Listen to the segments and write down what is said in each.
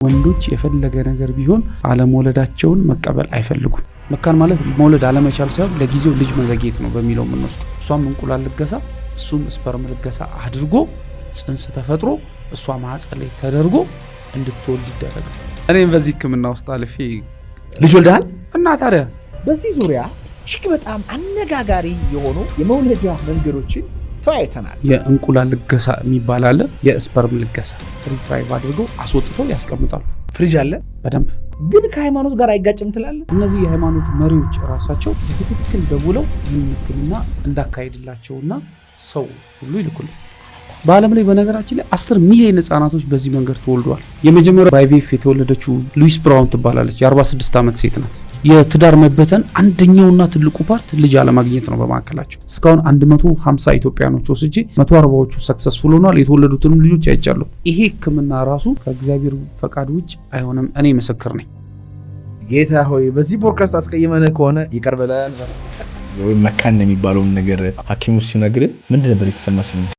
ወንዶች የፈለገ ነገር ቢሆን አለመውለዳቸውን መቀበል አይፈልጉም። መካን ማለት መውለድ አለመቻል ሳይሆን ለጊዜው ልጅ መዘግየት ነው በሚለው የምንወስደው። እሷም እንቁላል ልገሳ እሱም ስፐርም ልገሳ አድርጎ ጽንስ ተፈጥሮ እሷ ማህፀን ላይ ተደርጎ እንድትወልድ ይደረጋል። እኔም በዚህ ሕክምና ውስጥ አልፌ ልጅ ወልደሃል እና ታዲያ በዚህ ዙሪያ እጅግ በጣም አነጋጋሪ የሆኑ የመውለጃ መንገዶችን ተወያይተናል። የእንቁላል ልገሳ የሚባል አለ፣ የስፐርም ልገሳ ሪትራይቭ አድርገው አስወጥተው ያስቀምጣሉ። ፍሪጅ አለ በደንብ ግን ከሃይማኖት ጋር አይጋጭም ትላለህ? እነዚህ የሃይማኖት መሪዎች ራሳቸው በትክክል ደውለው ይህን ሕክምና እንዳካሄድላቸውና ሰው ሁሉ ይልኩልኝ። በዓለም ላይ በነገራችን ላይ 10 ሚሊዮን ህጻናቶች በዚህ መንገድ ተወልደዋል። የመጀመሪያው በአይቪኤፍ የተወለደችው ሉዊስ ብራውን ትባላለች። የ46 ዓመት ሴት ናት። የትዳር መበተን አንደኛውና ትልቁ ፓርት ልጅ አለማግኘት ነው። በማከላቸው እስካሁን 150 ኢትዮጵያኖች ወስጄ 140ዎቹ ሰክሰስፉል ሆነዋል። የተወለዱትንም ልጆች አይቻለሁ። ይሄ ሕክምና ራሱ ከእግዚአብሔር ፈቃድ ውጭ አይሆንም። እኔ ምስክር ነኝ። ጌታ ሆይ በዚህ ፖድካስት አስቀይመን ከሆነ ይቅር በለን። ወይም መካን የሚባለውን ነገር ሐኪሙ ሲነግር ምንድን ነበር የተሰማ ስሜት?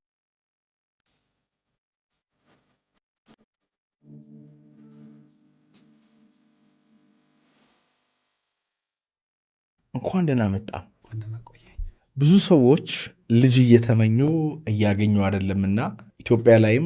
እንኳን ደህና መጣ። ብዙ ሰዎች ልጅ እየተመኙ እያገኙ አይደለምና ኢትዮጵያ ላይም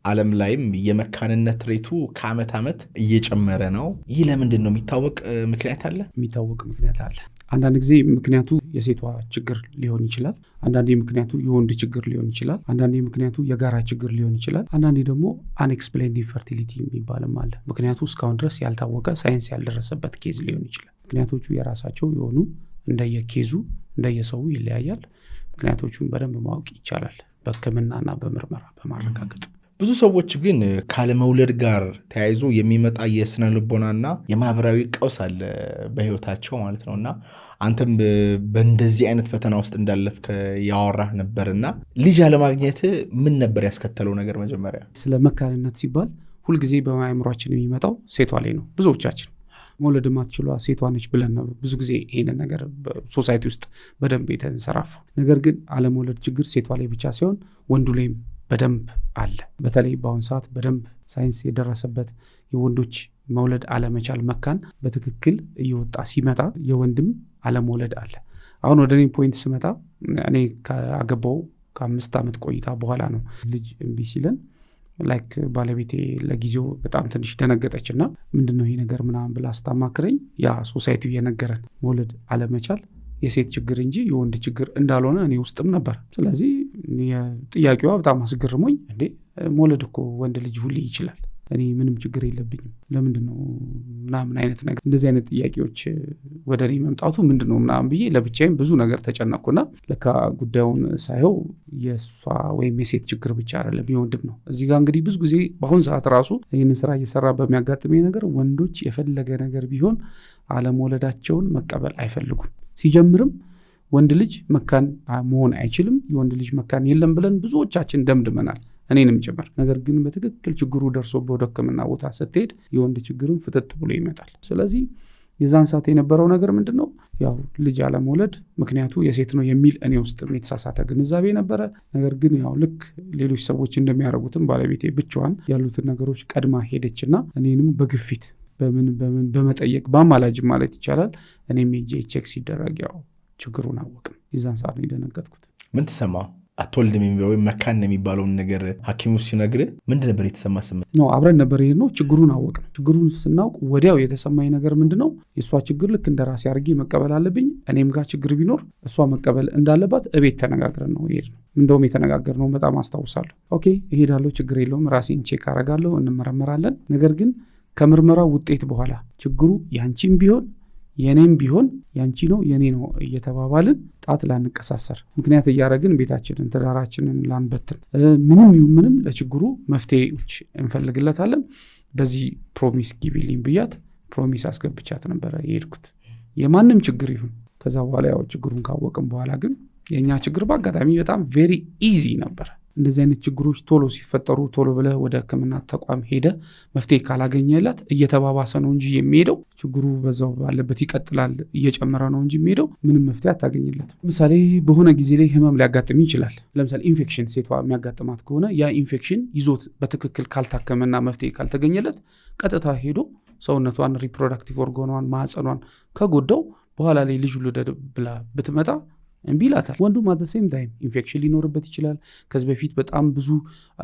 ዓለም ላይም የመካንነት ሬቱ ከዓመት ዓመት እየጨመረ ነው። ይህ ለምንድን ነው? የሚታወቅ ምክንያት አለ? የሚታወቅ ምክንያት አለ። አንዳንድ ጊዜ ምክንያቱ የሴቷ ችግር ሊሆን ይችላል። አንዳንዴ ምክንያቱ የወንድ ችግር ሊሆን ይችላል። አንዳንዴ ምክንያቱ የጋራ ችግር ሊሆን ይችላል። አንዳንዴ ደግሞ አንኤክስፕሌንድ ኢንፈርቲሊቲ የሚባልም አለ። ምክንያቱ እስካሁን ድረስ ያልታወቀ ሳይንስ ያልደረሰበት ኬዝ ሊሆን ይችላል። ምክንያቶቹ የራሳቸው የሆኑ እንደየኬዙ እንደየሰው ይለያያል። ምክንያቶቹን በደንብ ማወቅ ይቻላል በሕክምናና በምርመራ በማረጋገጥ። ብዙ ሰዎች ግን ካለመውለድ ጋር ተያይዞ የሚመጣ የስነ ልቦናና የማህበራዊ ቀውስ አለ በህይወታቸው ማለት ነው። እና አንተም በእንደዚህ አይነት ፈተና ውስጥ እንዳለፍክ ያወራህ ነበርና ልጅ አለማግኘት ምን ነበር ያስከተለው ነገር? መጀመሪያ ስለ መካንነት ሲባል ሁልጊዜ በአእምሯችን የሚመጣው ሴቷ ላይ ነው። ብዙዎቻችን መውለድ ማትችሏ ሴቷ ነች ብለን ነው ብዙ ጊዜ ይህንን ነገር በሶሳይቲ ውስጥ በደንብ የተንሰራፋው። ነገር ግን አለመውለድ ችግር ሴቷ ላይ ብቻ ሲሆን ወንዱ ላይም በደንብ አለ። በተለይ በአሁን ሰዓት በደንብ ሳይንስ የደረሰበት የወንዶች መውለድ አለመቻል መካን በትክክል እየወጣ ሲመጣ የወንድም አለመውለድ አለ። አሁን ወደ እኔ ፖይንት ስመጣ እኔ ከአገባው ከ5 ዓመት ቆይታ በኋላ ነው ልጅ እምቢ ሲለን ላይክ ባለቤቴ ለጊዜው በጣም ትንሽ ደነገጠች እና ምንድነው ይሄ ነገር ምናምን ብላ ስታማክረኝ ያ ሶሳይቲው የነገረን መውለድ አለመቻል የሴት ችግር እንጂ የወንድ ችግር እንዳልሆነ እኔ ውስጥም ነበር። ስለዚህ ጥያቄዋ በጣም አስገርሞኝ እንዴ መውለድ እኮ ወንድ ልጅ ሁሌ ይችላል፣ እኔ ምንም ችግር የለብኝም፣ ለምንድነው ምናምን አይነት ነገር እንደዚህ አይነት ጥያቄዎች ወደ እኔ መምጣቱ ምንድነው ምናምን ብዬ ለብቻዬም ብዙ ነገር ተጨነቅኩና ለካ ጉዳዩን ሳይሆን የእሷ ወይም የሴት ችግር ብቻ አይደለም የወንድም ነው። እዚህ ጋር እንግዲህ ብዙ ጊዜ በአሁን ሰዓት ራሱ ይህንን ስራ እየሰራ በሚያጋጥመኝ ነገር ወንዶች የፈለገ ነገር ቢሆን አለመውለዳቸውን መቀበል አይፈልጉም። ሲጀምርም ወንድ ልጅ መካን መሆን አይችልም፣ የወንድ ልጅ መካን የለም ብለን ብዙዎቻችን ደምድመናል፣ እኔንም ጭምር። ነገር ግን በትክክል ችግሩ ደርሶ ወደ ሕክምና ቦታ ስትሄድ የወንድ ችግርም ፍጥጥ ብሎ ይመጣል። ስለዚህ የዛን ሰዓት የነበረው ነገር ምንድነው? ያው ልጅ አለመውለድ ምክንያቱ የሴት ነው የሚል እኔ ውስጥ የተሳሳተ ግንዛቤ ነበረ። ነገር ግን ያው ልክ ሌሎች ሰዎች እንደሚያደርጉትም ባለቤቴ ብቻዋን ያሉትን ነገሮች ቀድማ ሄደችና እኔንም በግፊት በመጠየቅ በአማላጅ ማለት ይቻላል እኔም ሄጄ ቼክ ሲደረግ ያው ችግሩን አወቅን። የዛን ሰዓት ነው የደነገጥኩት። ምን ተሰማ? አትወልድም የሚለው ወይም መካን የሚባለውን ነገር ሐኪሙ ሲነግር ምንድን ነበር የተሰማ ስሜት? ነው አብረን ነበር ይሄ ነው ችግሩን አወቅን። ችግሩን ስናውቅ ወዲያው የተሰማኝ ነገር ምንድነው? የእሷ ችግር ልክ እንደ ራሴ አድርጌ መቀበል አለብኝ። እኔም ጋር ችግር ቢኖር እሷ መቀበል እንዳለባት እቤት ተነጋግረን ነው ይሄድ ነው። እንደውም የተነጋገር ነው በጣም አስታውሳለሁ። ኦኬ እሄዳለሁ፣ ችግር የለውም፣ ራሴን ቼክ አረጋለሁ፣ እንመረመራለን። ነገር ግን ከምርመራው ውጤት በኋላ ችግሩ ያንቺም ቢሆን የኔም ቢሆን ያንቺ ነው የኔ ነው እየተባባልን ጣት ላንቀሳሰር ምክንያት እያደረግን ቤታችንን ትዳራችንን ላንበትን ምንም ለችግሩ መፍትሄዎች እንፈልግለታለን። በዚህ ፕሮሚስ ጊቢልኝ ብያት ፕሮሚስ አስገብቻት ነበረ የሄድኩት የማንም ችግር ይሁን። ከዛ በኋላ ያው ችግሩን ካወቅም በኋላ ግን የኛ ችግር በአጋጣሚ በጣም ቬሪ ኢዚ ነበር። እንደዚህ አይነት ችግሮች ቶሎ ሲፈጠሩ ቶሎ ብለህ ወደ ሕክምና ተቋም ሄደ መፍትሄ ካላገኘለት እየተባባሰ ነው እንጂ የሚሄደው ችግሩ በዛው ባለበት ይቀጥላል እየጨመረ ነው እንጂ የሚሄደው ምንም መፍትሄ አታገኝለት። ለምሳሌ በሆነ ጊዜ ላይ ህመም ሊያጋጥም ይችላል። ለምሳሌ ኢንፌክሽን ሴቷ የሚያጋጥማት ከሆነ ያ ኢንፌክሽን ይዞት በትክክል ካልታከመና መፍትሄ ካልተገኘለት ቀጥታ ሄዶ ሰውነቷን ሪፕሮዳክቲቭ ኦርጋኗን ማህፀኗን ከጎዳው በኋላ ላይ ልጅ ልውለድ ብላ ብትመጣ እምቢ ይላታል። ወንዱም አት ዘ ሴም ታይም ኢንፌክሽን ሊኖርበት ይችላል። ከዚህ በፊት በጣም ብዙ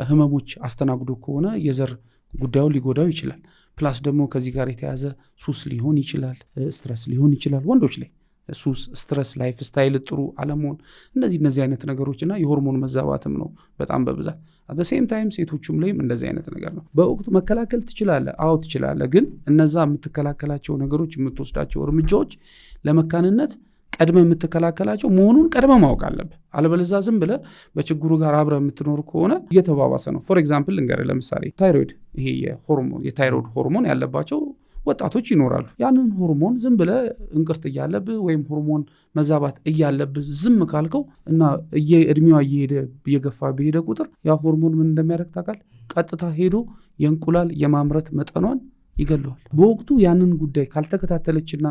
ህመሞች አስተናግዶ ከሆነ የዘር ጉዳዩን ሊጎዳው ይችላል። ፕላስ ደግሞ ከዚህ ጋር የተያዘ ሱስ ሊሆን ይችላል፣ ስትረስ ሊሆን ይችላል። ወንዶች ላይ ሱስ፣ ስትረስ፣ ላይፍ ስታይል ጥሩ አለመሆን፣ እነዚህ አይነት ነገሮችና የሆርሞን መዛባትም ነው በጣም በብዛት። አት ዘ ሴም ታይም ሴቶቹም ላይም እንደዚህ አይነት ነገር ነው። በወቅቱ መከላከል ትችላለህ? አዎ ትችላለህ። ግን እነዛ የምትከላከላቸው ነገሮች የምትወስዳቸው እርምጃዎች ለመካንነት ቀድመ የምትከላከላቸው መሆኑን ቀድመ ማወቅ አለብህ። አለበለዚያ ዝም ብለህ በችግሩ ጋር አብረህ የምትኖር ከሆነ እየተባባሰ ነው። ፎር ኤግዛምፕል ልንገርህ፣ ለምሳሌ ታይሮይድ፣ ይሄ የታይሮይድ ሆርሞን ያለባቸው ወጣቶች ይኖራሉ። ያንን ሆርሞን ዝም ብለህ እንቅርት እያለብህ ወይም ሆርሞን መዛባት እያለብህ ዝም ካልከው እና እድሜዋ እየገፋ በሄደ ቁጥር ያ ሆርሞን ምን እንደሚያደርግ ታውቃለህ? ቀጥታ ሄዶ የእንቁላል የማምረት መጠኗን ይገለዋል። በወቅቱ ያንን ጉዳይ ካልተከታተለችና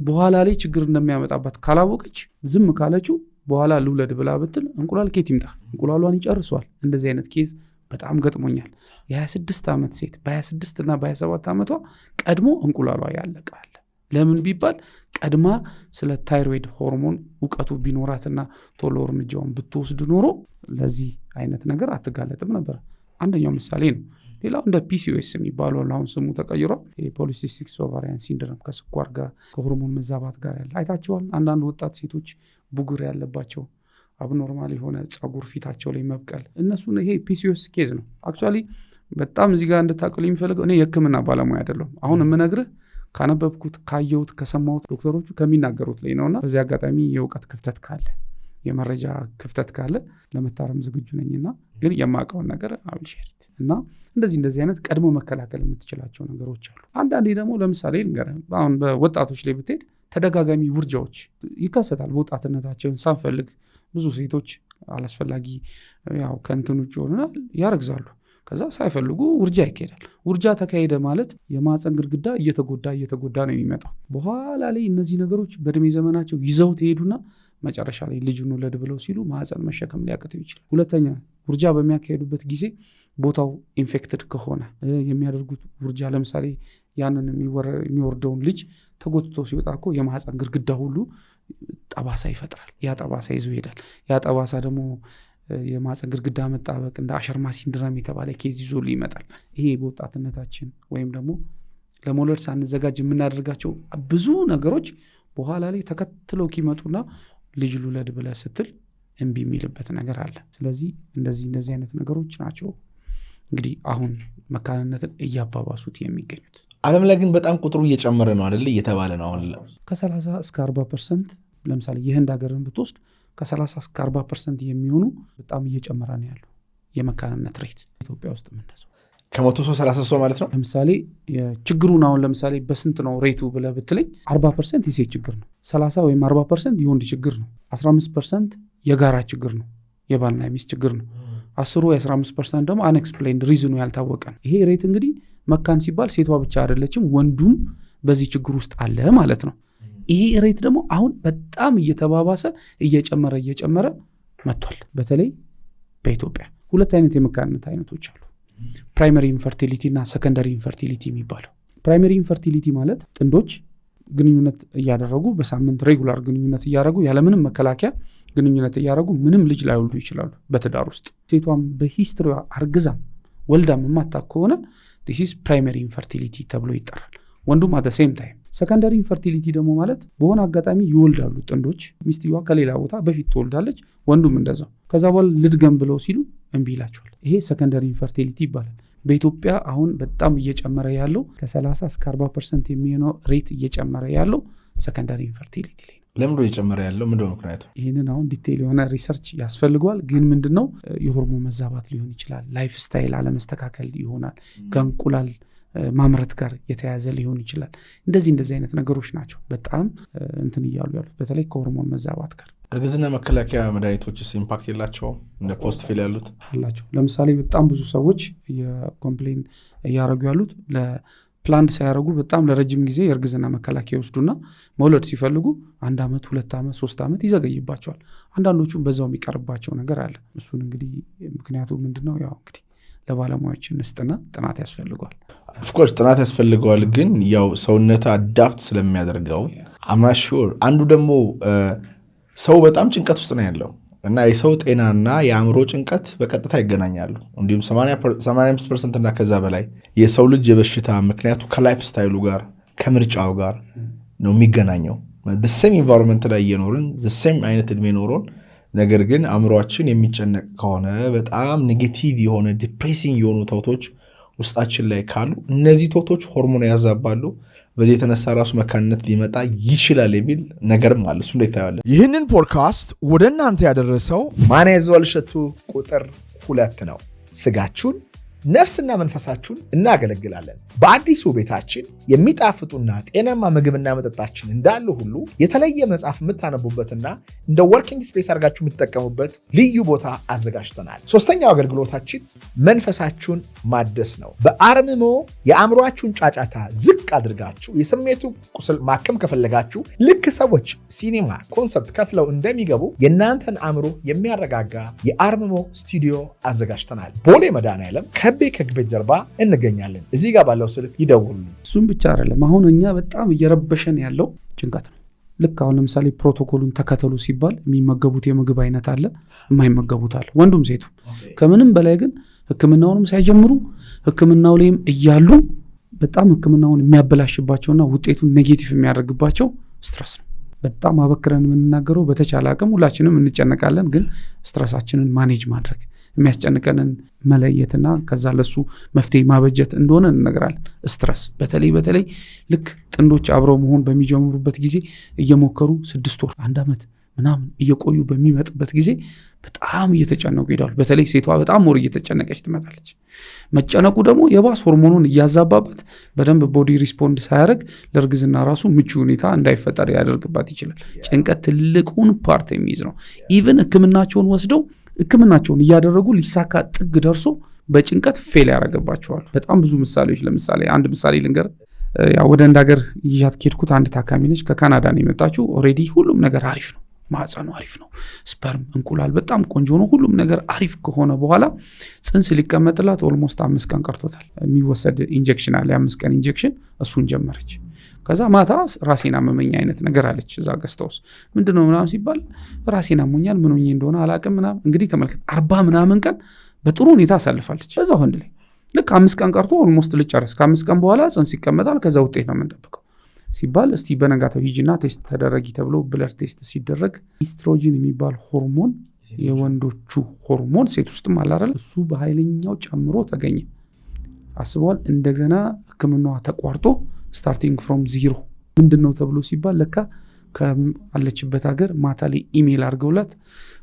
በኋላ ላይ ችግር እንደሚያመጣባት ካላወቀች ዝም ካለችው በኋላ ልውለድ ብላ ብትል እንቁላል ኬት ይምጣ? እንቁላሏን ይጨርሰዋል። እንደዚህ አይነት ኬዝ በጣም ገጥሞኛል። የ26 ዓመት ሴት በ26 እና በ27 ዓመቷ ቀድሞ እንቁላሏ ያለቃል። ለምን ቢባል ቀድማ ስለ ታይሮይድ ሆርሞን እውቀቱ ቢኖራትና ቶሎ እርምጃውን ብትወስድ ኖሮ ለዚህ አይነት ነገር አትጋለጥም ነበር። አንደኛው ምሳሌ ነው። ሌላው እንደ PCOS የሚባለው አሁን ስሙ ተቀይሯል። የፖሊሲስቲክ ኦቫሪያን ሲንድሮም ከስኳር ጋር ከሆርሞን መዛባት ጋር ያለ አይታቸዋል። አንዳንድ ወጣት ሴቶች ቡግር ያለባቸው አብኖርማል የሆነ ጸጉር ፊታቸው ላይ መብቀል፣ እነሱን ይሄ PCOS ኬዝ ነው። አክቹዋሊ በጣም እዚህ ጋር እንድታቅል የሚፈልገው እኔ የህክምና ባለሙያ አይደለሁም። አሁን የምነግርህ ካነበብኩት፣ ካየሁት፣ ከሰማሁት ዶክተሮቹ ከሚናገሩት ላይ ነውና በዚህ አጋጣሚ የእውቀት ክፍተት ካለ የመረጃ ክፍተት ካለ ለመታረም ዝግጁ ነኝና ግን የማውቀውን ነገር አብልሼት እና እንደዚህ አይነት ቀድሞ መከላከል የምትችላቸው ነገሮች አሉ። አንዳንዴ ደግሞ ለምሳሌ ልንገርህ፣ አሁን በወጣቶች ላይ ብትሄድ ተደጋጋሚ ውርጃዎች ይከሰታል። በወጣትነታቸውን ሳንፈልግ ብዙ ሴቶች አላስፈላጊ ያው ከእንትን ውጭ ሆነናል ያረግዛሉ። ከዛ ሳይፈልጉ ውርጃ ይካሄዳል። ውርጃ ተካሄደ ማለት የማህፀን ግድግዳ እየተጎዳ ነው የሚመጣው። በኋላ ላይ እነዚህ ነገሮች በእድሜ ዘመናቸው ይዘው ትሄዱና መጨረሻ ላይ ልጅን ውለድ ብለው ሲሉ ማህፀን መሸከም ሊያቅተው ይችላል። ሁለተኛ ውርጃ በሚያካሄዱበት ጊዜ ቦታው ኢንፌክትድ ከሆነ የሚያደርጉት ውርጃ ለምሳሌ ያንን የሚወርደውን ልጅ ተጎትቶ ሲወጣ እኮ የማህፀን ግድግዳ ሁሉ ጠባሳ ይፈጥራል። ያ ጠባሳ ይዞ ይሄዳል። ያ ጠባሳ ደግሞ የማህፀን ግድግዳ መጣበቅ እንደ አሸርማ ሲንድረም የተባለ ኬዝ ይዞ ይመጣል። ይሄ በወጣትነታችን ወይም ደግሞ ለመውለድ ሳንዘጋጅ የምናደርጋቸው ብዙ ነገሮች በኋላ ላይ ተከትለው ኪመጡና ልጅ ልውለድ ብለህ ስትል እምቢ የሚልበት ነገር አለ። ስለዚህ እንደዚህ አይነት ነገሮች ናቸው እንግዲህ አሁን መካንነትን እያባባሱት የሚገኙት። ዓለም ላይ ግን በጣም ቁጥሩ እየጨመረ ነው አይደል? እየተባለ ነው አሁን ከ30 እስከ 40%። ለምሳሌ የህንድ ሀገርን ብትወስድ ከ30 እስከ 40% የሚሆኑ በጣም እየጨመረ ነው ያለው የመካንነት ሬት። ኢትዮጵያ ውስጥ ምንደሰው ከ100 ሰው 30 ሰው ማለት ነው። ለምሳሌ ችግሩን አሁን ለምሳሌ በስንት ነው ሬቱ ብለህ ብትለኝ 40% የሴት ችግር ነው፣ 30 ወይም 40% የወንድ ችግር ነው፣ 15% የጋራ ችግር ነው፣ የባልና የሚስት ችግር ነው፣ 10-15% ደግሞ አንኤክስፕሌንድ ሪዝኑ ያልታወቀ ነው። ይሄ ሬት እንግዲህ መካን ሲባል ሴቷ ብቻ አይደለችም፣ ወንዱም በዚህ ችግር ውስጥ አለ ማለት ነው። ይሄ ሬት ደግሞ አሁን በጣም እየተባባሰ እየጨመረ መጥቷል። በተለይ በኢትዮጵያ ሁለት አይነት የመካንነት አይነቶች አሉ። ፕራይመሪ ኢንፈርቲሊቲ እና ሰከንደሪ ኢንፈርቲሊቲ የሚባለው። ፕራይመሪ ኢንፈርቲሊቲ ማለት ጥንዶች ግንኙነት እያደረጉ በሳምንት ሬጉላር ግንኙነት እያደረጉ ያለምንም መከላከያ ግንኙነት እያደረጉ ምንም ልጅ ላይወልዱ ይችላሉ በትዳር ውስጥ። ሴቷም በሂስትሪዋ አርግዛም ወልዳም የማታውቅ ከሆነ this is primary infertility ተብሎ ይጠራል። ወንዱም at the same time። ሰከንደሪ ኢንፈርቲሊቲ ደግሞ ማለት በሆነ አጋጣሚ ይወልዳሉ ጥንዶች፣ ሚስትየዋ ከሌላ ቦታ በፊት ትወልዳለች፣ ወንዱም እንደዛው። ከዛ በኋላ ልድገም ብለው ሲሉ እምቢ ይላቸዋል። ይሄ ሰከንደሪ ኢንፈርቲሊቲ ይባላል። በኢትዮጵያ አሁን በጣም እየጨመረ ያለው ከ30 እስከ 40% የሚሆነው ሬት እየጨመረ ያለው ሰከንደሪ ኢንፈርቲሊቲ ላይ ነው። ለምንድነው እየጨመረ ያለው? ምንድነው ምክንያቱ? ይህንን አሁን ዲቴይል የሆነ ሪሰርች ያስፈልገዋል። ግን ምንድነው የሆርሞን መዛባት ሊሆን ይችላል፣ ላይፍ ስታይል አለመስተካከል ይሆናል፣ ከእንቁላል ማምረት ጋር የተያዘ ሊሆን ይችላል። እንደዚህ አይነት ነገሮች ናቸው በጣም እንትን እያሉ ያሉት በተለይ ከሆርሞን መዛባት ጋር። እርግዝና መከላከያ መድኃኒቶችስ ኢምፓክት የላቸውም? እንደ ፖስት ፌል ያሉት አላቸው። ለምሳሌ በጣም ብዙ ሰዎች የኮምፕሌን እያደረጉ ያሉት ፕላንድ ሳያደረጉ በጣም ለረጅም ጊዜ የእርግዝና መከላከያ ይወስዱና መውለድ ሲፈልጉ 1 ዓመት 2 ዓመት 3 ዓመት ይዘገይባቸዋል። አንዳንዶቹም በዛው የሚቀርባቸው ነገር አለ። እሱን እንግዲህ ምክንያቱ ምንድነው? ያው እንግዲህ ለባለሙያዎች እንስጥና ጥናት ያስፈልገዋል። ኦፍኮርስ ጥናት ያስፈልገዋል፣ ግን ያው ሰውነት አዳፕት ስለሚያደርገው አማሹር። አንዱ ደግሞ ሰው በጣም ጭንቀት ውስጥ ነው ያለው እና የሰው ጤናና የአእምሮ ጭንቀት በቀጥታ ይገናኛሉ። እንዲሁም 85% እና ከዛ በላይ የሰው ልጅ የበሽታ ምክንያቱ ከላይፍ ስታይሉ ጋር ከምርጫው ጋር ነው የሚገናኘው። ሴም ኢንቫይሮንመንት ላይ እየኖርን ሴም አይነት እድሜ ኖሮን፣ ነገር ግን አእምሯችን የሚጨነቅ ከሆነ በጣም ኔጌቲቭ የሆነ ዲፕሬሲንግ የሆኑ ተውቶች ውስጣችን ላይ ካሉ እነዚህ ተውቶች ሆርሞን ያዛባሉ። በዚህ የተነሳ ራሱ መካንነት ሊመጣ ይችላል የሚል ነገርም አለ። እሱ እንዴት ታያለህ? ይህንን ፖድካስት ወደ እናንተ ያደረሰው ማን ያዘዋል እሸቱ ቁጥር 2 ነው። ስጋችሁን ነፍስና መንፈሳችሁን እናገለግላለን። በአዲሱ ቤታችን የሚጣፍጡና ጤናማ ምግብና መጠጣችን እንዳለ ሁሉ የተለየ መጽሐፍ የምታነቡበትና እንደ ወርኪንግ ስፔስ አድርጋችሁ የምትጠቀሙበት ልዩ ቦታ አዘጋጅተናል። 3ኛው አገልግሎታችን መንፈሳችሁን ማደስ ነው። በአርምሞ የአእምሯችሁን ጫጫታ ዝቅ አድርጋችሁ የስሜቱ ቁስል ማከም ከፈለጋችሁ ልክ ሰዎች ሲኒማ፣ ኮንሰርት ከፍለው እንደሚገቡ የእናንተን አእምሮ የሚያረጋጋ የአርምሞ ስቱዲዮ አዘጋጅተናል። ቦሌ መድኃኔዓለም ከቤ ከግቤት ጀርባ እንገኛለን። እዚህ ጋር ባለው ስልክ ይደውሉ። እሱም ብቻ አይደለም፣ አሁን እኛ በጣም እየረበሸን ያለው ጭንቀት ነው። ልክ አሁን ለምሳሌ ፕሮቶኮሉን ተከተሉ ሲባል የሚመገቡት የምግብ አይነት አለ፣ የማይመገቡት አለ፣ ወንዱም ሴቱ። ከምንም በላይ ግን ሕክምናውንም ሳይጀምሩ ሕክምናው ላይም እያሉ በጣም ሕክምናውን የሚያበላሽባቸውና ውጤቱን ኔጌቲቭ የሚያደርግባቸው ስትረስ ነው። በጣም አበክረን የምንናገረው በተቻለ አቅም ሁላችንም እንጨነቃለን፣ ግን ስትረሳችንን ማኔጅ ማድረግ የሚያስጨንቀንን መለየትና ከዛ ለሱ መፍትሄ ማበጀት እንደሆነ እንነግራለን። ስትረስ በተለይ ልክ ጥንዶች አብረው መሆን በሚጀምሩበት ጊዜ እየሞከሩ 6 ወር 1 ዓመት ምናምን እየቆዩ በሚመጥበት ጊዜ በጣም እየተጨነቁ ይሄዳሉ። በተለይ ሴቷ በጣም ሞር እየተጨነቀች ትመጣለች። መጨነቁ ደግሞ የባስ ሆርሞኑን እያዛባበት በደንብ ቦዲ ሪስፖንድ ሳያደርግ ለእርግዝና ራሱ ምቹ ሁኔታ እንዳይፈጠር ያደርግባት ይችላል። ጭንቀት ትልቁን ፓርት የሚይዝ ነው። ኢቭን ሕክምናቸውን ወስደው ሕክምናቸውን እያደረጉ ሊሳካ ጥግ ደርሶ በጭንቀት ፌል ያደረገባቸዋል። በጣም ብዙ ምሳሌዎች። ለምሳሌ አንድ ምሳሌ ልንገር። ወደ እንደ ሀገር ይዣት ከሄድኩት አንድ ታካሚ ነች። ከካናዳ ነው የመጣችው። ኦልሬዲ ሁሉም ነገር አሪፍ ነው። ማህፀኑ አሪፍ ነው። ስፐርም እንቁላል በጣም ቆንጆ ነው። ሁሉም ነገር አሪፍ ከሆነ በኋላ ጽንስ ሊቀመጥላት ኦልሞስት 5 ቀን ቀርቶታል። የሚወሰድ ኢንጀክሽን አለ፣ 5 ቀን ኢንጀክሽን። እሱን ጀመረች። ከዛ ማታ ራሴን አመመኝ አይነት ነገር አለች። እዛ ገዝተውስ ምንድነው ምናምን ሲባል ራሴን አሞኛል፣ ምን ሆኜ እንደሆነ አላቅም ምናምን። እንግዲህ ተመልከት 40 ምናምን ቀን በጥሩ ሁኔታ አሳልፋለች በዛ ወንድ ላይ። ልክ 5 ቀን ቀርቶ ኦልሞስት ልጨርስ፣ ከ5 ቀን በኋላ ጽንስ ይቀመጣል። ከዛ ውጤት ነው የምንጠብቀው ሲባል እስቲ በነጋታው ሂጂና ቴስት ተደረጊ ተብሎ ብለድ ቴስት ሲደረግ ኢስትሮጂን የሚባል ሆርሞን፣ የወንዶቹ ሆርሞን ሴት ውስጥም አላረለ፣ እሱ በኃይለኛው ጨምሮ ተገኘ። አስበዋል። እንደገና ሕክምናዋ ተቋርጦ ስታርቲንግ ፍሮም 0 ምንድነው ተብሎ ሲባል ለካ ካለችበት ሀገር ማታ ላይ ኢሜል አድርገውላት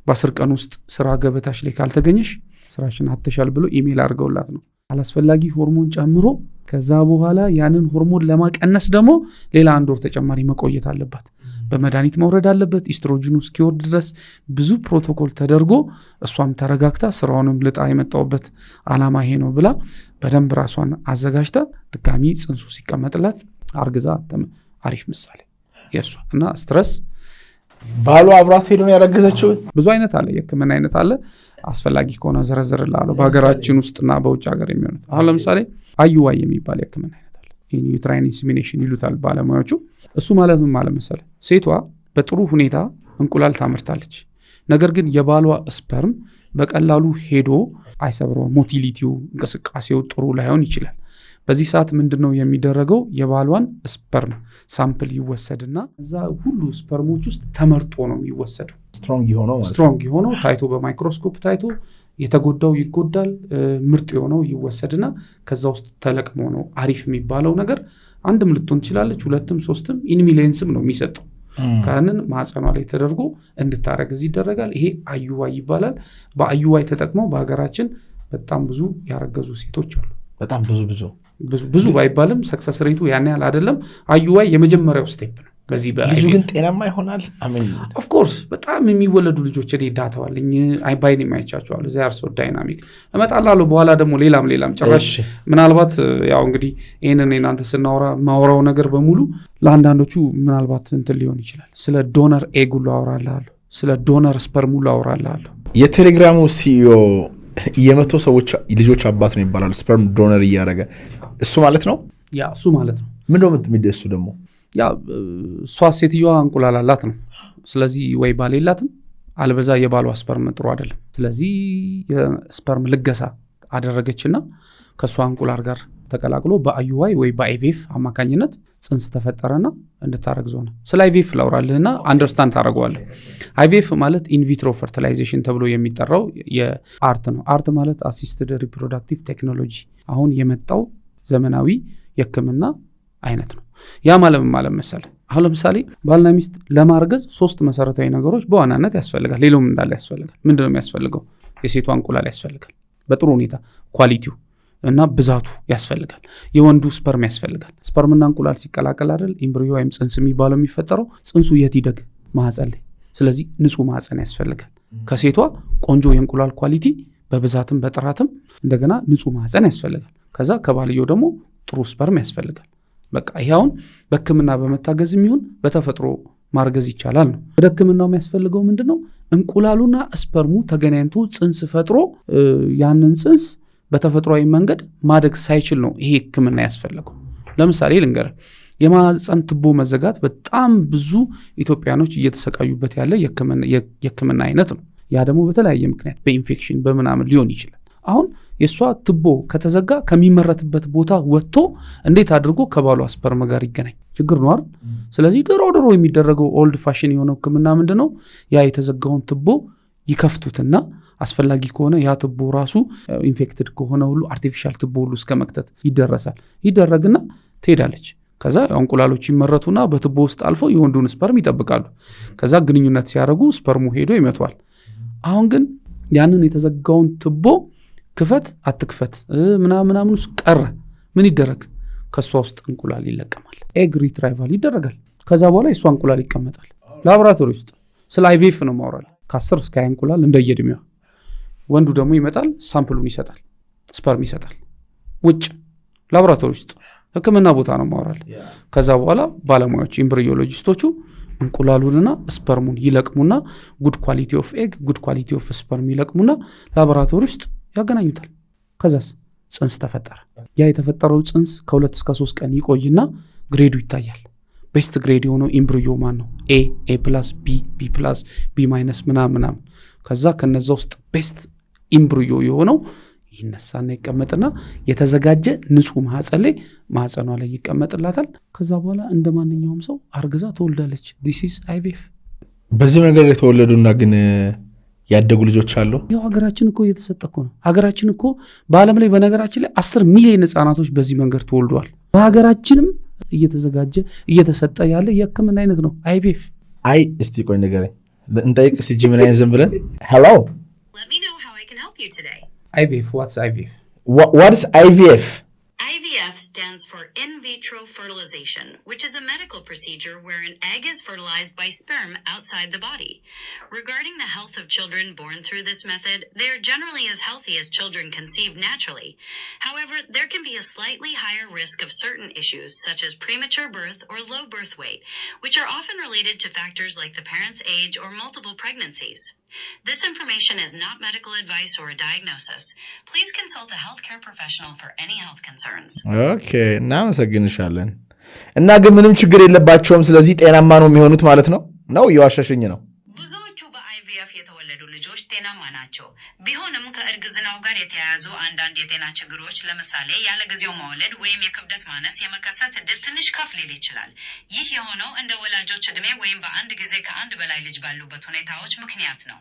በ10 ቀን ውስጥ ስራ ገበታሽ ላይ ካልተገኘሽ ስራሽን አተሻል ብሎ ኢሜል አድርገውላት ነው። አላስፈላጊ ሆርሞን ጨምሮ ከዛ በኋላ ያንን ሆርሞን ለማቀነስ ደግሞ ሌላ 1 ወር ተጨማሪ መቆየት አለባት። በመድኃኒት መውረድ አለበት ኢስትሮጂኑ እስኪወርድ ድረስ ብዙ ፕሮቶኮል ተደርጎ እሷም ተረጋግታ ስራውንም ልጣ የመጣውበት አላማ ይሄ ነው ብላ በደንብ ራሷን አዘጋጅታ ድጋሚ ጽንሱ ሲቀመጥላት አርግዛ አሪፍ ምሳሌ የሷ እና ስትረስ ባሉ አብራት ሄዶን ያረገዘችው ብዙ አይነት አለ፣ የህክምና አይነት አለ። አስፈላጊ ከሆነ ዘረዝርልሃለሁ። በሀገራችን ውስጥና በውጭ ሀገር የሚሆኑት አሁን ለምሳሌ IUI የሚባል የህክምና አይነት አለ። ዩትራይን ኢንሲሚኔሽን ይሉታል ባለሙያዎቹ። እሱ ማለት ምን ማለት መሰለ፣ ሴቷ በጥሩ ሁኔታ እንቁላል ታመርታለች። ነገር ግን የባሏ ስፐርም በቀላሉ ሄዶ አይሰብረው፣ ሞቲሊቲው እንቅስቃሴው ጥሩ ላይሆን ይችላል። በዚህ ሰዓት ምንድነው የሚደረገው? የባሏን ስፐርም ሳምፕል ይወሰድና እዛ ሁሉ ስፐርሞች ውስጥ ተመርጦ ነው የሚወሰደው። ስትሮንግ የሆነው ታይቶ በማይክሮስኮፕ ታይቶ የተጎዳው ይጎዳል፣ ምርጥ የሆነው ይወሰድና ከዛ ውስጥ ተለቅሞ ነው አሪፍ የሚባለው ነገር። አንድም ልትሆን ትችላለች፣ 2ም 3ም ኢንሚሊየንስም ነው የሚሰጠው። ካንን ማህፀኗ ላይ ተደርጎ እንድታረግዝ ይደረጋል። ይሄ IUI ይባላል። በIUI ተጠቅመው በሀገራችን በጣም ብዙ ያረገዙ ሴቶች አሉ። በጣም ብዙ ባይባልም ሰክሰስ ሬቱ ያን ያህል አይደለም። IUI የመጀመሪያው ስቴፕ ነው። በዚህ ልጁ ግን ጤናማ ይሆናል። አሜን ኦፍ ኮርስ በጣም የሚወለዱ ልጆች እኔ ዳታዋለኝ ባይኔ የማይቻቸዋለሁ ዚ አር ሶ ዳይናሚክ እመጣላለሁ። በኋላ ደግሞ ሌላም ጭራሽ ምናልባት ያው እንግዲህ ይህንን እናንተ ስናወራ ማወራው ነገር በሙሉ ለአንዳንዶቹ ምናልባት እንትን ሊሆን ይችላል። ስለ ዶነር ኤግ ሁሉ አወራልሃለሁ፣ ስለ ዶነር ስፐርም ሁሉ አወራልሃለሁ። የቴሌግራሙ ሲኢኦ የ100 ሰዎች ልጆች አባት ነው ይባላል፣ ስፐርም ዶነር እያደረገ እሱ ማለት ነው። ያ እሱ ማለት ነው። ምን ነው የምትሚደሱ ደግሞ ያ እሷ ሴትዮዋ እንቁላል አላት ነው። ስለዚህ ወይ ባል የላትም አልበዛ የባሏ ስፐርም ጥሩ አይደለም። ስለዚህ የስፐርም ልገሳ አደረገችና ከእሷ እንቁላል ጋር ተቀላቅሎ በአዩዋይ ወይ በአይቪኤፍ አማካኝነት ጽንስ ተፈጠረና እንድታረግዞ ነው። ስለ አይቪኤፍ ላውራልህና አንደርስታንድ ታደርገዋለህ። አይቪኤፍ ማለት ኢንቪትሮ ፈርቲላይዜሽን ተብሎ የሚጠራው የአርት ነው። አርት ማለት አሲስትድ ሪፕሮዳክቲቭ ቴክኖሎጂ አሁን የመጣው ዘመናዊ የሕክምና አይነት ነው። ያ ማለት መሰለህ አሁን ለምሳሌ ባልና ሚስት ለማርገዝ 3 መሰረታዊ ነገሮች በዋናነት ያስፈልጋል። ሌላውም እንዳለ ያስፈልጋል። ምንድነው የሚያስፈልገው? የሴቷ እንቁላል ያስፈልጋል በጥሩ ሁኔታ ኳሊቲው እና ብዛቱ ያስፈልጋል። የወንዱ ስፐርም ያስፈልጋል። ስፐርምና እንቁላል ሲቀላቀል አይደል ኤምብሪዮ ወይም ጽንስ የሚባለው የሚፈጠረው። ጽንሱ የት ይደግ? ማህፀን ላይ። ስለዚህ ንጹህ ማህፀን ያስፈልጋል። ከሴቷ ቆንጆ የእንቁላል ኳሊቲ በብዛትም በጥራትም እንደገና ንጹህ ማህፀን ያስፈልጋል። ከዛ ከባልየው ደግሞ ጥሩ ስፐርም ያስፈልጋል። በቃ ይሄውን በህክምና በመታገዝ የሚሆን በተፈጥሮ ማርገዝ ይቻላል ነው። ወደ ህክምናው የሚያስፈልገው ምንድነው? እንቁላሉና ስፐርሙ ተገናኝቶ ጽንስ ፈጥሮ ያንን ጽንስ በተፈጥሯዊ መንገድ ማደግ ሳይችል ነው ይሄ ህክምና ያስፈልገው። ለምሳሌ ልንገር፣ የማህፀን ቱቦ መዘጋት በጣም ብዙ ኢትዮጵያኖች እየተሰቃዩበት ያለ የህክምና አይነት ነው። ያ ደግሞ በተለያየ ምክንያት በኢንፌክሽን በምናምን ሊሆን ይችላል። አሁን የእሷ ቱቦ ከተዘጋ ከሚመረትበት ቦታ ወጥቶ እንዴት አድርጎ ከባሏ ስፐርም ጋር ይገናኝ? ችግር ነው አይደል? ስለዚህ ድሮ የሚደረገው ኦልድ ፋሽን የሆነው ህክምና ምንድነው? ያ የተዘጋውን ቱቦ ይከፍቱትና አስፈላጊ ከሆነ ያ ቱቦ ራሱ ኢንፌክትድ ከሆነ ሁሉ አርቲፊሻል ቱቦ ሁሉ እስከ መክተት ይደረግና ትሄዳለች። ከዛ እንቁላሎች ይመረቱና በቱቦ ውስጥ አልፈው የወንዱን ስፐርም ይጠብቃሉ። ከዛ ግንኙነት ሲያደርጉ ስፐርሙ ሄዶ ይመቷል። አሁን ግን ያንን የተዘጋውን ቱቦ ክፈት አትክፈት ምናምን ውስጥ ቀረ። ምን ይደረግ? ከእሷ ውስጥ እንቁላል ይለቀማል። ኤግ ሪትራይቫል ይደረጋል። ከዛ በኋላ የእሷ እንቁላል ይቀመጣል ላቦራቶሪ ውስጥ። ስለ አይቪኤፍ ነው ማውራል። ከ10 እስከ 20 እንቁላል እንደየእድሜዋ። ወንዱ ደግሞ ይመጣል፣ ሳምፕሉን ይሰጣል፣ ስፐርም ይሰጣል። ውጭ ላቦራቶሪ ውስጥ ህክምና ቦታ ነው ማውራል። ከዛ በኋላ ባለሙያዎች ኤምብሪዮሎጂስቶቹ እንቁላሉንና ስፐርሙን ይለቅሙና ጉድ ኳሊቲ ኦፍ ኤግ ጉድ ኳሊቲ ኦፍ ስፐርም ይለቅሙና ላቦራቶሪ ውስጥ ያገናኙታል። ከዛስ ጽንስ ተፈጠረ። ያ የተፈጠረው ጽንስ ከ2 እስከ 3 ቀን ይቆይና ግሬዱ ይታያል። ቤስት ግሬድ የሆነው ኤምብሪዮ ማን ነው? ኤ ፕላስ ቢ ፕላስ ቢ ማይነስ ምናምን። ከዛ ከነዛ ውስጥ ቤስት ኤምብሪዮ የሆነው ይነሳና ይቀመጥና የተዘጋጀ ንጹህ ማህፀን ላይ ማህፀኗ ላይ ይቀመጥላታል። ከዛ በኋላ እንደ ማንኛውም ሰው አርግዛ ትወልዳለች። ዲስ ኢዝ አይቪኤፍ። በዚህ ነገር የተወለዱና ግን ያደጉ ልጆች አሉ። ያው ሀገራችን እኮ እየተሰጠ እኮ ነው። ሀገራችን እኮ በዓለም ላይ በነገራችን ላይ 10 ሚሊዮን ህጻናቶች በዚህ መንገድ ተወልደዋል። በሀገራችንም እየተዘጋጀ እየተሰጠ ያለ የህክምና አይነት ነው አይቪኤፍ። እስቲ ቆይ ንገረኝ እንጠይቅ ሲጂ ምን አይነት ዝም ብለን ሄሎ IVF, what's IVF? What is IVF? IVF stands for in vitro fertilization, which is a medical procedure where an egg is fertilized by sperm outside the body. Regarding the health of children born through this method, they are generally as healthy as children conceived naturally. However, there can be a slightly higher risk of certain issues, such as premature birth or low birth weight, which are often related to factors like the parent's age or multiple pregnancies. This information is not medical advice or a diagnosis. Please consult a healthcare professional for any health concerns. Okay, እናመሰግንሻለን። እና ግን ምንም ችግር የለባቸውም። ስለዚህ ጤናማ ነው የሚሆኑት ማለት ነው? እየዋሸሽኝ ነው? ብዙዎቹ በአይቪኤፍ የተወለዱ ልጆች ጤናማ ናቸው። ቢሆንም ከእርግዝናው ጋር የተያያዙ አንዳንድ የጤና ችግሮች ለምሳሌ ያለ ጊዜው መውለድ ወይም የክብደት ማነስ የመከሰት ዕድል ትንሽ ከፍ ሊል ይችላል። ይህ የሆነው እንደ ወላጆች ዕድሜ ወይም በአንድ ጊዜ ከአንድ በላይ ልጅ ባሉበት ሁኔታዎች ምክንያት ነው።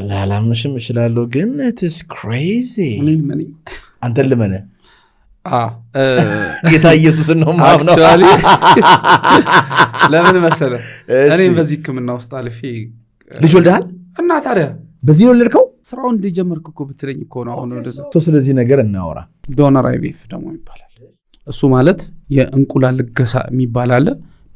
ላላምንሽም እችላለሁ ግን it's crazy። አንተን ልመነ ጌታ ኢየሱስን ነው ማምነው። ለምን መሰለህ እኔ በዚህ ህክምና ውስጥ አልፌ ልጅ ወልደሃል እና ታዲያ በዚህ ነው ወለድከው? ስራውን እንደጀመርክ እኮ ብትለኝ እኮ ነው አሁን ወደ ስለዚህ ነገር እናወራ። ዶነር አይቪኤፍ ደግሞ ይባላል። እሱ ማለት የእንቁላል ልገሳ የሚባል አለ።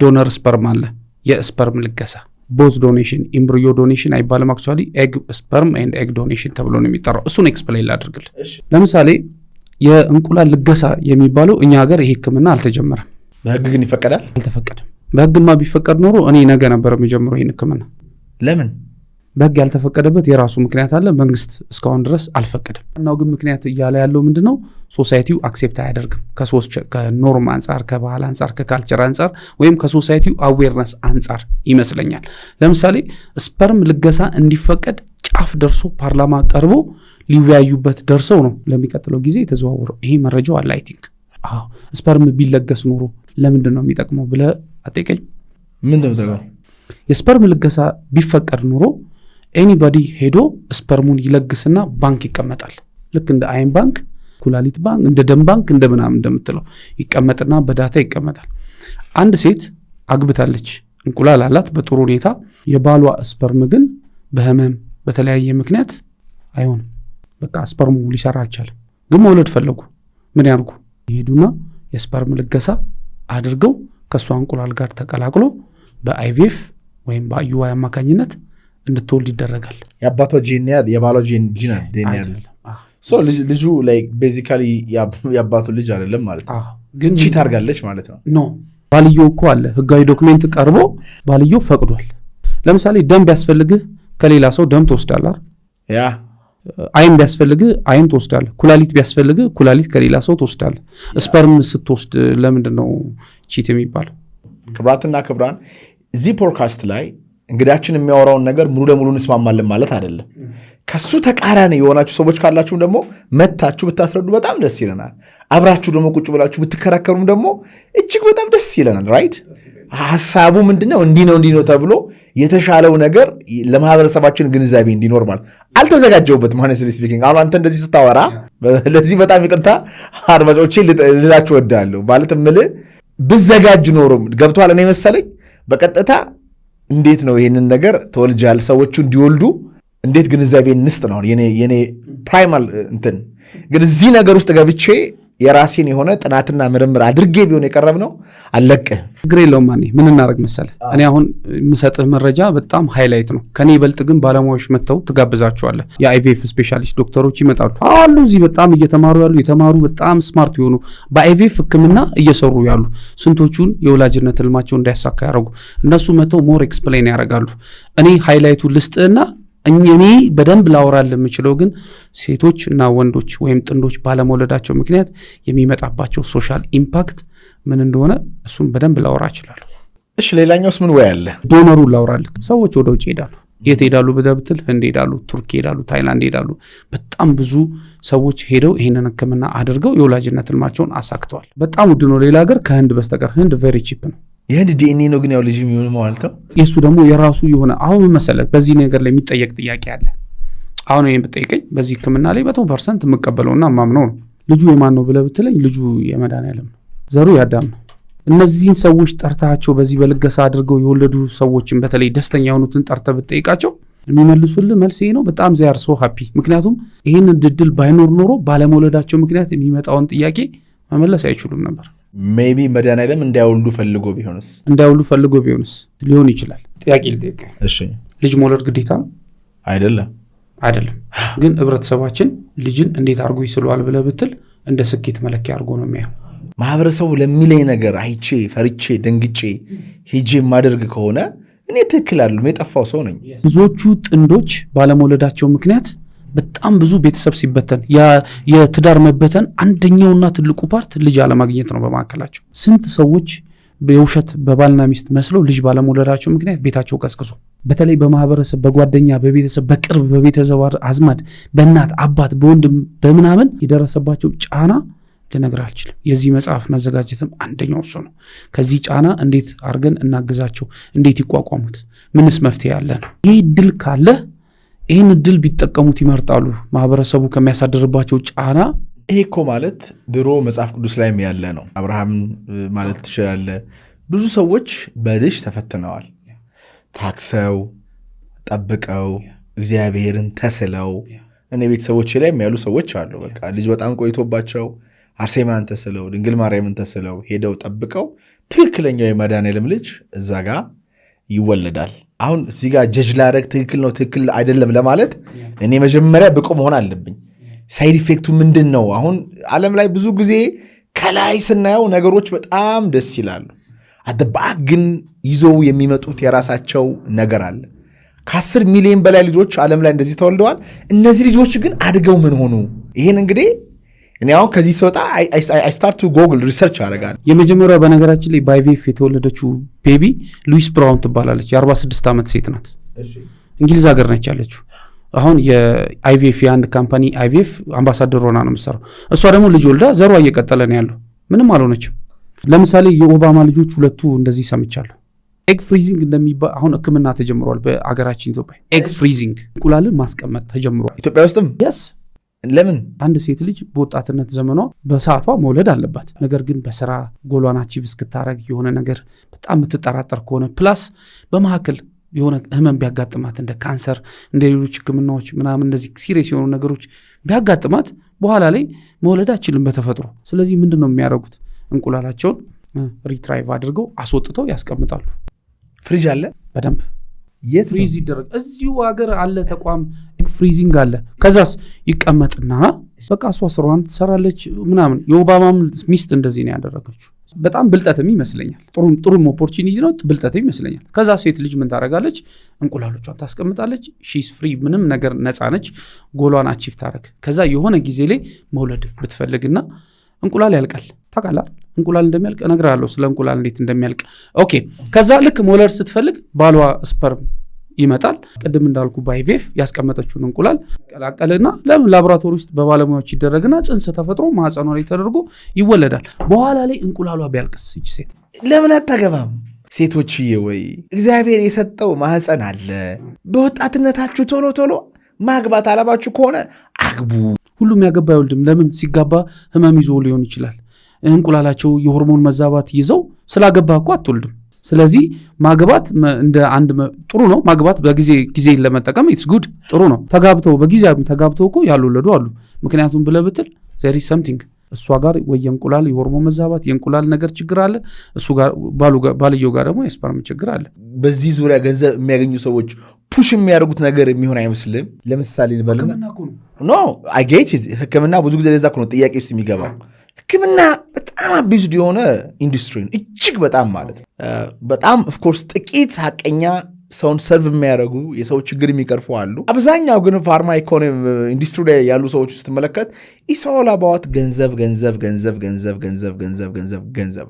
ዶነር ስፐርም አለ፣ የስፐርም ልገሳ። ቦዝ ዶኔሽን ኢምብሪዮ ዶኔሽን አይባልም። አክቹዋሊ ኤግ ስፐርም ኤንድ ኤግ ዶኔሽን ተብሎ ነው የሚጠራው። እሱን ኤክስፕሌን ላድርግል። ለምሳሌ የእንቁላል ልገሳ የሚባለው እኛ ሀገር ይሄ ህክምና አልተጀመረም። በህግ ግን ይፈቀዳል? አልተፈቀደም። በህግማ ቢፈቀድ ኖሮ እኔ ነገ ነበር የሚጀምረው ይህን ህክምና። ለምን? በህግ ያልተፈቀደበት የራሱ ምክንያት አለ። መንግስት እስካሁን ድረስ አልፈቀደም። እናው ግን ምክንያት እያለ ያለው ምንድነው? ሶሳይቲው አክሴፕት አያደርግም። ከኖርም አንጻር፣ ከባህል አንጻር፣ ከካልቸር አንጻር ወይም ከሶሳይቲው አዌርነስ አንጻር ይመስለኛል። ለምሳሌ ስፐርም ልገሳ እንዲፈቀድ ጫፍ ደርሶ ፓርላማ ቀርቦ ሊወያዩበት ደርሰው ነው ለሚቀጥለው ጊዜ የተዘዋወረው። ይሄ መረጃው አለ። አይ ቲንክ ስፐርም ቢለገስ ኖሮ ለምንድን ነው የሚጠቅመው ብለህ አጠይቀኝ። ምንድነው? የስፐርም ልገሳ ቢፈቀድ ኖሮ ኤኒባዲ ሄዶ ስፐርሙን ይለግስና ባንክ ይቀመጣል። ልክ እንደ አይን ባንክ፣ ኩላሊት ባንክ፣ እንደ ደም ባንክ እንደ ምናምን እንደምትለው ይቀመጥና በዳታ ይቀመጣል። አንድ ሴት አግብታለች፣ እንቁላል አላት በጥሩ ሁኔታ። የባሏ ስፐርም ግን በህመም በተለያየ ምክንያት አይሆንም። በቃ ስፐርሙ ሊሰራ አልቻለም። ግን መውለድ ፈለጉ። ምን ያርጉ? ይሄዱና የስፐርም ልገሳ አድርገው ከእሷ እንቁላል ጋር ተቀላቅሎ በአይቪኤፍ ወይም በአዩዋይ አማካኝነት እንድትወልድ ይደረጋል። የአባቷ ጂን ያል የባሏ ጂን ያል ልጁ ቤዚካሊ የአባቱ ልጅ አይደለም ማለት ነው። ግን ቺት አድርጋለች ማለት ነው። ኖ ባልየው እኮ አለ ህጋዊ ዶክሜንት ቀርቦ ባልየው ፈቅዷል። ለምሳሌ ደም ቢያስፈልግህ ከሌላ ሰው ደም ትወስዳለህ። ያ አይን ቢያስፈልግህ አይን ትወስዳለህ። ኩላሊት ቢያስፈልግህ ኩላሊት ከሌላ ሰው ትወስዳለህ። ስፐርም ስትወስድ ለምንድን ነው ቺት የሚባለው? ክብራትና ክብራን እዚህ ፖድካስት ላይ እንግዳችን የሚያወራውን ነገር ሙሉ ለሙሉ እንስማማለን ማለት አይደለም። ከሱ ተቃራኒ የሆናችሁ ሰዎች ካላችሁም ደግሞ መታችሁ ብታስረዱ በጣም ደስ ይለናል። አብራችሁ ደግሞ ቁጭ ብላችሁ ብትከራከሩም ደግሞ እጅግ በጣም ደስ ይለናል። ራይት ሐሳቡ ምንድነው? እንዲህ ነው ተብሎ የተሻለው ነገር ለማህበረሰባችን ግንዛቤ እንዲኖር ማለት አልተዘጋጀውበትም። ሆነስትሊ ስፒኪንግ አሁን አንተ እንደዚህ ስታወራ ለዚህ በጣም ይቅርታ አድማጮቼ ልላችሁ እወዳለሁ። ማለት የምልህ ብዘጋጅ ኖሮም ገብቶሃል እኔ መሰለኝ በቀጥታ እንዴት ነው ይህንን ነገር ተወልጃል ሰዎቹ እንዲወልዱ እንዴት ግንዛቤ እንስጥ ነው የኔ ፕራይማል እንትን። ግን እዚህ ነገር ውስጥ ገብቼ የራሴን የሆነ ጥናትና ምርምር አድርጌ ቢሆን የቀረብ ነው አለቅህ ችግር የለውም። ምን እናደርግ መሰለህ፣ እኔ አሁን የምሰጥህ መረጃ በጣም ሃይላይት ነው። ከኔ ይበልጥ ግን ባለሙያዎች መጥተው ትጋብዛቸዋለህ። የአይቪኤፍ ስፔሻሊስት ዶክተሮች ይመጣሉ አሉ እዚህ በጣም እየተማሩ ያሉ የተማሩ በጣም ስማርት የሆኑ በአይቪኤፍ ህክምና እየሰሩ ያሉ ስንቶቹን የወላጅነት ህልማቸው እንዳያሳካ ያደረጉ እነሱ መጥተው ሞር ኤክስፕሌን ያደርጋሉ። እኔ ሃይላይቱ ልስጥህና እኔ በደንብ ላወራል የምችለው ግን ሴቶች እና ወንዶች ወይም ጥንዶች ባለመውለዳቸው ምክንያት የሚመጣባቸው ሶሻል ኢምፓክት ምን እንደሆነ እሱም በደንብ ላወራ እችላለሁ። እሺ ሌላኛውስ ምን ወይ አለ? ዶነሩን ላወራልህ። ሰዎች ወደ ውጭ ይሄዳሉ። የት ሄዳሉ ብትል ህንድ ሄዳሉ፣ ቱርክ ሄዳሉ፣ ታይላንድ ሄዳሉ። በጣም ብዙ ሰዎች ሄደው ይህንን ህክምና አድርገው የወላጅነት ህልማቸውን አሳክተዋል። በጣም ውድ ነው ሌላ ሀገር ከህንድ በስተቀር። ህንድ ቬሪ ቺፕ ነው። ይህን ዲኤንኤ ነው ግን ያው ልጅ የሚሆን ማለት ነው። የእሱ ደግሞ የራሱ የሆነ አሁን መሰለህ በዚህ ነገር ላይ የሚጠየቅ ጥያቄ አለ። አሁን ይህን ብጠይቀኝ በዚህ ህክምና ላይ 100% የምቀበለውና የማምነው ነው። ልጁ የማን ነው ብለህ ብትለኝ ልጁ የመድኃኒዓለም ነው፣ ዘሩ ያዳም ነው። እነዚህን ሰዎች ጠርታቸው በዚህ በልገሳ አድርገው የወለዱ ሰዎችን በተለይ ደስተኛ የሆኑትን ጠርተህ ብትጠይቃቸው የሚመልሱልህ መልስ ይሄ ነው። በጣም ዚያር ሶ ሃፒ። ምክንያቱም ይህን ድድል ባይኖር ኖሮ ባለመውለዳቸው ምክንያት የሚመጣውን ጥያቄ መመለስ አይችሉም ነበር። ሜቢ መድኃኒዓለም እንዳይወልዱ ፈልጎ ቢሆንስ ሊሆን ይችላል። ጥያቄ ልጠይቅ። እሺ ልጅ መውለድ ግዴታ ነው አይደለም? ግን ህብረተሰባችን ልጅን እንዴት አድርጎ ይስለዋል ብለህ ብትል እንደ ስኬት መለኪያ አድርጎ ነው የሚያየው። ማህበረሰቡ ለሚለኝ ነገር አይቼ ፈርቼ ደንግጬ ሄጄ የማደርግ ከሆነ እኔ ትክክል አይደለም፣ የጠፋው ሰው ነኝ። ብዙዎቹ ጥንዶች ባለመውለዳቸው ምክንያት በጣም ብዙ ቤተሰብ ሲበተን የትዳር መበተን አንደኛውና ትልቁ ፓርት ልጅ አለማግኘት ነው። በማዕከላቸው ስንት ሰዎች የውሸት በባልና ሚስት መስለው ልጅ ባለመውለዳቸው ምክንያት ቤታቸው ቀስቅሶ፣ በተለይ በማህበረሰብ በጓደኛ በቤተሰብ በቅርብ በቤተሰብ አዝማድ በእናት አባት በወንድም በምናምን የደረሰባቸው ጫና ልነግር አልችልም። የዚህ መጽሐፍ መዘጋጀትም አንደኛው እሱ ነው። ከዚህ ጫና እንዴት አድርገን እናግዛቸው፣ እንዴት ይቋቋሙት፣ ምንስ መፍትሄ ያለን? ይህ ድል ካለ ይህን ድል ቢጠቀሙት ይመርጣሉ ማህበረሰቡ ከሚያሳድርባቸው ጫና። ይሄ እኮ ማለት ድሮ መጽሐፍ ቅዱስ ላይም ያለ ነው። አብርሃም ማለት ትችላለህ። ብዙ ሰዎች በልጅ ተፈትነዋል። ታክሰው ጠብቀው እግዚአብሔርን ተስለው እኔ ቤተሰቦቼ ላይም ያሉ ሰዎች አሉ። በቃ ልጅ በጣም ቆይቶባቸው አርሴማን ተስለው ድንግል ማርያምን ተስለው ሄደው ጠብቀው ትክክለኛው የመድኃኔዓለም ልጅ እዛ ጋር ይወለዳል። አሁን እዚህ ጋር ጀጅ ላደርግ ትክክል ነው ትክክል አይደለም ለማለት እኔ መጀመሪያ ብቁ መሆን አለብኝ። ሳይድ ኢፌክቱ ምንድን ነው? አሁን ዓለም ላይ ብዙ ጊዜ ከላይ ስናየው ነገሮች በጣም ደስ ይላሉ። አደባክ ግን ይዘው የሚመጡት የራሳቸው ነገር አለ። ከ10 ሚሊዮን በላይ ልጆች ዓለም ላይ እንደዚህ ተወልደዋል። እነዚህ ልጆች ግን አድገው ምን ሆኑ? ይሄን እንግዲህ እኔ አሁን ከዚህ ሲወጣ አይ ስታርት ቱ ጎግል ሪሰርች አደርጋለሁ። የመጀመሪያው በነገራችን ላይ በአይቪኤፍ የተወለደችው ቤቢ ሉዊስ ብራውን ትባላለች። የ46 ዓመት ሴት ናት። እንግሊዝ ሀገር ነች ያለችው። አሁን የአይቪኤፍ የአንድ ካምፓኒ አይቪኤፍ አምባሳደር ሆና ነው የምትሰራው። እሷ ደግሞ ልጅ ወልዳ ዘሯ እየቀጠለ ነው ያለው። ምንም አልሆነችም። ለምሳሌ የኦባማ ልጆች ሁለቱ እንደዚህ ሰምቻለሁ። ኤግ ፍሪዚንግ እንደሚባል አሁን ሕክምና ተጀምሯል በአገራችን ኢትዮጵያ። ኤግ ፍሪዚንግ እንቁላልን ማስቀመጥ ተጀምሯል ኢትዮጵያ ውስጥም። ያስ ለምን አንድ ሴት ልጅ በወጣትነት ዘመኗ በሰዓቷ መውለድ አለባት። ነገር ግን በስራ ጎሏን አቺቭ እስክታረግ የሆነ ነገር በጣም የምትጠራጠር ከሆነ ፕላስ በመካከል የሆነ ህመም ቢያጋጥማት እንደ ካንሰር እንደ ሌሎች ህክምናዎች ምናምን እንደዚህ ሲሪየስ የሆኑ ነገሮች ቢያጋጥማት በኋላ ላይ መውለድ አችልም በተፈጥሮ። ስለዚህ ምንድን ነው የሚያደርጉት? እንቁላላቸውን ሪትራይቭ አድርገው አስወጥተው ያስቀምጣሉ። ፍሪጅ አለ በደንብ የት ፍሪዝ ይደረግ። እዚሁ ሀገር አለ ተቋም ፍሪዚንግ አለ። ከዛስ ይቀመጥና በቃ እሷ ስራዋን ትሰራለች ምናምን። የኦባማም ሚስት እንደዚህ ነው ያደረገችው። በጣም ብልጠትም ይመስለኛል። ጥሩም ኦፖርቹኒቲ ነው፣ ብልጠትም ይመስለኛል። ከዛ ሴት ልጅ ምን ታደርጋለች? እንቁላሎቿን ታስቀምጣለች። ሺስ ፍሪ፣ ምንም ነገር ነፃ ነች። ጎሏን አቺቭ ታደርግ። ከዛ የሆነ ጊዜ ላይ መውለድ ብትፈልግና እንቁላል ያልቃል። ታውቃለህ እንቁላል እንደሚያልቅ እነግርሃለሁ፣ ስለ እንቁላል እንዴት እንደሚያልቅ። ኦኬ። ከዛ ልክ መውለድ ስትፈልግ ባሏ ስፐርም ይመጣል። ቅድም እንዳልኩ በአይቪኤፍ ያስቀመጠችውን እንቁላል ቀላቀልና ለምን ላቦራቶሪ ውስጥ በባለሙያዎች ይደረግና ጽንስ ተፈጥሮ ማህፀኗ ላይ ተደርጎ ይወለዳል። በኋላ ላይ እንቁላሏ ቢያልቅስ ይች ሴት ለምን አታገባም? ሴቶችዬ ወይ እግዚአብሔር የሰጠው ማህፀን አለ። በወጣትነታችሁ ቶሎ ቶሎ ማግባት አላባችሁ ከሆነ አግቡ። ሁሉም ያገባ አይወልድም። ለምን? ሲጋባ ህመም ይዞ ሊሆን ይችላል። እንቁላላቸው የሆርሞን መዛባት ይዘው ስላገባ እኮ አትወልድም። ስለዚህ ማግባት እንደ አንድ ጥሩ ነው። ማግባት በጊዜ ለመጠቀም ኢትስ ጉድ ጥሩ ነው። ተጋብተው እኮ ያልወለዱ አሉ። ምክንያቱም ብለህ ብትል there is something እሷ ጋር ወይ የእንቁላል የሆርሞን መዛባት የእንቁላል ነገር ችግር አለ፣ እሱ ጋር ባልየው ጋር ደግሞ የስፐርም ችግር አለ። በዚህ ዙሪያ ገንዘብ የሚያገኙ ሰዎች ፑሽ የሚያደርጉት ነገር የሚሆን አይመስልም። ለምሳሌ ንበልና ኖ አጌች ህክምና ብዙ ጊዜ ለዛ ነው ጥያቄ ውስጥ የሚገባው። ህክምና በጣም አቢዝድ የሆነ ኢንዱስትሪ ነው፣ እጅግ በጣም ማለት ነው። በጣም ኦፍኮርስ ጥቂት ሀቀኛ ሰውን ሰርቭ የሚያደርጉ የሰው ችግር የሚቀርፉ አሉ። አብዛኛው ግን ፋርማ ኢኮኖሚ ኢንዱስትሪ ላይ ያሉ ሰዎች ስትመለከት ኢሶላ ባዋት ገንዘብ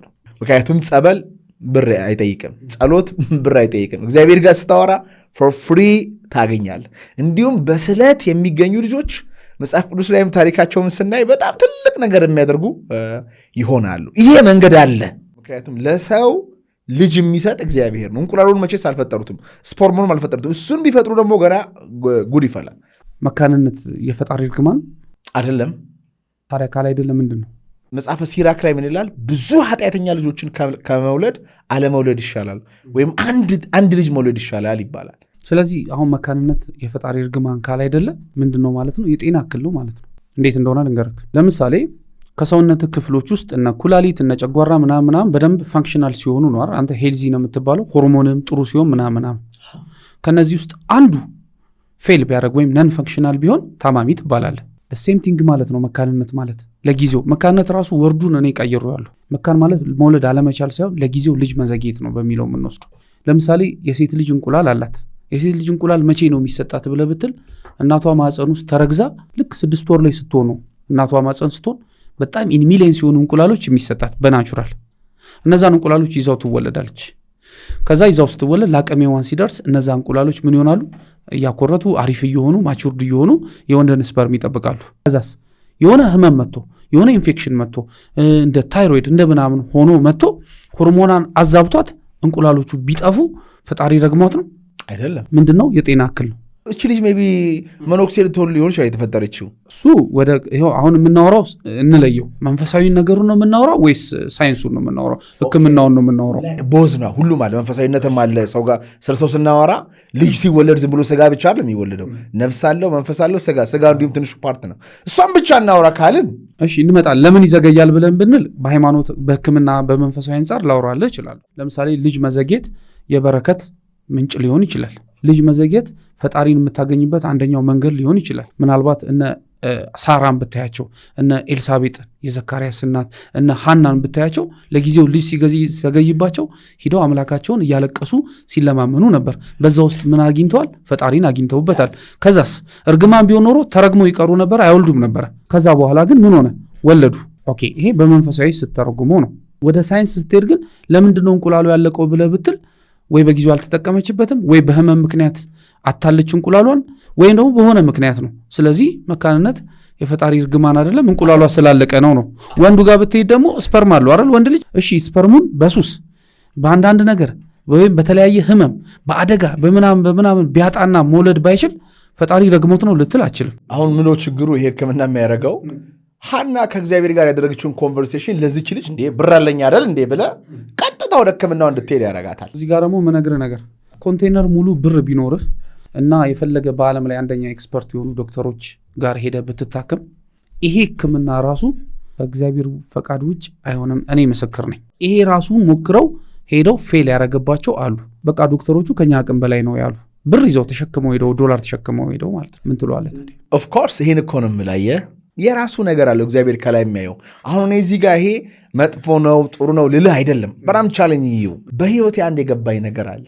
ነው። ምክንያቱም ጸበል ብር አይጠይቅም፣ ጸሎት ብር አይጠይቅም። እግዚአብሔር ጋር ስታወራ ፎር ፍሪ ታገኛለህ። እንዲሁም በስለት የሚገኙ ልጆች መጽሐፍ ቅዱስ ላይም ታሪካቸውን ስናይ በጣም ትልቅ ነገር የሚያደርጉ ይሆናሉ። ይሄ መንገድ አለ። ምክንያቱም ለሰው ልጅ የሚሰጥ እግዚአብሔር ነው። እንቁላሉን መቼስ አልፈጠሩትም፣ ስፖርሙንም አልፈጠሩትም። እሱን ቢፈጥሩ ደግሞ ገና ጉድ ይፈላል። መካንነት የፈጣሪ እርግማን አይደለም ታዲያ? ካል አይደለም ምንድን ነው? መጽሐፈ ሲራክ ላይ ምን ይላል? ብዙ ኃጢአተኛ ልጆችን ከመውለድ አለመውለድ ይሻላል፣ ወይም አንድ ልጅ መውለድ ይሻላል ይባላል። ስለዚህ አሁን መካንነት የፈጣሪ እርግማን ካል አይደለም ምንድን ነው ማለት ነው? የጤና እክል ነው ማለት ነው። እንዴት እንደሆነ ልንገርህ። ለምሳሌ ከሰውነት ክፍሎች ውስጥ እነ ኩላሊት እነ ጨጓራ ምናምን በደንብ ፋንክሽናል ሲሆኑ ነው አንተ ሄልዚ ነው የምትባለው። ሆርሞንም ጥሩ ሲሆን ምናምን ከነዚህ ውስጥ አንዱ ፌል ቢያደርግ ወይም ነን ፋንክሽናል ቢሆን ታማሚ ትባላለህ። ሴም ቲንግ ማለት ነው መካንነት ማለት። ለጊዜው መካንነት ራሱ ወርዱን እኔ ቀይሬዋለሁ። መካን ማለት መውለድ አለመቻል ሳይሆን ለጊዜው ልጅ መዘግየት ነው በሚለው የምንወስደው። ለምሳሌ የሴት ልጅ እንቁላል አላት። የሴት ልጅ እንቁላል መቼ ነው የሚሰጣት ብለህ ብትል እናቷ ማፀን ውስጥ ተረግዛ ልክ 6 ወር ላይ ስትሆን ነው እናቷ ማፀን ስትሆን በጣም ኢን ሚሊየንስ የሆኑ እንቁላሎች የሚሰጣት በናቹራል። እነዛን እንቁላሎች ይዛው ትወለዳለች። ከዛ ይዛው ስትወለድ ለአቅመ ሔዋን ሲደርስ እነዛ እንቁላሎች ምን ይሆናሉ? እያኮረቱ አሪፍ እየሆኑ ማቹርድ እየሆኑ የወንድን ስፐርም ይጠብቃሉ። ከዛስ የሆነ ህመም መጥቶ የሆነ ኢንፌክሽን መጥቶ እንደ ታይሮይድ እንደ ምናምን ሆኖ መጥቶ ሆርሞናን አዛብቷት እንቁላሎቹ ቢጠፉ ፈጣሪ ረግሞት ነው አይደለም። ምንድነው? የጤና እክል ነው። እቺ ልጅ ሜይ ቢ መኖክሴ ልትሆን ሊሆን ይችላል የተፈጠረችው። እሱ ወደ ይኸው አሁን የምናወራው እንለየው፣ መንፈሳዊ ነገሩን ነው የምናወራው ወይስ ሳይንሱን ነው የምናወራው? ሕክምናውን ነው የምናወራው? ቦዝ ነው ሁሉም አለ፣ መንፈሳዊነትም አለ። ሰው ጋር ስለሰው ስናወራ ልጅ ሲወለድ ዝም ብሎ ስጋ ብቻ አይደለም የሚወለደው፣ ነፍስ አለው፣ መንፈስ አለው፣ ስጋ እንዲሁም ትንሹ ፓርት ነው። እሷም ብቻ እናወራ ካልን እሺ እንመጣል። ለምን ይዘገያል ብለን ብንል በሃይማኖት በሕክምና በመንፈሳዊ አንጻር ላወራልህ እችላለሁ። ለምሳሌ ልጅ መዘግየት የበረከት ምንጭ ሊሆን ይችላል። ልጅ መዘግየት ፈጣሪን የምታገኝበት አንደኛው መንገድ ሊሆን ይችላል። ምናልባት እነ ሳራን ብታያቸው፣ እነ ኤልሳቤጥን የዘካርያስ እናት እነ ሐናን ብታያቸው ለጊዜው ልጅ ሲዘገይባቸው ሂደው አምላካቸውን እያለቀሱ ሲለማመኑ ነበር። በዛ ውስጥ ምን አግኝተዋል? ፈጣሪን አግኝተውበታል። ከዛስ እርግማን ቢሆን ኖሮ ተረግመው ይቀሩ ነበር፣ አይወልዱም ነበረ። ከዛ በኋላ ግን ምን ሆነ? ወለዱ። ኦኬ፣ ይሄ በመንፈሳዊ ስተረጉመው ነው። ወደ ሳይንስ ስትሄድ ግን ለምንድነው እንቁላሉ ያለቀው ብለህ ብትል ወይ በጊዜው አልተጠቀመችበትም፣ ወይ በህመም ምክንያት አታለች እንቁላሏን፣ ወይም ደግሞ በሆነ ምክንያት ነው። ስለዚህ መካንነት የፈጣሪ እርግማን አይደለም፣ እንቁላሏ ስላለቀ ነው። ወንዱ ጋር ብትሄድ ደግሞ ስፐርም አለው አይደል? ወንድ ልጅ እሺ፣ ስፐርሙን በሱስ በአንዳንድ ነገር ወይም በተለያየ ህመም በአደጋ በምናምን ቢያጣና መውለድ ባይችል ፈጣሪ ደግሞት ነው ልትል አችልም። አሁን ምኖ ችግሩ ይሄ ህክምና የሚያደርገው ሐና ከእግዚአብሔር ጋር ያደረገችውን ኮንቨርሴሽን ለዚች ልጅ እንዴ ብር አለኝ አይደል እንዴ ብለ ቀጥታ ወደ ህክምናው እንድትሄድ ያደርጋታል። እዚህ ጋር ደግሞ ምነግርህ ነገር ኮንቴነር ሙሉ ብር ቢኖርህ እና የፈለገ በዓለም ላይ አንደኛ ኤክስፐርት የሆኑ ዶክተሮች ጋር ሄደ ብትታከም ይሄ ህክምና ራሱ በእግዚአብሔር ፈቃድ ውጭ አይሆንም። እኔ ምስክር ነኝ። ይሄ ራሱ ሞክረው ሄደው ፌል ያደረገባቸው አሉ። በቃ ዶክተሮቹ ከኛ አቅም በላይ ነው ያሉ፣ ብር ይዘው ተሸክመው ሄደው ዶላር ተሸክመው ሄደው ማለት ነው። ምን ትለዋለህ ታዲያ? ኦፍኮርስ ይሄን እኮ ነው የምላየ የራሱ ነገር አለው እግዚአብሔር ከላይ የሚያየው። አሁን እዚህ ጋር ይሄ መጥፎ ነው ጥሩ ነው ልልህ አይደለም። በጣም ቻለኝ ይው በህይወት አንድ የገባኝ ነገር አለ።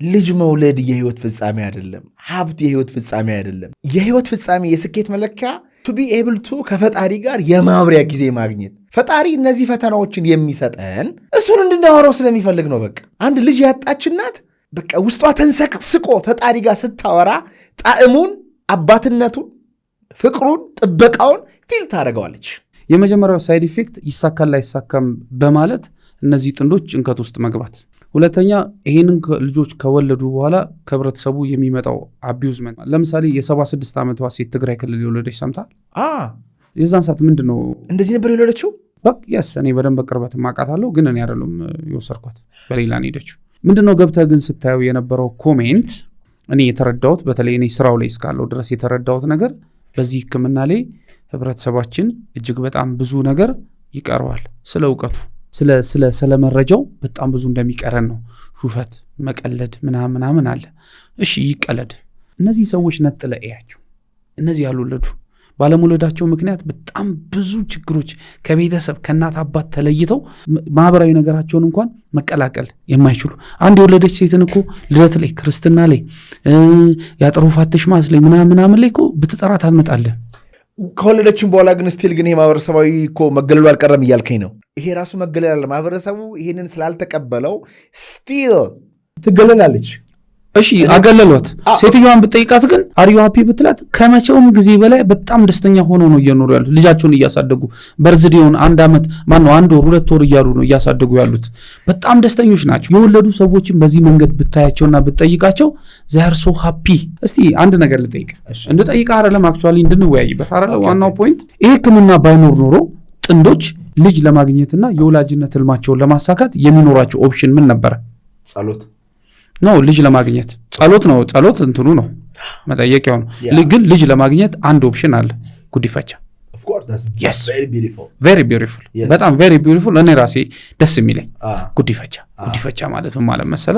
ልጅ መውለድ የህይወት ፍጻሜ አይደለም። ሀብት የህይወት ፍጻሜ አይደለም። የህይወት ፍጻሜ የስኬት መለኪያ ቱ ቢ ኤብል ቱ ከፈጣሪ ጋር የማብሪያ ጊዜ ማግኘት። ፈጣሪ እነዚህ ፈተናዎችን የሚሰጠን እሱን እንድናወራው ስለሚፈልግ ነው። በቃ አንድ ልጅ ያጣች እናት በቃ ውስጧ ተንሰቅስቆ ፈጣሪ ጋር ስታወራ ጣዕሙን፣ አባትነቱን፣ ፍቅሩን፣ ጥበቃውን ፊል ታደርገዋለች። የመጀመሪያው ሳይድ ኢፌክት ይሳካል ላይሳካም በማለት እነዚህ ጥንዶች ጭንቀት ውስጥ መግባት። ሁለተኛ ይህንን ልጆች ከወለዱ በኋላ ከህብረተሰቡ የሚመጣው አቢዩዝመንት። ለምሳሌ የ76 ዓመቷ ሴት ትግራይ ክልል የወለደች ሰምታል? የዛን ሰዓት ምንድን ነው እንደዚህ ነበር የወለደችው? የስ እኔ በደንብ በቅርበት ማውቃታለሁ፣ ግን እኔ አይደለም የወሰድኳት፣ በሌላ ነው ሄደችው። ምንድነው ገብተህ ግን ስታየው የነበረው ኮሜንት እኔ የተረዳሁት በተለይ እኔ ስራው ላይ እስካለው ድረስ የተረዳሁት ነገር በዚህ ህክምና ላይ ህብረተሰባችን እጅግ በጣም ብዙ ነገር ይቀረዋል። ስለ እውቀቱ ስለ መረጃው በጣም ብዙ እንደሚቀረን ነው። ሹፈት፣ መቀለድ ምናምን አለ። እሺ ይቀለድ። እነዚህ ሰዎች ነጥለ እያቸው። እነዚህ ያልወለዱ ባለመውለዳቸው ምክንያት በጣም ብዙ ችግሮች ከቤተሰብ ከእናት አባት ተለይተው ማህበራዊ ነገራቸውን እንኳን መቀላቀል የማይችሉ አንድ የወለደች ሴትን እኮ ልደት ላይ፣ ክርስትና ላይ፣ ያጥሩ ፋትሽ ማስ ላይ ምናምን ላይ እኮ ብትጠራት አትመጣለህ። ከወለደችን በኋላ ግን ስቲል ግን ይሄ ማህበረሰባዊ እኮ መገለሉ አልቀረም እያልከኝ ነው። ይሄ ራሱ መገለል አለ። ማህበረሰቡ ይሄንን ስላልተቀበለው ስቲል ትገለላለች። እሺ አገለሏት። ሴትዮዋን ብጠይቃት ግን አሪዮ ሃፒ ብትላት ከመቼውም ጊዜ በላይ በጣም ደስተኛ ሆነው ነው እየኖሩ ያሉት። ልጃቸውን እያሳደጉ በርዝዴውን 1 ዓመት 1 ወር 2 ወር እያሉ ነው እያሳደጉ ያሉት። በጣም ደስተኞች ናቸው። የወለዱ ሰዎችን በዚህ መንገድ ብታያቸውና ብትጠይቃቸው ዛር ሶ ሃፒ። እስቲ አንድ ነገር ልጠይቅ እንድጠይቅ አይደለም አክቹአሊ እንድንወያይበት አይደለም ዋናው ፖይንት። ይሄ ህክምና ባይኖር ኖሮ ጥንዶች ልጅ ለማግኘትና የወላጅነት ህልማቸውን ለማሳካት የሚኖራቸው ኦፕሽን ምን ነበረ? ጸሎት ነው። ልጅ ለማግኘት ጸሎት ነው። ጸሎት እንትኑ ነው መጠየቂያው ነው። ግን ልጅ ለማግኘት አንድ ኦፕሽን አለ፣ ጉዲፈቻ። ቬሪ ቢዩቲፉል፣ በጣም ቬሪ ቢዩቲፉል። እኔ ራሴ ደስ የሚለኝ ጉዲፈቻ ማለት ምን ማለት መሰለ?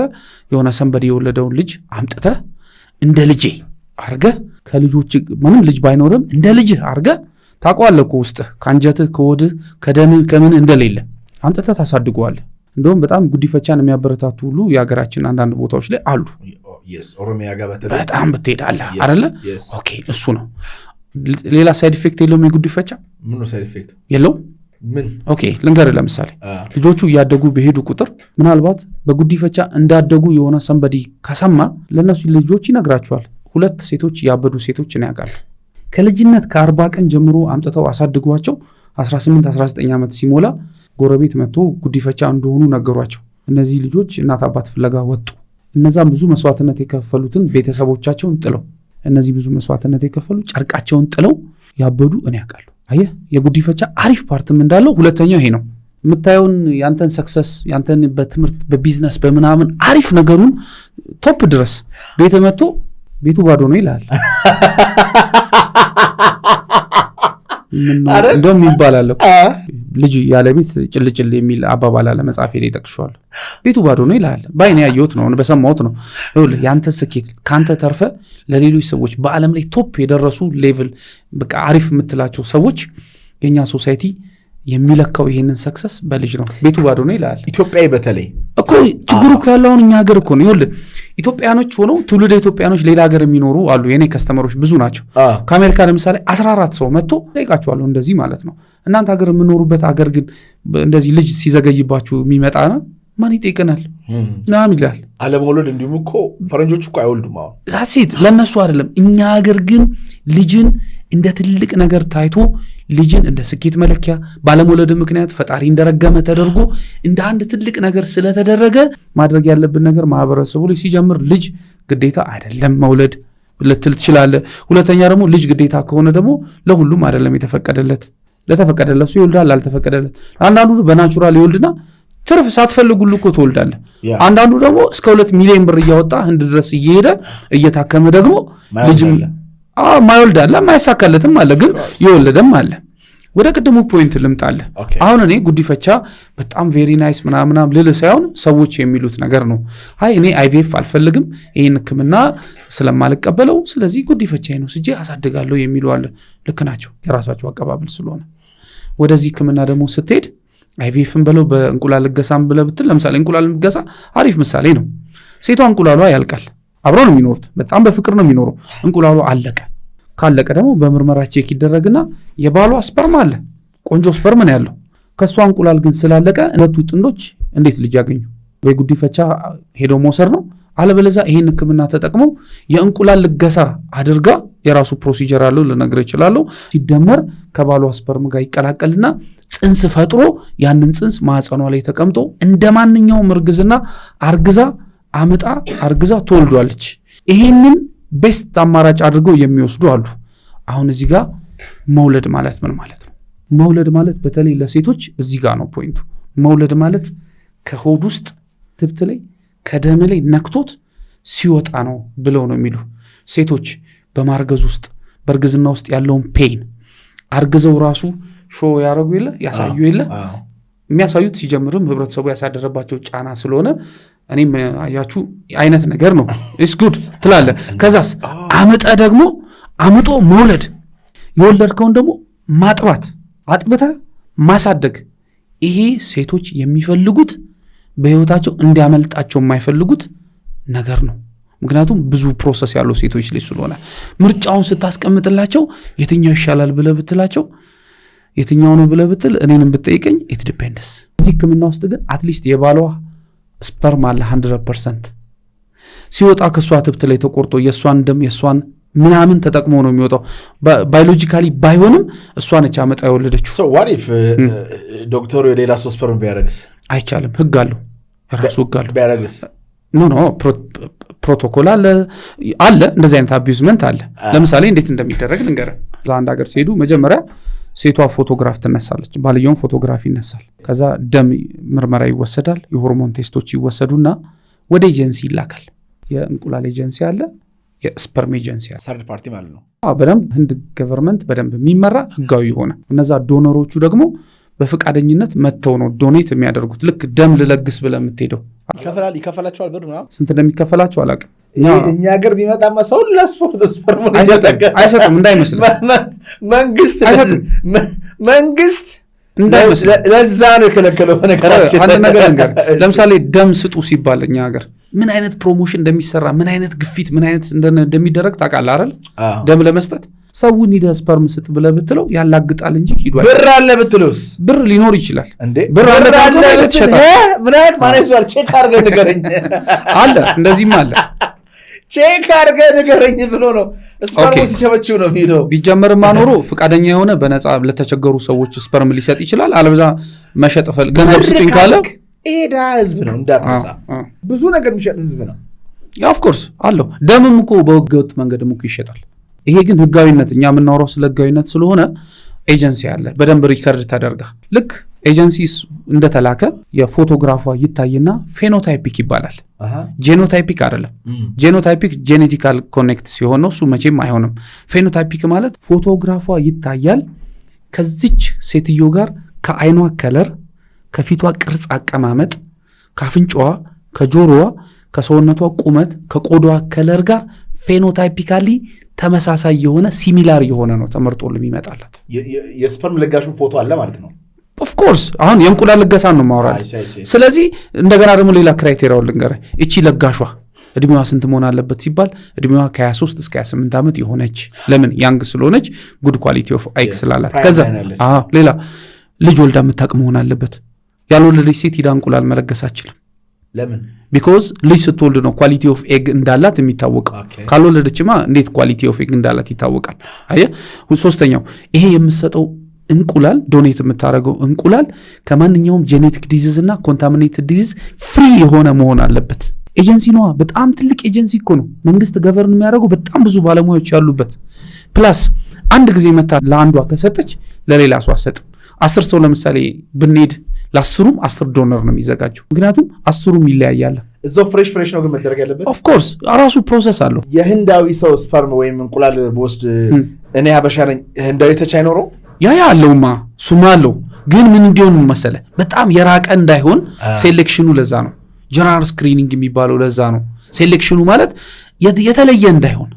የሆነ ሰንበዲ የወለደውን ልጅ አምጥተህ እንደ ልጄ አርገህ ከልጆች ምንም ልጅ ባይኖርም እንደ ልጅህ አርገህ ታውቀዋለህ እኮ ውስጥህ ከአንጀትህ ከወድህ ከደምህ ከምን እንደሌለ አምጥተህ ታሳድገዋለህ። እንደውም በጣም ጉዲፈቻን የሚያበረታቱ ሁሉ የሀገራችን አንዳንድ ቦታዎች ላይ አሉ። በጣም ብትሄዳለህ አይደለ? ኦኬ፣ እሱ ነው። ሌላ ሳይድ ኢፌክት የለውም የጉዲፈቻ? የለውም። ኦኬ፣ ልንገርህ። ለምሳሌ ልጆቹ እያደጉ በሄዱ ቁጥር ምናልባት በጉዲፈቻ እንዳደጉ የሆነ ሰንበዲ ከሰማ ለእነሱ ልጆች ይነግራቸዋል። 2 ሴቶች ያበዱ ሴቶችን ያውቃሉ። ከልጅነት ከ40 ቀን ጀምሮ አምጥተው አሳድጓቸው 18-19 ዓመት ሲሞላ ጎረቤት መጥቶ ጉዲፈቻ እንደሆኑ ነገሯቸው። እነዚህ ልጆች እናት አባት ፍለጋ ወጡ። እነዛም ብዙ መስዋዕትነት የከፈሉትን ቤተሰቦቻቸውን ጥለው እነዚህ ብዙ መስዋዕትነት የከፈሉ ጨርቃቸውን ጥለው ያበዱ እኔ አውቃለሁ። አየህ የጉዲፈቻ አሪፍ ፓርትም እንዳለው ሁለተኛው ይሄ ነው። የምታየውን ያንተን ሰክሰስ ያንተን በትምህርት በቢዝነስ በምናምን አሪፍ ነገሩን ቶፕ ድረስ ቤት መጥቶ ቤቱ ባዶ ነው ይላል። እንደውም ይባላል ልጅ ያለ ቤት ጭልጭል የሚል አባባል አለ መጽሐፌ ላይ ጠቅሼዋለሁ። ቤቱ ባዶ ነው ይላል። ባይኔ ያየሁት ነው በሰማሁት ነው። ይኸውልህ ያንተ ስኬት ካንተ ተርፈ ለሌሎች ሰዎች በዓለም ላይ ቶፕ የደረሱ ሌቭል በቃ አሪፍ የምትላቸው ሰዎች የኛ ሶሳይቲ የሚለካው ይሄንን ሰክሰስ በልጅ ነው። ቤቱ ባዶ ነው ይላል። ኢትዮጵያዊ በተለይ እኮ ችግሩ እኮ ያለውን እኛ ሀገር እኮ ነው። ይኸውልህ ኢትዮጵያኖች ሆነው ትውልደ ኢትዮጵያኖች ሌላ ሀገር የሚኖሩ አሉ። የኔ ከስተመሮች ብዙ ናቸው። ከአሜሪካ ለምሳሌ 14 ሰው መጥቶ ጠይቃቸዋለሁ እንደዚህ ማለት ነው። እናንተ ሀገር የምኖሩበት ሀገር ግን እንደዚህ ልጅ ሲዘገይባችሁ የሚመጣ ነው ማን ይጠይቀናል ምናምን ይላል። አለመውለድ እንዲሁም እኮ ፈረንጆች እኮ አይወልዱም። አሁን ዛሴት ለእነሱ አይደለም። እኛ ሀገር ግን ልጅን እንደ ትልቅ ነገር ታይቶ ልጅን እንደ ስኬት መለኪያ ባለመውለድ ምክንያት ፈጣሪ እንደረገመ ተደርጎ እንደ አንድ ትልቅ ነገር ስለተደረገ ማድረግ ያለብን ነገር ማህበረሰቡ ላይ ሲጀምር ልጅ ግዴታ አይደለም መውለድ ልትል ትችላለህ። ሁለተኛ ደግሞ ልጅ ግዴታ ከሆነ ደግሞ ለሁሉም አይደለም የተፈቀደለት። ለተፈቀደለት ሰው ይወልዳል፣ ላልተፈቀደለት አንዳንዱ በናቹራል ይወልድና ትርፍ ሳትፈልጉሉ እኮ ትወልዳለህ። አንዳንዱ ደግሞ እስከ 2 ሚሊዮን ብር እያወጣ ህንድ ድረስ እየሄደ እየታከመ ደግሞ ልጅ ማይወልድ አለ፣ ማይሳካለትም አለ፣ ግን ይወልደም አለ። ወደ ቅድሙ ፖይንት ልምጣለህ። አሁን እኔ ጉዲፈቻ በጣም ቬሪ ናይስ ምናምናም ልል ሳይሆን ሰዎች የሚሉት ነገር ነው። አይ እኔ አይቪኤፍ አልፈልግም ይህን ህክምና ስለማልቀበለው ስለዚህ ጉዲፈቻ ነው ስጄ አሳድጋለሁ የሚሉ አለ። ልክ ናቸው የራሳቸው አቀባበል ስለሆነ። ወደዚህ ህክምና ደግሞ ስትሄድ አይቪኤፍን በለው በእንቁላል ልገሳም ብለህ ብትል ለምሳሌ እንቁላል ልገሳ አሪፍ ምሳሌ ነው። ሴቷ እንቁላሏ ያልቃል። አብረው ነው የሚኖሩት። በጣም በፍቅር ነው የሚኖሩ። እንቁላሉ አለቀ። ካለቀ ደግሞ በምርመራ ቼክ ይደረግና የባሏ ስፐርም አለ፣ ቆንጆ ስፐርም ነው ያለው። ከሷ እንቁላል ግን ስላለቀ ሁለቱ ጥንዶች እንዴት ልጅ ያገኙ? ወይ ጉዲፈቻ ሄደው መውሰድ ነው፣ አለበለዚያ ይሄን ህክምና ተጠቅመው የእንቁላል ልገሳ አድርጋ የራሱ ፕሮሲጀር አለው ልነግርህ እችላለሁ። ሲደመር ከባሏ ስፐርም ጋር ይቀላቀልና ጽንስ ፈጥሮ ያንን ጽንስ ማህፀኗ ላይ ተቀምጦ እንደማንኛውም እርግዝና አርግዛ አምጣ አርግዛ ትወልዷለች። ይሄንን ቤስት አማራጭ አድርገው የሚወስዱ አሉ። አሁን እዚህ ጋር መውለድ ማለት ምን ማለት ነው? መውለድ ማለት በተለይ ለሴቶች እዚህ ጋር ነው ፖይንቱ። መውለድ ማለት ከሆድ ውስጥ ትብት ላይ ከደም ላይ ነክቶት ሲወጣ ነው ብለው ነው የሚሉ ሴቶች። በማርገዝ ውስጥ በእርግዝና ውስጥ ያለውን ፔን አርግዘው ራሱ ሾው ያረጉ የለ ያሳዩ የለ የሚያሳዩት ሲጀምርም ህብረተሰቡ ያሳደረባቸው ጫና ስለሆነ እኔም አያችሁ አይነት ነገር ነው። ኢትስ ጉድ ትላለህ። ከዛስ አመጣ ደግሞ አምጦ መውለድ፣ የወለድከውን ደግሞ ማጥባት፣ አጥብታ ማሳደግ። ይሄ ሴቶች የሚፈልጉት በህይወታቸው እንዲያመልጣቸው የማይፈልጉት ነገር ነው። ምክንያቱም ብዙ ፕሮሰስ ያለው ሴቶች ላይ ስለሆነ ምርጫውን ስታስቀምጥላቸው የትኛው ይሻላል ብለህ ብትላቸው የትኛው ነው ብለህ ብትል እኔንም ብትጠይቀኝ ኢት ዲፔንድስ። እዚህ ህክምና ውስጥ ግን አትሊስት የባሏ ስፐርም አለ 100% ሲወጣ ከሷ ትብት ላይ ተቆርጦ የሷን ደም የሷን ምናምን ተጠቅሞ ነው የሚወጣው። ባዮሎጂካሊ ባይሆንም እሷ ነች አመጣ የወለደችው። ሶ ዋት ኢፍ ዶክተሩ የሌላ ሰው ስፐርም ቢያረግስ? አይቻልም። ህግ አለው፣ የራሱ ህግ አለው። ቢያረግስ ኖ ፕሮቶኮል አለ እንደዚህ አይነት አቢዩዝመንት አለ። ለምሳሌ እንዴት እንደሚደረግ ልንገርህ። አንድ ሀገር ሲሄዱ መጀመሪያ ሴቷ ፎቶግራፍ ትነሳለች፣ ባልየውን ፎቶግራፍ ይነሳል። ከዛ ደም ምርመራ ይወሰዳል፣ የሆርሞን ቴስቶች ይወሰዱና ወደ ኤጀንሲ ይላካል። የእንቁላል ኤጀንሲ አለ፣ የስፐርም ኤጀንሲ አለ። ሰርድ ፓርቲ ማለት ነው። በደንብ ህንድ ገቨርንመንት በደንብ የሚመራ ህጋዊ ሆነ። እነዛ ዶነሮቹ ደግሞ በፈቃደኝነት መጥተው ነው ዶኔት የሚያደርጉት። ልክ ደም ልለግስ ብለህ የምትሄደው ይከፈላቸዋል። ብር ነው ስንት እንደሚከፈላቸው አላውቅም። እኛ ሀገር ቢመጣማ ሰው ለስፖርት ስፐርም አይሰጥም እንዳይመስል መንግስት ለዛ ነው የከለከለው። አንድ ነገር ነገር ለምሳሌ ደም ስጡ ሲባል እኛ ሀገር ምን አይነት ፕሮሞሽን እንደሚሰራ ምን አይነት ግፊት ምን አይነት እንደሚደረግ ታውቃለህ አይደል? ደም ለመስጠት ሰውን ሂደህ ስፐርም ስጥ ብለህ ብትለው ያላግጣል እንጂ ሂዱ። ብር አለ ብትለውስ? ብር ሊኖር ይችላል። ብር አለ ምን አይነት ማለት ይዟል? ቼክ አድርገህ ንገረኝ አለ፣ እንደዚህም አለ። ቼክ አድርገህ ንገረኝ ብሎ ነው ስፐርም ሲቸበችው ነው የሚለው። ቢጀመርማ ኖሮ ፈቃደኛ የሆነ በነፃ ለተቸገሩ ሰዎች ስፐርም ሊሰጥ ይችላል። አለበዛ መሸጥ ገንዘብ ስጡኝ ካለ ኤዳ ህዝብ ነው እንዳትረሳ። ብዙ ነገር የሚሸጥ ህዝብ ነው። ኦፍ ኮርስ አለው። ደምም እኮ በህገወጥ መንገድም እኮ ይሸጣል። ይሄ ግን ህጋዊነት እኛ የምናወራው ስለ ህጋዊነት ስለሆነ ኤጀንሲ አለ በደንብ ሪከርድ ተደርጋ ልክ ኤጀንሲ እንደተላከ የፎቶግራፏ ይታይና ፌኖታይፒክ ይባላል። ጄኖታይፒክ አይደለም። ጄኖታይፒክ ጄኔቲካል ኮኔክት ሲሆን ነው፣ እሱ መቼም አይሆንም። ፌኖታይፒክ ማለት ፎቶግራፏ ይታያል ከዚች ሴትዮ ጋር ከአይኗ ከለር፣ ከፊቷ ቅርጽ አቀማመጥ፣ ከአፍንጫዋ፣ ከጆሮዋ፣ ከሰውነቷ ቁመት፣ ከቆዳዋ ከለር ጋር ፌኖታይፒካሊ ተመሳሳይ የሆነ ሲሚላር የሆነ ነው ተመርጦ የሚመጣላት። የስፐርም ለጋሹ ፎቶ አለ ማለት ነው። ኦፍኮርስ አሁን የእንቁላል ልገሳን ነው ማውራል። ስለዚህ እንደገና ደግሞ ሌላ ክራይቴሪያውን ልንገርህ። እቺ ለጋሿ እድሜዋ ስንት መሆን አለበት ሲባል እድሜዋ ከ23 እስከ 28 ዓመት የሆነች፣ ለምን ያንግ ስለሆነች ጉድ ኳሊቲ ኦፍ ኤግ ስላላት። ከዛ ሌላ ልጅ ወልዳ የምታውቅ መሆን አለበት። ያልወለደች ሴት ሂዳ እንቁላል መለገስ አትችልም። ለምን? ቢኮዝ ልጅ ስትወልድ ነው ኳሊቲ ኦፍ ኤግ እንዳላት የሚታወቀው። ካልወለደችማ እንዴት ኳሊቲ ኦፍ ኤግ እንዳላት ይታወቃል? አየህ። ሶስተኛው ይሄ የምትሰጠው እንቁላል ዶኔት የምታደርገው እንቁላል ከማንኛውም ጄኔቲክ ዲዚዝ እና ኮንታሚኔትድ ዲዚዝ ፍሪ የሆነ መሆን አለበት። ኤጀንሲ ነዋ። በጣም ትልቅ ኤጀንሲ እኮ ነው። መንግስት ገቨርን የሚያደርገው በጣም ብዙ ባለሙያዎች ያሉበት። ፕላስ አንድ ጊዜ መታ ለአንዷ ከሰጠች ለሌላ ሰው አሰጥም። 10 ሰው ለምሳሌ ብንሄድ ለ10ሩም 10 ዶነር ነው የሚዘጋጀው። ምክንያቱም 10ሩም ይለያያል። እዛው ፍሬሽ ነው ግን መደረግ ያለበት። ኦፍ ኮርስ ራሱ ፕሮሰስ አለው። የህንዳዊ ሰው ስፐርም ወይም እንቁላል በወስድ እኔ ሀበሻ ነኝ ህንዳዊ ተች አይኖረው? ያ አለውማ ሱማ አለው። ግን ምን እንዲሆን መሰለ በጣም የራቀ እንዳይሆን ሴሌክሽኑ ለዛ ነው። ጀነራል ስክሪኒንግ የሚባለው ለዛ ነው። ሴሌክሽኑ ማለት የተለየ እንዳይሆን።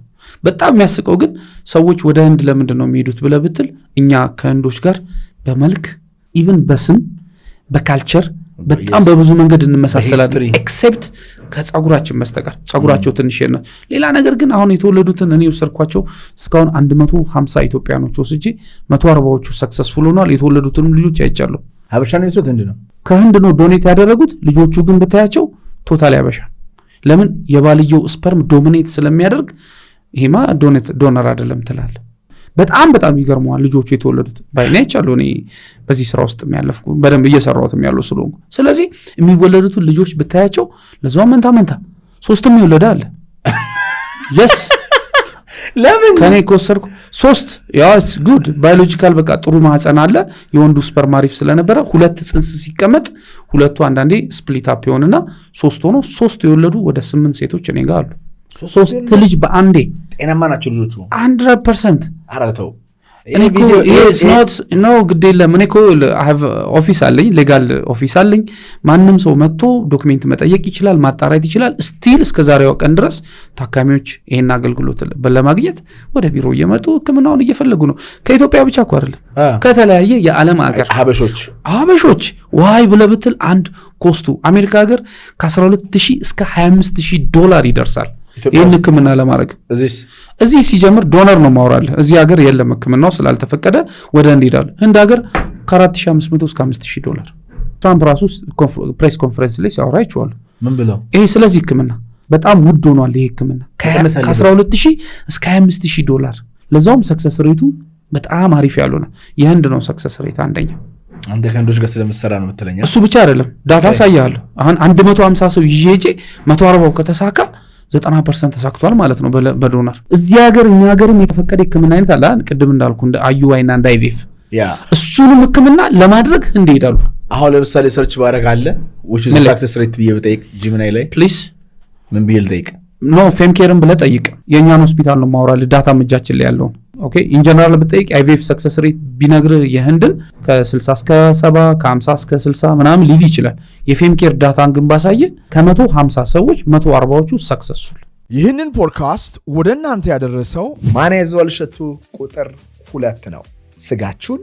በጣም የሚያስቀው ግን ሰዎች ወደ ህንድ ለምንድን ነው የሚሄዱት ብለህ ብትል እኛ ከህንዶች ጋር በመልክ ኢቭን በስም በካልቸር በጣም በብዙ መንገድ እንመሳሰላለን። ኤክሴፕት ከጸጉራችን መስተቀር ጸጉራቸው ትንሽ ነው። ሌላ ነገር ግን አሁን የተወለዱትን እኔ ወሰርኳቸው እስካሁን 150 ኢትዮጵያኖች ወስጄ 140ዎቹ ሰክሰስፉል ሆኗል። የተወለዱትንም ልጆች አይቻለሁ። ሀበሻ ነው የወሰዱት? ህንድ ነው ከህንድ ነው ዶኔት ያደረጉት። ልጆቹ ግን ብታያቸው ቶታሊ ሀበሻ። ለምን? የባልየው ስፐርም ዶሚኔት ስለሚያደርግ ይሄማ ዶነር አይደለም ትላል። በጣም ይገርመዋል ልጆቹ የተወለዱት። ባይኔ አይቻለሁ እኔ በዚህ ስራ ውስጥ የሚያለፍኩ በደንብ እየሰራሁትም ያለው ስለሆንኩ። ስለዚህ የሚወለዱትን ልጆች ብታያቸው ለዛው መንታ 3ም ይወለዳ አለ። የስ ለምን ከኔ ከወሰርኩ 3 ያስ ጉድ ባዮሎጂካል በቃ ጥሩ ማህፀን አለ። የወንዱ ስፐርም አሪፍ ስለነበረ 2 ጽንስ ሲቀመጥ 2ቱ አንዳንዴ ስፕሊት አፕ ይሆንና 3 ሆኖ 3 የወለዱ ወደ 8 ሴቶች እኔ ጋር አሉ። 3 ልጅ በአንዴ ጤናማ ናቸው ልጆቹ 100%። አራተው እኔ እኮ ነው ግድ የለም። እኔ እኮ ኦፊስ አለኝ፣ ሌጋል ኦፊስ አለኝ። ማንም ሰው መጥቶ ዶክሜንት መጠየቅ ይችላል፣ ማጣራት ይችላል። ስቲል እስከ ዛሬው ቀን ድረስ ታካሚዎች ይሄን አገልግሎት ለማግኘት ወደ ቢሮ እየመጡ ሕክምናውን እየፈለጉ ነው። ከኢትዮጵያ ብቻ እኮ አይደለም፣ ከተለያየ የዓለም ሀገር ሀበሾች ዋይ ብለህ ብትል አንድ ኮስቱ አሜሪካ ሀገር ከ12000 እስከ $25000 ይደርሳል። ይህን ሕክምና ለማድረግ እዚህ ሲጀምር ዶነር ነው ማውራለህ። እዚህ ሀገር የለም ሕክምናው ስላልተፈቀደ ወደ ህንድ ይሄዳሉ። ህንድ ሀገር ከ4500 እስከ $5000 ትራምፕ ራሱ ፕሬስ ኮንፈረንስ ላይ ሲያወራ ይችዋል። ምን ብለው? ይሄ ስለዚህ ሕክምና በጣም ውድ ሆኗል። ይሄ ሕክምና ከ12000 እስከ $25000 ለዛውም ሰክሰስ ሬቱ በጣም አሪፍ ያልሆነ የህንድ ነው ሰክሰስ ሬት አንደኛው። አንተ ከህንዶች ጋር ስለምትሰራ ነው የምትለኛ? እሱ ብቻ አይደለም ዳታ ሳያለሁ። አሁን 150 ሰው ይዤ 140 ከተሳካ 90% ተሳክቷል ማለት ነው በዶነር። እዚህ ሀገር እኛ ሀገርም የተፈቀደ ሕክምና አይነት አለ። ቅድም እንዳልኩ እንደ IUI እና እንደ IVF እሱንም ሕክምና ለማድረግ ህንድ ይሄዳሉ። አሁን ለምሳሌ ሰርች ባረግ አለ which is success rate ብዬ ብጠይቅ ጂሚናይ ላይ ፕሊዝ ምን ብዬ ልጠይቅ? ኖ ፌምኬርን ብለህ ጠይቅ። የእኛን ሆስፒታል ነው ማውራልህ ዳታ እጃችን ላይ ያለውን። ኦኬ ኢንጀነራል ብጠይቅ IVF ሰክሰስ ሬት ቢነግር የህንድን ከ60 እስከ 70 ከ50 እስከ 60 ምናምን ሊል ይችላል። የፌምኬር ዳታን ግን ባሳየ ከ150 ሰዎች 140ዎቹ ሰክሰስፉል። ይህንን ፖድካስት ወደ እናንተ ያደረሰው ማን ያዘዋል እሸቱ ቁጥር 2 ነው። ስጋችሁን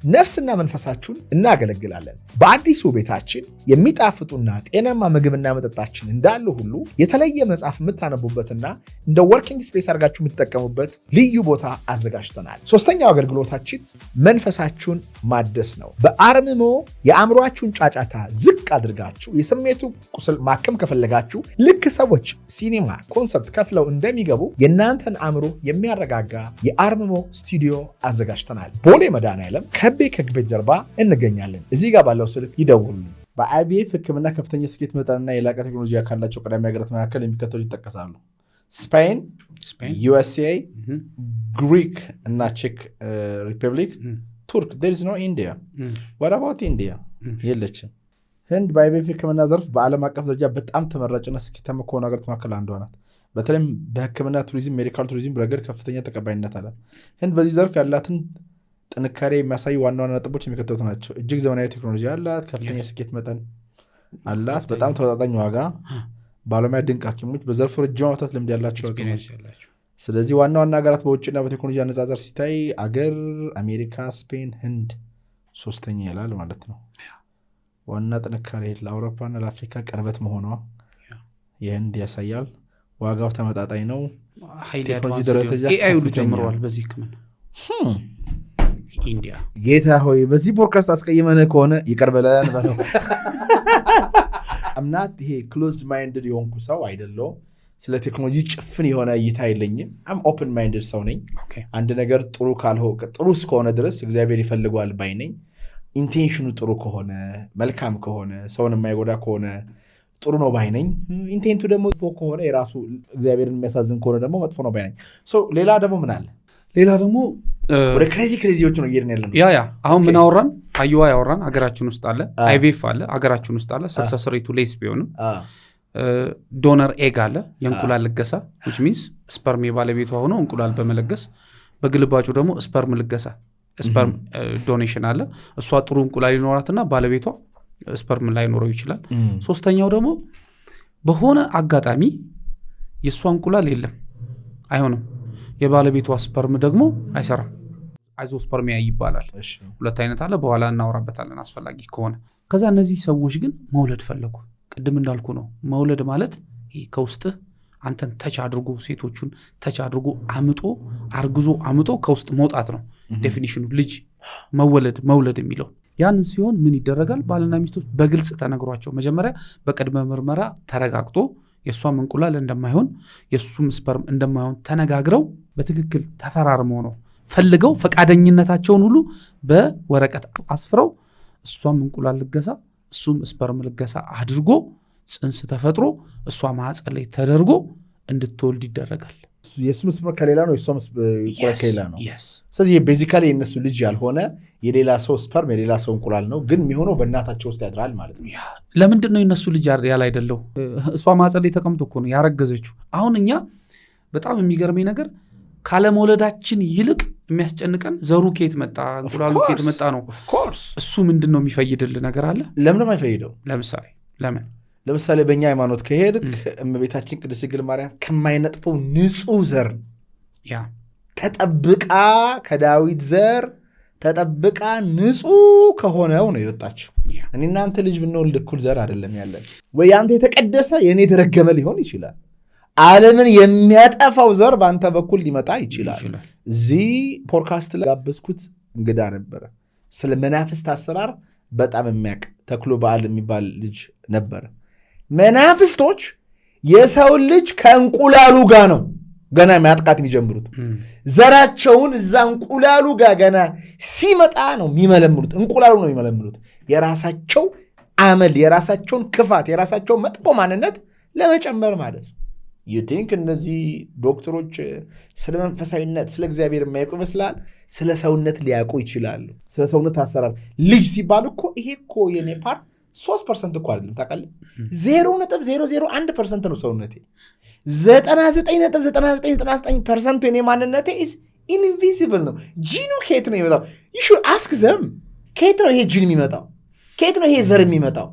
ነፍስና መንፈሳችሁን እናገለግላለን። በአዲሱ ቤታችን የሚጣፍጡና ጤናማ ምግብና መጠጣችን እንዳለ ሁሉ የተለየ መጽሐፍ የምታነቡበትና እንደ ወርኪንግ ስፔስ አድርጋችሁ የምትጠቀሙበት ልዩ ቦታ አዘጋጅተናል። ሶስተኛው አገልግሎታችን መንፈሳችሁን ማደስ ነው። በአርምሞ የአእምሯችሁን ጫጫታ ዝቅ አድርጋችሁ የስሜቱ ቁስል ማከም ከፈለጋችሁ ልክ ሰዎች ሲኒማ፣ ኮንሰርት ከፍለው እንደሚገቡ የእናንተን አእምሮ የሚያረጋጋ የአርምሞ ስቱዲዮ አዘጋጅተናል። ቦሌ መድኃኔዓለም ከቤ ከግቤት ጀርባ እንገኛለን። እዚህ ጋር ባለው ስልክ ይደውሉ። በአይቪኤፍ ህክምና ከፍተኛ ስኬት መጠንና የላቀ ቴክኖሎጂ ካላቸው ቀዳሚ ሀገራት መካከል የሚከተሉ ይጠቀሳሉ። ስፔን፣ ዩኤስኤ፣ ግሪክ እና ቼክ ሪፐብሊክ፣ ቱርክ። there is no India. what about India? የለችም። ህንድ በአይቪኤፍ ህክምና ዘርፍ በዓለም አቀፍ ደረጃ በጣም ተመራጭና ስኬታማ ከሆኑ ሀገራት መካከል አንዷ ናት። በተለይም በህክምና ቱሪዝም፣ ሜዲካል ቱሪዝም ረገድ ከፍተኛ ተቀባይነት አላት። ህንድ በዚህ ዘርፍ ያላትን ጥንካሬ የሚያሳዩ ዋና ዋና ነጥቦች የሚከተሉት ናቸው። እጅግ ዘመናዊ ቴክኖሎጂ አላት፣ ከፍተኛ ስኬት መጠን አላት፣ በጣም ተመጣጣኝ ዋጋ፣ ባለሙያ ድንቅ ሐኪሞች፣ በዘርፉ ረጅም ዓመታት ልምድ ያላቸው ሐኪሞች። ስለዚህ ዋና ዋና ሀገራት በውጭና በቴክኖሎጂ አነጻጸር ሲታይ አገር አሜሪካ፣ ስፔን፣ ህንድ ሶስተኛ ይላል ማለት ነው። ዋና ጥንካሬ ለአውሮፓና ለአፍሪካ ቅርበት መሆኗ የህንድ ያሳያል። ዋጋው ተመጣጣኝ ነው። ቴክኖሎጂ ደረጃ ሁሉ ጀምረዋል በዚህ ህክምና። ኢንዲያ ጌታ ሆይ በዚህ ፖድካስት አስቀይመን ከሆነ ይቅር በለን በለው። አምናት ይሄ ክሎዝድ ማይንድድ የሆንኩ ሰው አይደለሁም። ስለ ቴክኖሎጂ ጭፍን የሆነ እይታ የለኝም። አም ኦፕን ማይንድድ ሰው ነኝ። አንድ ነገር ጥሩ እስከሆነ ድረስ እግዚአብሔር ይፈልገዋል ባይ ነኝ። ኢንቴንሽኑ ጥሩ ከሆነ መልካም ከሆነ ሰውን የማይጎዳ ከሆነ ጥሩ ነው ባይ ነኝ። ኢንቴንቱ ደግሞ መጥፎ ከሆነ የራሱ እግዚአብሔርን የሚያሳዝን ከሆነ ደግሞ መጥፎ ነው ባይ ነኝ። ሌላ ደግሞ ምን አለ? ሌላ ደግሞ ወደ ክሬዚዎች ነው እየሄድን ያለነው። ያ አሁን ምን አወራን? አዩዋ ያወራን ሀገራችን ውስጥ አለ። አይቪኤፍ አለ ሀገራችን ውስጥ አለ። ሰክሰስ ሬቱ ሌስ ቢሆንም ዶነር ኤግ አለ፣ የእንቁላል ልገሳ which means ስፐርም የባለቤቷ ሆኖ እንቁላል በመለገስ በግልባጩ ደግሞ ስፐርም ልገሳ ስፐርም ዶኔሽን አለ። እሷ ጥሩ እንቁላል ይኖራትና ባለቤቷ ስፐርም ላይኖረው ይችላል። ሶስተኛው ደግሞ በሆነ አጋጣሚ የእሷ እንቁላል የለም አይሆንም፣ የባለቤቷ ስፐርም ደግሞ አይሰራም። አይዞስፐርሚያ ይባላል። ሁለት አይነት አለ፣ በኋላ እናወራበታለን አስፈላጊ ከሆነ። ከዛ እነዚህ ሰዎች ግን መውለድ ፈለጉ። ቅድም እንዳልኩ ነው መውለድ ማለት ከውስጥ አንተን ተች አድርጎ ሴቶቹን ተች አድርጎ አርግዞ አምጦ ከውስጥ መውጣት ነው ዴፊኒሽኑ። ልጅ መውለድ የሚለው ያንን ሲሆን ምን ይደረጋል? ባልና ሚስቶች በግልጽ ተነግሯቸው መጀመሪያ በቅድመ ምርመራ ተረጋግጦ የእሷም እንቁላል እንደማይሆን የእሱም ስፐርም እንደማይሆን ተነጋግረው በትክክል ተፈራርመው ነው ፈልገው ፈቃደኝነታቸውን ሁሉ በወረቀት አስፍረው እሷም እንቁላል ልገሳ እሱም ስፐርም ልገሳ አድርጎ ጽንስ ተፈጥሮ እሷ ማህፀን ላይ ተደርጎ እንድትወልድ ይደረጋል። የእሱም ስፐርም ከሌላ ነው፣ የእሷም ከሌላ ነው። ስለዚህ ቤዚካሊ የእነሱ ልጅ ያልሆነ የሌላ ሰው ስፐርም የሌላ ሰው እንቁላል ነው፣ ግን የሚሆነው በእናታቸው ውስጥ ያድራል ማለት ነው። ለምንድን ነው የእነሱ ልጅ ያለ አይደለው? እሷ ማህፀን ላይ ተቀምጦ እኮ ነው ያረገዘችው። አሁን እኛ በጣም የሚገርመኝ ነገር ካለመውለዳችን ይልቅ የሚያስጨንቀን ዘሩ ከየት መጣ እንቁላሉ ከየት መጣ ነው። እሱ ምንድን ነው የሚፈይድል ነገር አለ? ለምን አይፈይደው? ለምሳሌ በእኛ ሃይማኖት ከሄድ እመቤታችን ቅድስት ድንግል ማርያም ከማይነጥፈው ንጹህ ዘር ተጠብቃ ከዳዊት ዘር ተጠብቃ ንጹህ ከሆነው ነው የወጣችው። እኔ እናንተ ልጅ ብንወልድ እኩል ዘር አይደለም ያለን። ወይ አንተ የተቀደሰ የኔ የተረገመ ሊሆን ይችላል። ዓለምን የሚያጠፋው ዘር በአንተ በኩል ሊመጣ ይችላል። እዚህ ፖድካስት ላይ ጋበዝኩት እንግዳ ነበረ። ስለ መናፍስት አሰራር በጣም የሚያውቅ ተክሎ በዓል የሚባል ልጅ ነበረ። መናፍስቶች የሰውን ልጅ ከእንቁላሉ ጋር ነው ገና ማጥቃት የሚጀምሩት። ዘራቸውን እዛ እንቁላሉ ጋር ገና ሲመጣ ነው የሚመለምሉት። እንቁላሉ ነው የሚመለምሉት። የራሳቸው አመል፣ የራሳቸውን ክፋት፣ የራሳቸውን መጥፎ ማንነት ለመጨመር ማለት ነው። ዩቲንክ እነዚህ ዶክተሮች ስለ መንፈሳዊነት ስለ እግዚአብሔር የማያውቁ ይመስላል። ስለ ሰውነት ሊያውቁ ይችላሉ። ስለ ሰውነት አሰራር ልጅ ሲባል እኮ ይሄ እኮ የኔ ፓርት 3% እኮ አይደለም ታውቃለህ። 0.001% ነው ሰውነቴ። 99.9999% የኔ ማንነቴ ኢንቪዚብል ነው። ጂኑ ከየት ነው የሚመጣው? you should ask them። ከየት ነው ይሄ ጂን የሚመጣው? ከየት ነው ይሄ ዘር የሚመጣው?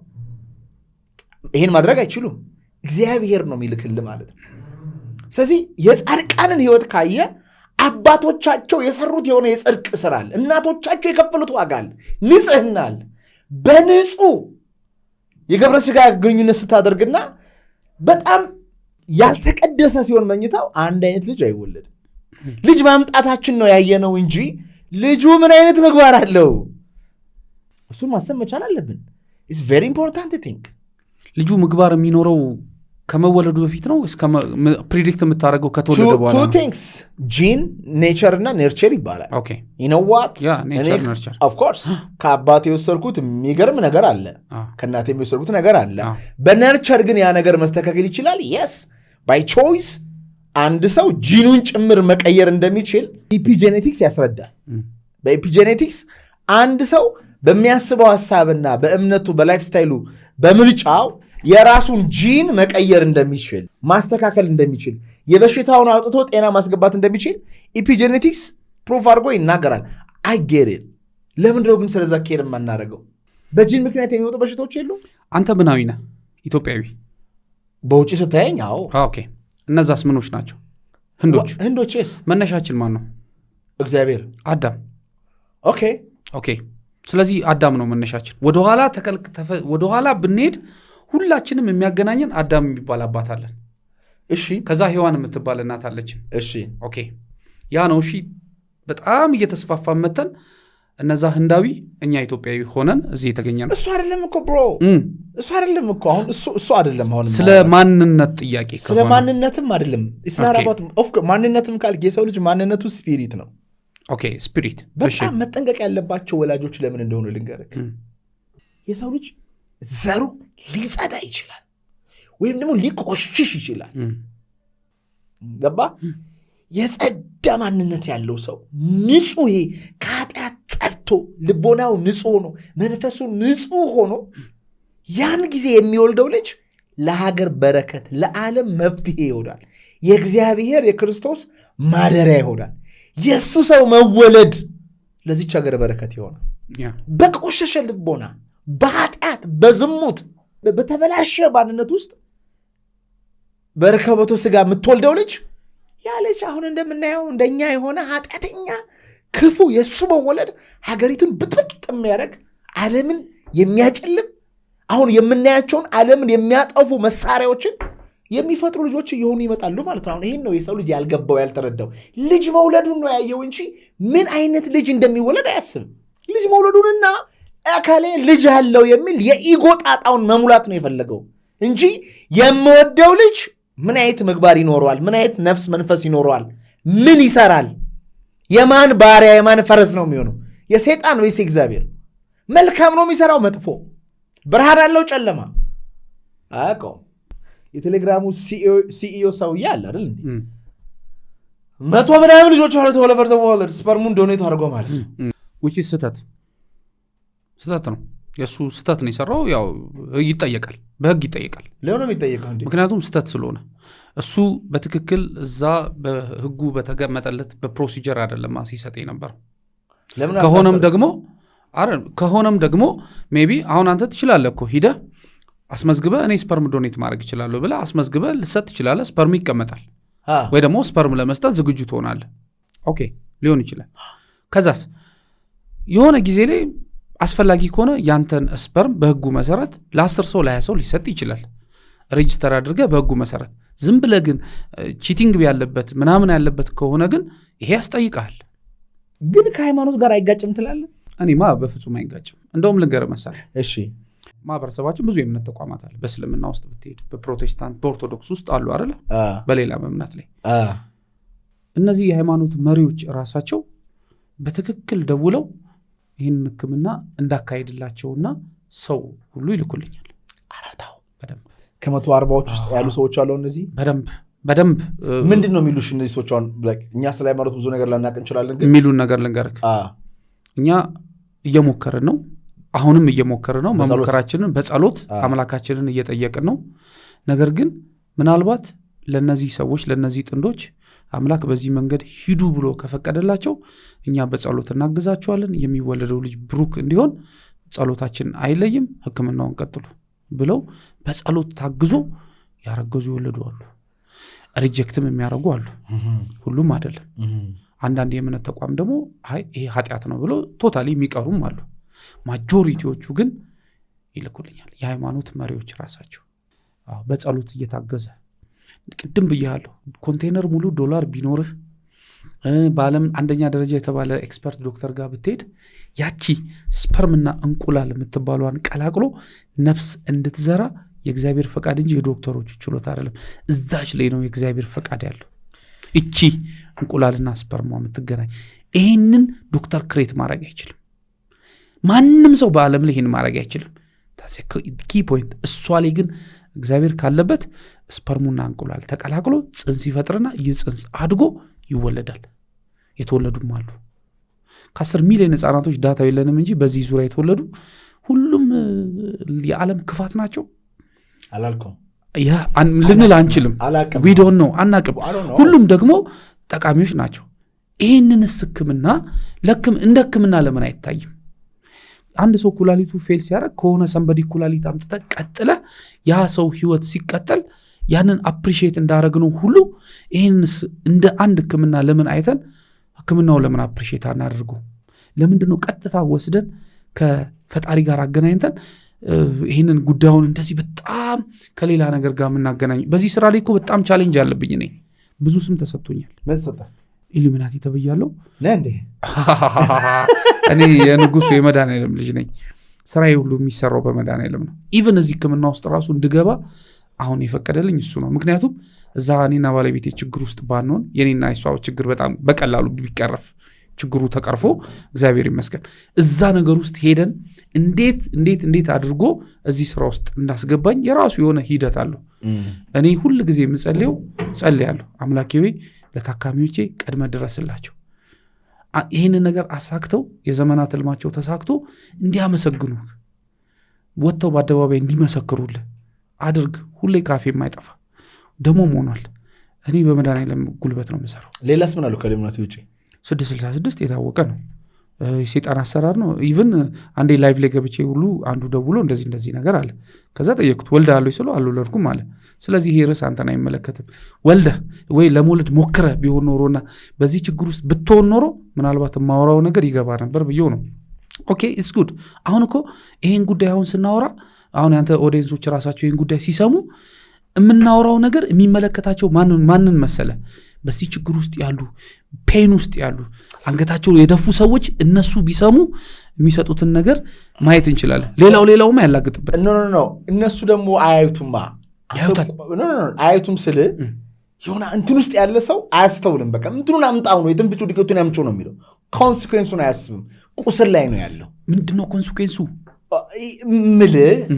ይሄን ማድረግ አይችሉም። እግዚአብሔር ነው የሚልክል ማለት ነው። ስለዚህ የጻድቃንን ህይወት ካየ አባቶቻቸው የሰሩት የሆነ የጽድቅ ስራ አለ። እናቶቻቸው የከፈሉት ዋጋ አለ። ንጽህና አለ። በንጹህ የግብረ ሥጋ ግንኙነት ስታደርግና በጣም ያልተቀደሰ ሲሆን መኝታው አንድ አይነት ልጅ አይወለድም። ልጅ ማምጣታችን ነው ያየነው እንጂ ልጁ ምን አይነት ምግባር አለው እሱን ማሰብ መቻል አለብን። ኢትስ ቬሪ ኢምፖርታንት ቲንግ። ልጁ ምግባር የሚኖረው ከመወለዱ በፊት ነው ፕሪዲክት የምታደርገው ከተወለደ በኋላ two things ጂን ኔቸር እና ኔርቸር ይባላል you know what of course ከአባቴ የወሰድኩት የሚገርም ነገር አለ ከእናቴ የወሰድኩት ነገር አለ በነርቸር ግን ያ ነገር መስተካከል ይችላል yes by choice አንድ ሰው ጂኑን ጭምር መቀየር እንደሚችል ኢፒጄኔቲክስ ያስረዳል በኢፒጄኔቲክስ አንድ ሰው በሚያስበው ሐሳብና በእምነቱ በላይፍ ስታይሉ በምርጫው የራሱን ጂን መቀየር እንደሚችል ማስተካከል እንደሚችል የበሽታውን አውጥቶ ጤና ማስገባት እንደሚችል ኢፒጄኔቲክስ ፕሩፍ አድርጎ ይናገራል I get it ለምንድነው ግን ስለዛ ኬር የማናደርገው በጂን ምክንያት የሚወጡ በሽታዎች የሉ አንተ ምናዊ ነህ ኢትዮጵያዊ በውጪ ስታየኝ አዎ ኦኬ እነዛስ ምኖች ናቸው ህንዶችስ መነሻችን ማን ነው እግዚአብሔር አዳም ኦኬ ስለዚህ አዳም ነው መነሻችን ወደኋላ ብንሄድ ሁላችንም የሚያገናኘን አዳም የሚባል አባት አለን እሺ ከዛ ሔዋን የምትባል እናት አለችን እሺ ኦኬ ያ ነው እሺ በጣም እየተስፋፋ መተን እነዛ ህንዳዊ እኛ ኢትዮጵያዊ ሆነን እዚህ የተገኘነው እሱ አይደለም እኮ ብሮ እሱ አይደለም እኮ አሁን እሱ አይደለም አሁን ስለ ማንነት ጥያቄ ስለ ማንነትም አይደለም እስናራባት ኦፍ ማንነትም ካልክ የሰው ልጅ ማንነቱ ስፒሪት ነው ኦኬ ስፒሪት በጣም መጠንቀቅ ያለባቸው ወላጆች ለምን እንደሆነ ልንገርህ የሰው ልጅ ዘሩ ሊጸዳ ይችላል ወይም ደግሞ ሊቆሽሽ ይችላል ገባ የጸዳ ማንነት ያለው ሰው ንጹህ ከኃጢአት ጸድቶ ልቦናው ንጹህ ሆኖ መንፈሱ ንጹህ ሆኖ ያን ጊዜ የሚወልደው ልጅ ለሀገር በረከት ለዓለም መፍትሄ ይሆናል የእግዚአብሔር የክርስቶስ ማደሪያ ይሆናል የእሱ ሰው መወለድ ለዚች ሀገር በረከት ይሆናል በቆሸሸ ልቦና በኃጢአት በዝሙት በተበላሸ ማንነት ውስጥ በረከበቶ ስጋ የምትወልደው ልጅ ያ ልጅ አሁን እንደምናየው እንደኛ የሆነ ኃጢአተኛ ክፉ የእሱ መወለድ ሀገሪቱን ብጥብጥ የሚያደርግ ዓለምን የሚያጨልም አሁን የምናያቸውን ዓለምን የሚያጠፉ መሳሪያዎችን የሚፈጥሩ ልጆች እየሆኑ ይመጣሉ ማለት ነው። አሁን ይህን ነው የሰው ልጅ ያልገባው ያልተረዳው። ልጅ መውለዱን ነው ያየው እንጂ ምን አይነት ልጅ እንደሚወለድ አያስብም። ልጅ መውለዱንና አካሌ ልጅ አለው የሚል የኢጎ ጣጣውን መሙላት ነው የፈለገው እንጂ የምወደው ልጅ ምን አይነት ምግባር ይኖረዋል፣ ምን አይነት ነፍስ መንፈስ ይኖረዋል፣ ምን ይሰራል፣ የማን ባሪያ የማን ፈረስ ነው የሚሆነው? የሰይጣን ወይስ እግዚአብሔር? መልካም ነው የሚሰራው መጥፎ? ብርሃን አለው ጨለማ? አያውቀውም። የቴሌግራሙ ሲኢኦ ሰውዬ አለ አይደል እንዴ 100 ምናምን ልጆች አሉት ወለቨር ዘ ወርልድ ስፐርሙን ዶኔት አድርጎ ማለት which is ስህተት ነው። የእሱ ስህተት ነው የሰራው። ያው ይጠየቃል፣ በህግ ይጠየቃል። ለምን የሚጠየቀው እንዴ? ምክንያቱም ስህተት ስለሆነ እሱ በትክክል እዛ በህጉ በተገመጠለት በፕሮሲጀር አይደለም ሲሰጥ የነበረው። ከሆነም ደግሞ ሜቢ አሁን አንተ ትችላለህ እኮ ሂደህ አስመዝግበ እኔ ስፐርም ዶኔት ማድረግ ይችላለሁ ብለህ አስመዝግበ ልሰጥ ትችላለህ። ስፐርም ይቀመጣል ወይ ደግሞ ስፐርም ለመስጠት ዝግጁ ትሆናለህ። ኦኬ ሊሆን ይችላል። ከዛስ የሆነ ጊዜ ላይ አስፈላጊ ከሆነ ያንተን ስፐርም በህጉ መሰረት ለ10 ሰው ለ20 ሰው ሊሰጥ ይችላል። ሬጅስተር አድርገህ በህጉ መሰረት። ዝም ብለህ ግን ቺቲንግ ያለበት ምናምን ያለበት ከሆነ ግን ይሄ ያስጠይቃል። ግን ከሃይማኖት ጋር አይጋጭም ትላለህ? እኔማ በፍጹም አይጋጭም። እንደውም ልንገርህ መሰለህ፣ እሺ ማህበረሰባችን ብዙ የእምነት ተቋማት አለ። በእስልምና ውስጥ ብትሄድ፣ በፕሮቴስታንት በኦርቶዶክስ ውስጥ አሉ አይደለ? በሌላ እምነት ላይ እነዚህ የሃይማኖት መሪዎች ራሳቸው በትክክል ደውለው ይህን ህክምና እንዳካሄድላቸውና ሰው ሁሉ ይልኩልኛል። አራታው በደንብ ከ140ዎች ውስጥ ያሉ ሰዎች አሉ። እነዚህ በደንብ ምንድን ነው የሚሉሽ? እነዚህ ሰዎች አሁን እኛ ስለ ሃይማኖት ብዙ ነገር ላናቅ እንችላለን፣ ግን የሚሉን ነገር ልንገርህ። እኛ እየሞከርን ነው፣ አሁንም እየሞከርን ነው። መሞከራችንን በጸሎት አምላካችንን እየጠየቅን ነው። ነገር ግን ምናልባት ለነዚህ ሰዎች ለነዚህ ጥንዶች አምላክ በዚህ መንገድ ሂዱ ብሎ ከፈቀደላቸው እኛ በጸሎት እናግዛቸዋለን። የሚወለደው ልጅ ብሩክ እንዲሆን ጸሎታችን አይለይም፣ ህክምናውን ቀጥሉ ብለው በጸሎት ታግዞ ያረገዙ ይወለዱ አሉ። ሪጀክትም የሚያደርጉ አሉ። ሁሉም አይደለም። አንዳንድ የእምነት ተቋም ደግሞ ይሄ ኃጢአት ነው ብሎ ቶታሊ የሚቀሩም አሉ። ማጆሪቲዎቹ ግን ይልኩልኛል። የሃይማኖት መሪዎች ራሳቸው በጸሎት እየታገዘ ቅድም ብያለሁ። ኮንቴነር ሙሉ $1 ቢኖርህ በዓለም አንደኛ ደረጃ የተባለ ኤክስፐርት ዶክተር ጋር ብትሄድ ያቺ ስፐርምና እንቁላል የምትባሏን ቀላቅሎ ነፍስ እንድትዘራ የእግዚአብሔር ፈቃድ እንጂ የዶክተሮቹ ችሎታ አይደለም። እዛች ላይ ነው የእግዚአብሔር ፈቃድ ያለው። እቺ እንቁላልና ስፐርሟ የምትገናኝ ይህንን ዶክተር ክሬት ማድረግ አይችልም። ማንም ሰው በዓለም ላይ ይህን ማድረግ አይችልም። ኪ ፖይንት እሷ ላይ ግን እግዚአብሔር ካለበት ስፐርሙና እንቁላል ተቀላቅሎ ጽንስ ይፈጥርና ይህ ጽንስ አድጎ ይወለዳል። የተወለዱም አሉ። ከ10 ሚሊዮን ህጻናቶች ዳታው የለንም እንጂ በዚህ ዙሪያ የተወለዱ ሁሉም የዓለም ክፋት ናቸው አላልኩም ልንል አንችልም። ዊዶን ነው አናቅም። ሁሉም ደግሞ ጠቃሚዎች ናቸው። ይህንንስ ህክምና እንደ ህክምና ለምን አይታይም? አንድ ሰው ኩላሊቱ ፌል ሲያደርግ ከሆነ ሰንበዲ ኩላሊት አምጥተ ቀጥለ ያ ሰው ህይወት ሲቀጠል ያንን አፕሪሺየት እንዳረግነው ሁሉ ይህንስ እንደ አንድ ህክምና ለምን አይተን ህክምናው ለምን አፕሪሺየት አናደርጉ? ለምንድነው ቀጥታ ወስደን ከፈጣሪ ጋር አገናኝተን ይህንን ጉዳዩን እንደዚህ በጣም ከሌላ ነገር ጋር የምናገናኝ? በዚህ ስራ ላይ እኮ በጣም ቻሌንጅ አለብኝ። እኔ ብዙ ስም ተሰጥቶኛል። ምን ተሰጠ? ኢሉሚናቲ ተብያለሁ። ነንዴ እኔ የንጉሱ የመድኃኔዓለም ልጅ ነኝ። ስራዬ ሁሉ የሚሰራው በመድኃኔዓለም ነው። ኢቨን እዚህ ህክምና ውስጥ ራሱ እንድገባ አሁን የፈቀደልኝ እሱ ነው። ምክንያቱም እዛ እኔና ባለቤቴ ችግር ውስጥ ባንሆን የኔና የሷ ችግር በጣም በቀላሉ ቢቀረፍ ችግሩ ተቀርፎ እግዚአብሔር ይመስገን እዛ ነገር ውስጥ ሄደን እንዴት አድርጎ እዚህ ስራ ውስጥ እንዳስገባኝ የራሱ የሆነ ሂደት አለው። እኔ ሁል ጊዜ ጸልያለሁ፣ አምላኬ ሆይ ለታካሚዎቼ ቀድመ ድረስላቸው፣ ይህንን ነገር አሳክተው የዘመናት ህልማቸው ተሳክቶ እንዲያመሰግኑ ወጥተው በአደባባይ እንዲመሰክሩልህ አድርግ። ሁሌ ካፌ የማይጠፋ ደሞም ሆኗል። እኔ በመድኃኔዓለም ጉልበት ነው የምሰራው። ሌላስ ምን አሉ ከኢሉሚናቲ ውጪ? 666 የታወቀ ነው። የሰይጣን አሰራር ነው። ኢቭን አንዴ ላይቭ ላይ ገብቼ ሁሉ አንዱ ደውሎ እንደዚህ ነገር አለ። ከዛ ጠየቅኩት ወልደሃል ስለው አልወለድኩም አለ። ስለዚህ ይሄ ርዕስ አንተን አይመለከትም። ወልደህ ወይ ለመውለድ ሞክረህ ቢሆን ኖሮና በዚህ ችግር ውስጥ ብትሆን ኖሮ ምናልባት የማወራው ነገር ይገባ ነበር ብዬው ነው። ኦኬ ኢትስ ጉድ። አሁን እኮ ይሄን ጉዳይ አሁን ስናወራ አሁን ያንተ ኦዲየንሶች ራሳቸው ይሄን ጉዳይ ሲሰሙ የምናወራው ነገር የሚመለከታቸው ማንን መሰለ? በዚህ ችግር ውስጥ ያሉ ፔን ውስጥ ያሉ አንገታቸው የደፉ ሰዎች እነሱ ቢሰሙ የሚሰጡትን ነገር ማየት እንችላለን። ሌላውማ ያላግጥበት ኖ እነሱ ደግሞ አያዩቱማ አያዩቱም ስል የሆነ እንትን ውስጥ ያለ ሰው አያስተውልም። በቃ እንትኑን አምጣው ነው የትንፍጩ ዲከቱን ያምጩ ነው የሚለው። ኮንሲኩዌንሱን አያስብም። ቁስል ላይ ነው ያለው። ምንድነው ኮንሲኩዌንሱ?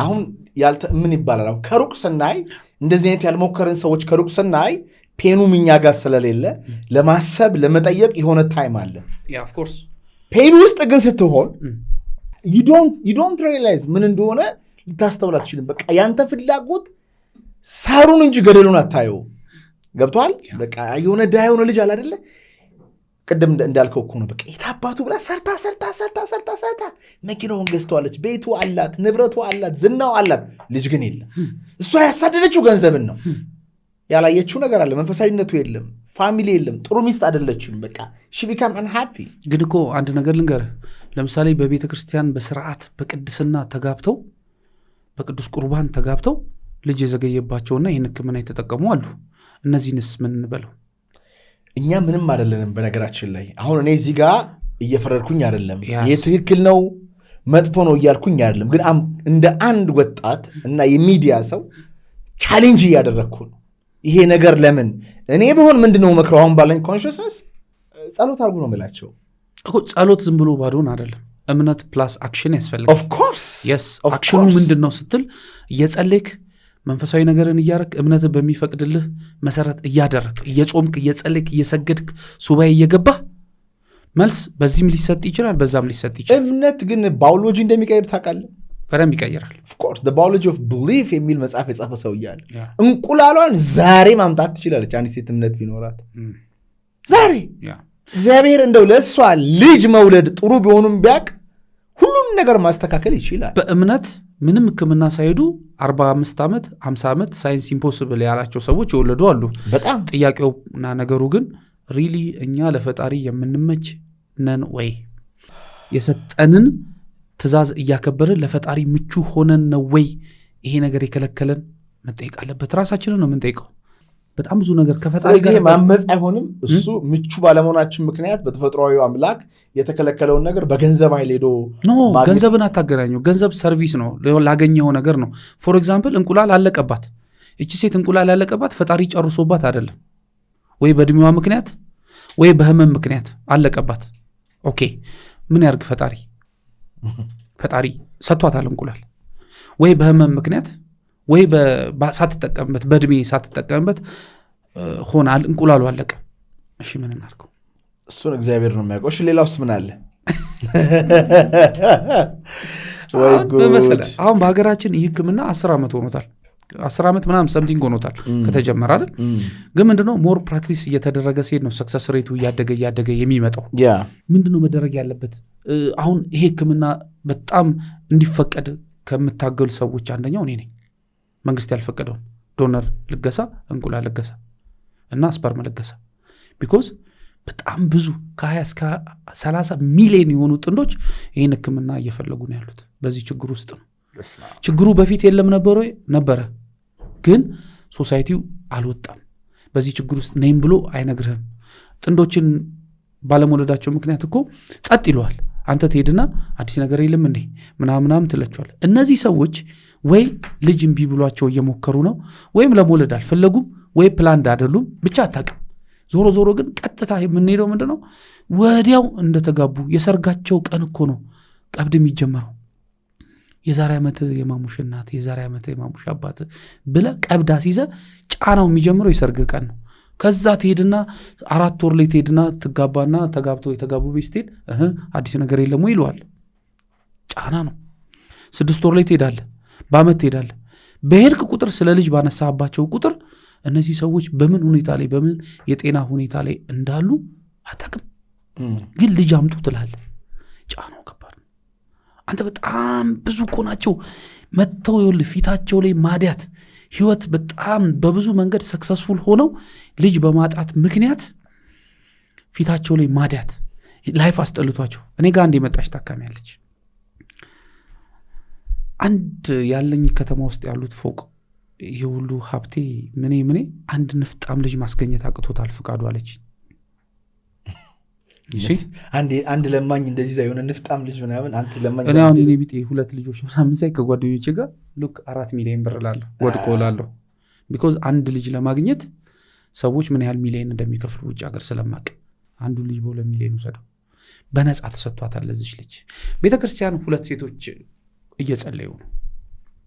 አሁን ምን ይባላል? አሁን ከሩቅ ስናይ እንደዚህ አይነት ያልሞከርን ሰዎች ከሩቅ ስናይ ፔኑ እኛ ጋር ስለሌለ ለማሰብ ለመጠየቅ የሆነ ታይም አለ። ፔኑ ውስጥ ግን ስትሆን you don't realize ምን እንደሆነ ልታስተውል አትችልም። በቃ ያንተ ፍላጎት ሳሩን እንጂ ገደሉን አታየው። ገብቷል? በቃ የሆነ ዳ የሆነ ልጅ አለ አይደለ? ቅድም እንዳልከው እኮ ነው። በቃ የታባቱ ብላ ሰርታ መኪናውን ገዝተዋለች፣ ቤቱ አላት፣ ንብረቱ አላት፣ ዝናው አላት። ልጅ ግን የለም። እሷ ያሳደደችው ገንዘብን ነው። ያላየችው ነገር አለ። መንፈሳዊነቱ የለም፣ ፋሚሊ የለም፣ ጥሩ ሚስት አይደለችም። በቃ she become unhappy። ግን እኮ አንድ ነገር ልንገርህ። ለምሳሌ በቤተ ክርስቲያን በስርዓት በቅድስና ተጋብተው በቅዱስ ቁርባን ተጋብተው ልጅ የዘገየባቸውና ይህን ህክምና የተጠቀሙ አሉ። እነዚህንስ ምን እንበለው? እኛ ምንም አይደለንም። በነገራችን ላይ አሁን እኔ እዚህ ጋር እየፈረድኩኝ አይደለም። ይሄ ትክክል ነው መጥፎ ነው እያልኩኝ አይደለም። ግን እንደ አንድ ወጣት እና የሚዲያ ሰው ቻሌንጅ እያደረግኩ ነው። ይሄ ነገር ለምን እኔ በሆን ምንድነው መክረው? አሁን ባለኝ ኮንሽስነስ ጸሎት አድርጉ ነው የምላቸው እኮ። ጸሎት ዝም ብሎ ባዶን አይደለም። እምነት ፕላስ አክሽን ያስፈልጋል። ኦፍ ኮርስ የስ አክሽኑ ምንድነው ስትል እየጸለይክ መንፈሳዊ ነገርን እያረክ እምነት በሚፈቅድልህ መሰረት እያደረክ እየጾምክ እየጸለይክ እየሰገድክ ሱባኤ እየገባህ መልስ በዚህም ሊሰጥ ይችላል፣ በዛም ሊሰጥ ይችላል። እምነት ግን ባዮሎጂ እንደሚቀይር ታውቃለህ? በደንብ ይቀይራል። ኦፍ ኮርስ the biology of belief የሚል መጽሐፍ የጻፈ ሰው እያለ እንቁላሏን ዛሬ ማምጣት ትችላለች አንዲት ሴት እምነት ቢኖራት። ዛሬ እግዚአብሔር እንደው ለእሷ ልጅ መውለድ ጥሩ ቢሆኑም ቢያቅ ሁሉን ነገር ማስተካከል ይችላል። በእምነት ምንም ህክምና ሳይሄዱ 45 ዓመት 50 ዓመት ሳይንስ ኢምፖሲብል ያላቸው ሰዎች የወለዱ አሉ። በጣም ጥያቄውና ነገሩ ግን ሪሊ እኛ ለፈጣሪ የምንመች ነን ወይ? የሰጠንን ትእዛዝ እያከበርን ለፈጣሪ ምቹ ሆነን ነው ወይ? ይሄ ነገር የከለከለን መጠየቅ አለበት። ራሳችንን ነው የምንጠይቀው። በጣም ብዙ ነገር ከፈጣሪ ጋር ማመጽ አይሆንም። እሱ ምቹ ባለመሆናችን ምክንያት በተፈጥሯዊ አምላክ የተከለከለውን ነገር በገንዘብ ኃይል ሄዶ ገንዘብን አታገናኘው። ገንዘብ ሰርቪስ ነው፣ ላገኘው ነገር ነው። ፎር ኤግዛምፕል እንቁላል አለቀባት። እቺ ሴት እንቁላል ያለቀባት ፈጣሪ ጨርሶባት አይደለም፣ ወይ በእድሜዋ ምክንያት ወይ በህመም ምክንያት አለቀባት። ኦኬ ምን ያርግ ፈጣሪ? ፈጣሪ ሰጥቷታል እንቁላል፣ ወይ በህመም ምክንያት ወይ ሳትጠቀምበት በእድሜ ሳትጠቀምበት ሆናል እንቁላሉ አለቀ። እሺ ምን እናድርገው? እሱን እግዚአብሔር ነው የሚያውቀው። እሺ ሌላ ውስጥ ምን አለ? ወይ ጉድ! አሁን በሀገራችን ይህ ህክምና 10 ዓመት ሆኖታል። 10 ዓመት ምናምን ሰምቲንግ ሆኖታል ከተጀመረ አይደል? ግን ምንድነው ሞር ፕራክቲስ እየተደረገ ሲሄድ ነው ሰክሰስ ሬቱ እያደገ የሚመጣው። ምንድነው መደረግ ያለበት? አሁን ይሄ ህክምና በጣም እንዲፈቀድ ከምታገሉ ሰዎች አንደኛው እኔ ነኝ። መንግስት ያልፈቀደውን ዶነር ልገሳ፣ እንቁላል ልገሳ እና ስፐርም ልገሳ። ቢኮዝ በጣም ብዙ ከ20 እስከ 30 ሚሊዮን የሆኑ ጥንዶች ይህን ህክምና እየፈለጉ ነው ያሉት። በዚህ ችግር ውስጥ ነው። ችግሩ በፊት የለም ነበረ፣ ግን ሶሳይቲው አልወጣም። በዚህ ችግር ውስጥ ነይም ብሎ አይነግርህም። ጥንዶችን ባለመውለዳቸው ምክንያት እኮ ጸጥ ይለዋል። አንተ ትሄድና አዲስ ነገር የለም እንዴ ምናምናም ትለቸዋል። እነዚህ ሰዎች ወይ ልጅ እምቢ ብሏቸው እየሞከሩ ነው፣ ወይም ለመውለድ አልፈለጉም፣ ወይ ፕላንድ አይደሉም፣ ብቻ አታውቅም። ዞሮ ግን ቀጥታ የምንሄደው ምንድነው ወዲያው እንደተጋቡ የሰርጋቸው ቀን እኮ ነው ቀብድ የሚጀመረው። የዛሬ ዓመት የማሙሽ እናት፣ የዛሬ ዓመት የማሙሽ አባት ብለ ቀብድ አስይዘ ጫናው የሚጀምረው የሰርግ ቀን ነው። ከዛ ትሄድና 4 ወር ላይ ትሄድና ትጋባና ተጋብቶ የተጋቡ ቤት ስትሄድ አዲስ ነገር የለም ወይ ይለዋል። ጫና ነው። 6 ወር ላይ ትሄዳለ፣ በአመት ትሄዳለ። በሄድክ ቁጥር ስለ ልጅ ባነሳባቸው ቁጥር እነዚህ ሰዎች በምን ሁኔታ ላይ በምን የጤና ሁኔታ ላይ እንዳሉ አታውቅም። ግን ልጅ አምጡ ትላለህ። ጫናው ከባድ ነው። አንተ በጣም ብዙ እኮ ናቸው መጥተው ይኸውልህ ፊታቸው ላይ ማዲያት ህይወት በጣም በብዙ መንገድ ሰክሰስፉል ሆነው ልጅ በማጣት ምክንያት ፊታቸው ላይ ማዲያት ላይፍ አስጠልቷቸው እኔ ጋር አንድ የመጣች ታካሚ ያለች። አንድ ያለኝ ከተማ ውስጥ ያሉት ፎቅ ይሄ ሁሉ ሀብቴ ምን አንድ ንፍጣም ልጅ ማስገኘት አቅቶታል ፍቃዱ አለች። እሺ አንድ ለማኝ እንደዚህ የሆነ ንፍጣም ልጅ ምናምን አንተ ለማኝ እኔ አሁን እኔ ቢጤ 2 ልጆች ምናምን ሳይ ከጓደኞቼ ጋር ሉክ 4 ሚሊዮን ብር ላለሁ ወድቆ ላለሁ ቢኮዝ አንድ ልጅ ለማግኘት ሰዎች ምን ያህል ሚሊዮን እንደሚከፍሉ ውጭ ሀገር ስለማቅ አንዱ ልጅ በ2 ሚሊዮን ወሰደው በነፃ ተሰጥቷታል ለዚህ ልጅ። ቤተክርስቲያን 2 ሴቶች እየጸለዩ ነው።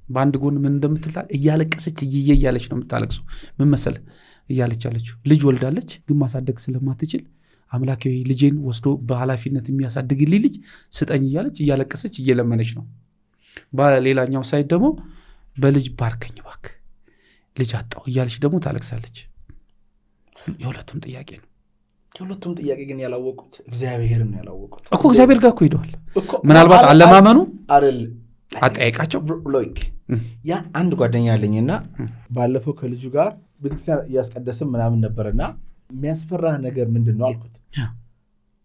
በአንድ ጎን ምን እንደምትልታል እያለቀሰች እያለች ነው የምታለቅሰው። ምን መሰለህ እያለች አለችው ልጅ ወልዳለች፣ ግን ማሳደግ ስለማትችል አምላኬ ልጄን ወስዶ በኃላፊነት የሚያሳድግልኝ ልጅ ስጠኝ እያለች እያለቀሰች እየለመነች ነው። በሌላኛው ሳይድ ደግሞ በልጅ ባርከኝ እባክህ ልጅ አጣው እያለች ደግሞ ታለቅሳለች። የሁለቱም ጥያቄ ነው። የሁለቱም ጥያቄ ግን ያላወቁት እግዚአብሔርን ያላወቁት እኮ እግዚአብሔር ጋር እኮ ሄደዋል። ምናልባት አለማመኑ አይደል አጠያይቃቸው። ሎይክ ያ አንድ ጓደኛ አለኝና ባለፈው ከልጁ ጋር ቤተክርስቲያን እያስቀደስም ምናምን ነበርና የሚያስፈራህ ነገር ምንድን ነው አልኩት።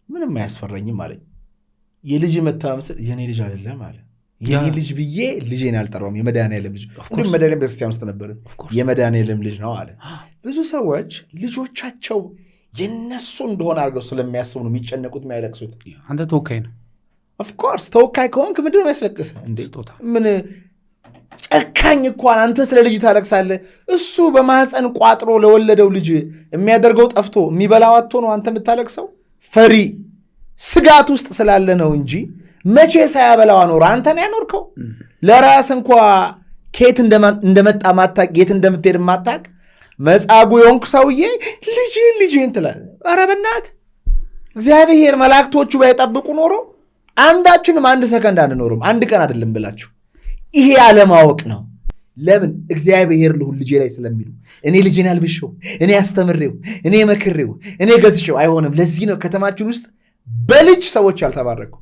ምንም አያስፈራኝም አለኝ። የልጅ መታመስል የኔ ልጅ አይደለም አለ። የኔ ልጅ ብዬ ልጄን አልጠራውም፣ የመድኃኒዓለም ልጅ። እንዲሁም መድኃኒዓለም ቤተክርስቲያን ውስጥ ነበርን፣ የመድኃኒዓለም ልጅ ነው አለ። ብዙ ሰዎች ልጆቻቸው የነሱ እንደሆነ አድርገው ስለሚያስቡ ነው የሚጨነቁት፣ የሚያለቅሱት። አንተ ተወካይ ነው። ኦፍኮርስ ተወካይ ከሆንክ ምንድን ነው የሚያስለቅስህ? ምን ጨካኝ እንኳን አንተ ስለ ልጅ ታለቅሳለህ። እሱ በማህፀን ቋጥሮ ለወለደው ልጅ የሚያደርገው ጠፍቶ የሚበላው አጥቶ ነው አንተ የምታለቅሰው? ፈሪ ስጋት ውስጥ ስላለ ነው እንጂ መቼ ሳያበላው አኖረ? አንተን ያኖርከው ለራስ እንኳ ከየት እንደመጣ ማታቅ፣ የት እንደምትሄድ ማታቅ መጻጉዕ የሆንክ ሰውዬ ልጅን ትላለህ። ኧረ በእናትህ እግዚአብሔር መላእክቶቹ ባይጠብቁ ኖሮ አንዳችንም 1 ሰከንድ አንኖርም። 1 ቀን አይደለም ብላችሁ። ይሄ ያለማወቅ ነው። ለምን? እግዚአብሔር ልሁን ልጄ ላይ ስለሚሉ እኔ ልጄን አልብሼው፣ እኔ አስተምሬው፣ እኔ መክሬው፣ እኔ ገዝቼው አይሆንም። ለዚህ ነው ከተማችን ውስጥ በልጅ ሰዎች ያልተባረኩ፣